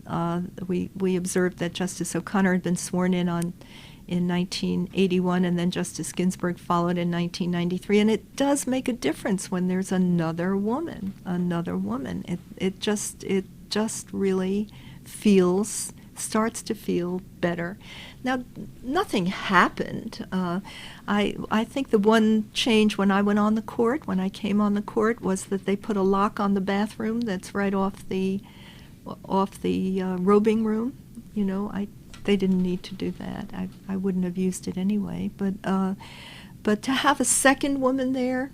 we observed that Justice O'Connor had been sworn in 1981, and then Justice Ginsburg followed in 1993. And it does make a difference when there's another woman. It just really starts to feel better. Now, nothing happened. I think the one change when I came on the court, was that they put a lock on the bathroom that's right off the robing room. You know, they didn't need to do that. I wouldn't have used it anyway. But to have a second woman there,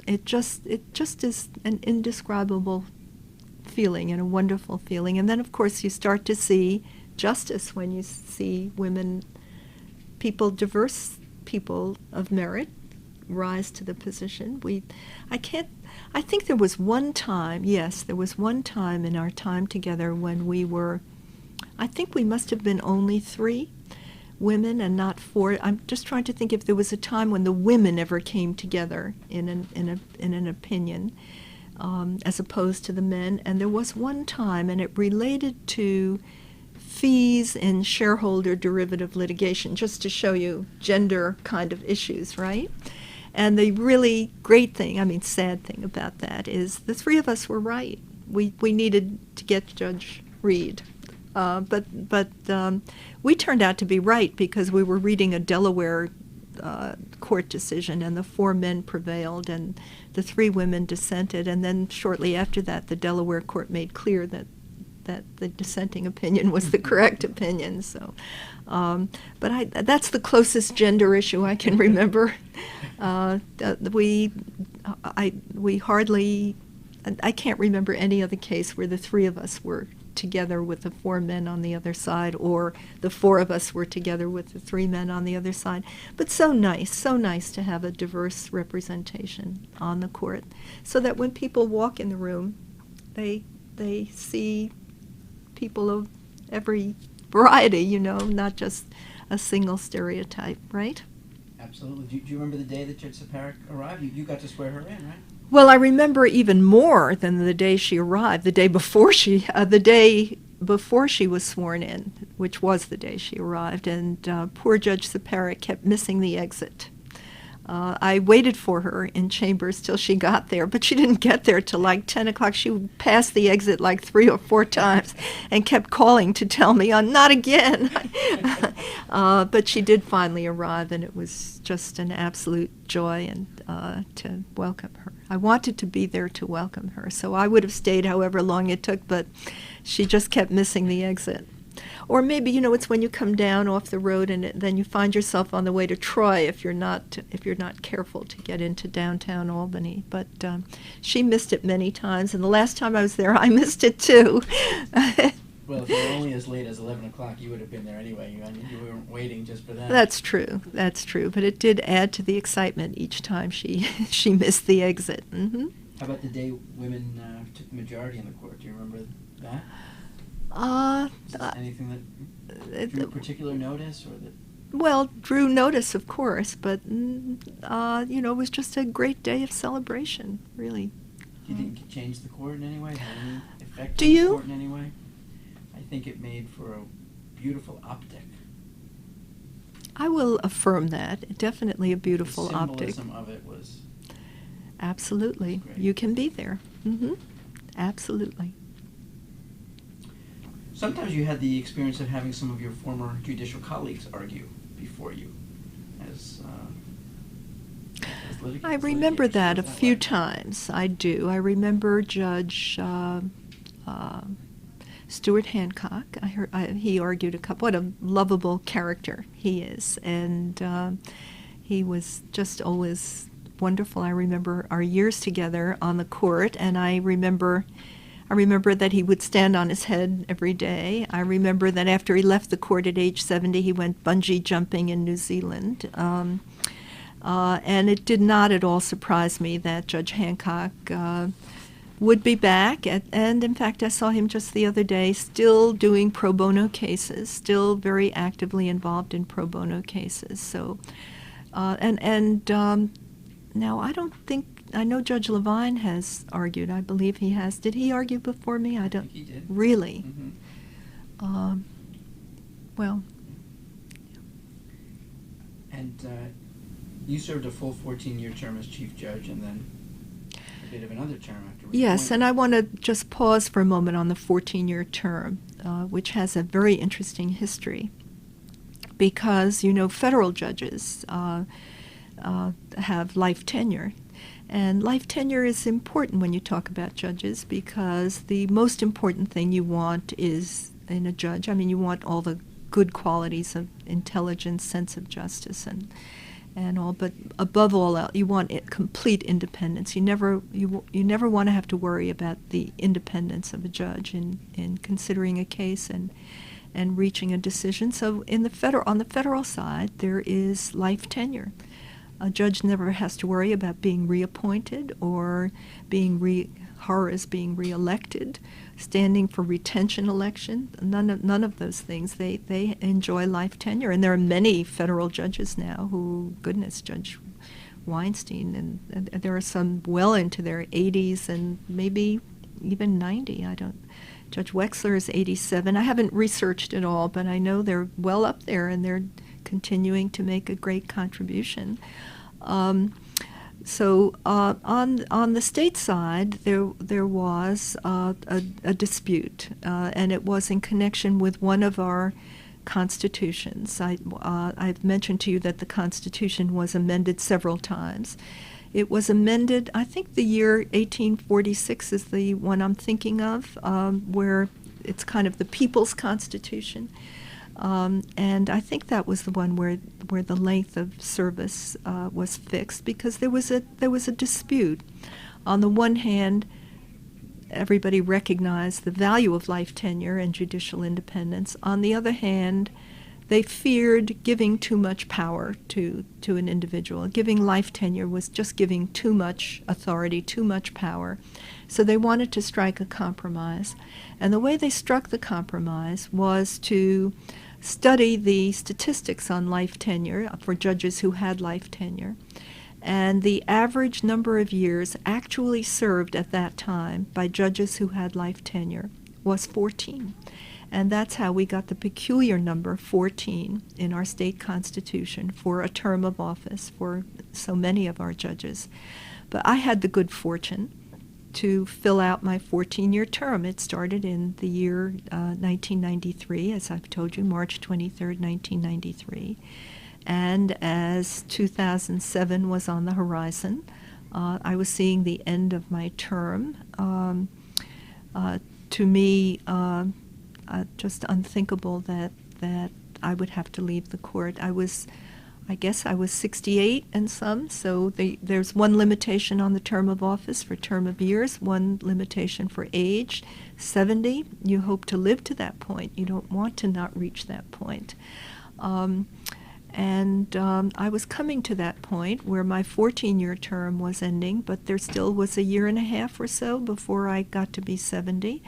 it just is an indescribable feeling and a wonderful feeling. And then, of course, you start to see justice when you see women, diverse people of merit, rise to the position. I think there was one time in our time together when I think we must have been only 3 women and not 4. I'm just trying to think if there was a time when the women ever came together in an opinion, as opposed to the men. And there was one time, and it related to fees in shareholder derivative litigation, just to show you gender kind of issues, right? And the really great thing, sad thing about that is the 3 of us were right. We needed to get Judge Reed. But we turned out to be right, because we were reading a Delaware court decision, and the 4 men prevailed, and the 3 women dissented. And then shortly after that, the Delaware court made clear that the dissenting opinion was the correct opinion. So, but that's the closest gender issue I can remember. We hardly. I can't remember any other case where the 3 of us were together with the 4 men on the other side, or the 4 of us were together with the 3 men on the other side. But so nice to have a diverse representation on the court, so that when people walk in the room, they see people of every variety, not just a single stereotype, right? Absolutely. Do you remember the day that Judge Separek arrived? You got to swear her in, right? Well, I remember even more than the day she arrived. The day before she was sworn in, which was the day she arrived, and poor Judge Separek kept missing the exit. I waited for her in chambers till she got there, but she didn't get there till like 10 o'clock. She passed the exit like 3 or 4 times and kept calling to tell me, not again. But she did finally arrive, and it was just an absolute joy and to welcome her. I wanted to be there to welcome her, so I would have stayed however long it took, but she just kept missing the exit. Or maybe, it's when you come down off the road and then you find yourself on the way to Troy if you're not careful to get into downtown Albany. But she missed it many times, and the last time I was there, I missed it too. Well, if you were only as late as 11 o'clock, you would have been there anyway. You weren't waiting just for that. That's true. But it did add to the excitement each time she missed the exit. Mm-hmm. How about the day women took the majority in the court? Do you remember that? Is this anything that drew particular notice, or that? Well, drew notice, of course, but it was just a great day of celebration, really. Do you think it changed the court in any way? Had any effect Do on you? the court in any way? I think it made for a beautiful optic. I will affirm that. Definitely a beautiful optic. The symbolism of it was. Absolutely. Great. You can be there. Mm-hmm. Absolutely. Sometimes you had the experience of having some of your former judicial colleagues argue before you as litigants. I remember that a few way. times. I do. I remember Judge Stuart Hancock. He argued a couple. What a lovable character he is. And he was just always wonderful. I remember our years together on the court, and I remember that he would stand on his head every day. I remember that after he left the court at age 70, he went bungee jumping in New Zealand. And it did not at all surprise me that Judge Hancock would be back. And in fact, I saw him just the other day still doing pro bono cases, still very actively involved in pro bono cases. So, now I don't think, I know Judge Levine has argued. I believe he has. Did he argue before me? I don't. I think he did. Really? Mm-hmm. Well. And you served a full 14-year term as chief judge, and then a bit of another term after. Yes, and I want to just pause for a moment on the 14-year term, which has a very interesting history, because federal judges have life tenure. And life tenure is important when you talk about judges, because the most important thing you want is in a judge, you want all the good qualities of intelligence, sense of justice, and all, but above all else, you want complete independence. You never want to have to worry about the independence of a judge in considering a case and reaching a decision. So on the federal side, there is life tenure. A judge never has to worry about being reappointed or being reelected, standing for retention election. None of those things. They enjoy life tenure, and there are many federal judges now who, goodness, Judge Weinstein, and there are some well into their 80s and maybe even 90. Judge Wexler is 87. I haven't researched it all, but I know they're well up there, and they're continuing to make a great contribution. So on the state side, there was a dispute, and it was in connection with one of our constitutions. I've mentioned to you that the Constitution was amended several times. It was amended, I think the year 1846 is the one I'm thinking of, where it's kind of the People's Constitution. And I think that was the one where the length of service was fixed, because there was a dispute. On the one hand, everybody recognized the value of life tenure and judicial independence. On the other hand, they feared giving too much power to an individual. Giving life tenure was just giving too much authority, too much power. So they wanted to strike a compromise. And the way they struck the compromise was to study the statistics on life tenure for judges who had life tenure. And the average number of years actually served at that time by judges who had life tenure was 14. And that's how we got the peculiar number 14 in our state constitution for a term of office for so many of our judges. But I had the good fortune to fill out my 14-year term. It started in the year 1993, as I've told you, March 23rd, 1993. And as 2007 was on the horizon, I was seeing the end of my term. To me, just unthinkable that I would have to leave the court. I guess I was 68 and some, so there's one limitation on the term of office for term of years, one limitation for age. 70, you hope to live to that point. You don't want to not reach that point. I was coming to that point where my 14-year term was ending, but there still was a year and a half or so before I got to be 70.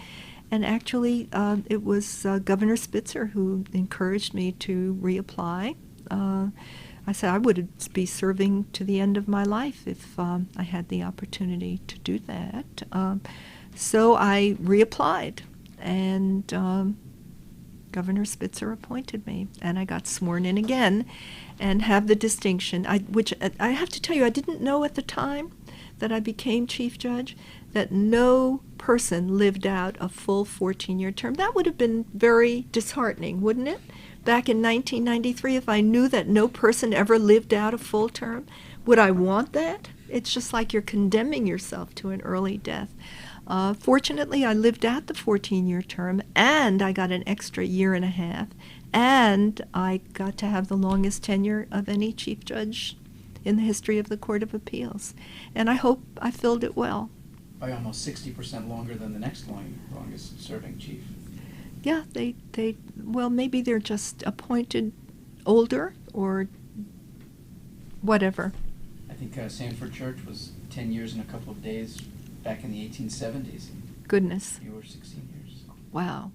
And actually, it was Governor Spitzer who encouraged me to reapply. I said I would be serving to the end of my life if I had the opportunity to do that. So I reapplied, and Governor Spitzer appointed me, and I got sworn in again and have the distinction, which I have to tell you, I didn't know at the time that I became Chief Judge that no person lived out a full 14-year term. That would have been very disheartening, wouldn't it? Back in 1993, if I knew that no person ever lived out a full term, would I want that? It's just like you're condemning yourself to an early death. Fortunately, I lived out the 14-year term, and I got an extra year and a half, and I got to have the longest tenure of any Chief Judge in the history of the Court of Appeals. And I hope I filled it well. By almost 60% longer than the next longest serving chief. Yeah, well, maybe they're just appointed older or whatever. I think Sanford Church was 10 years and a couple of days back in the 1870s. Goodness. You were 16 years. Wow.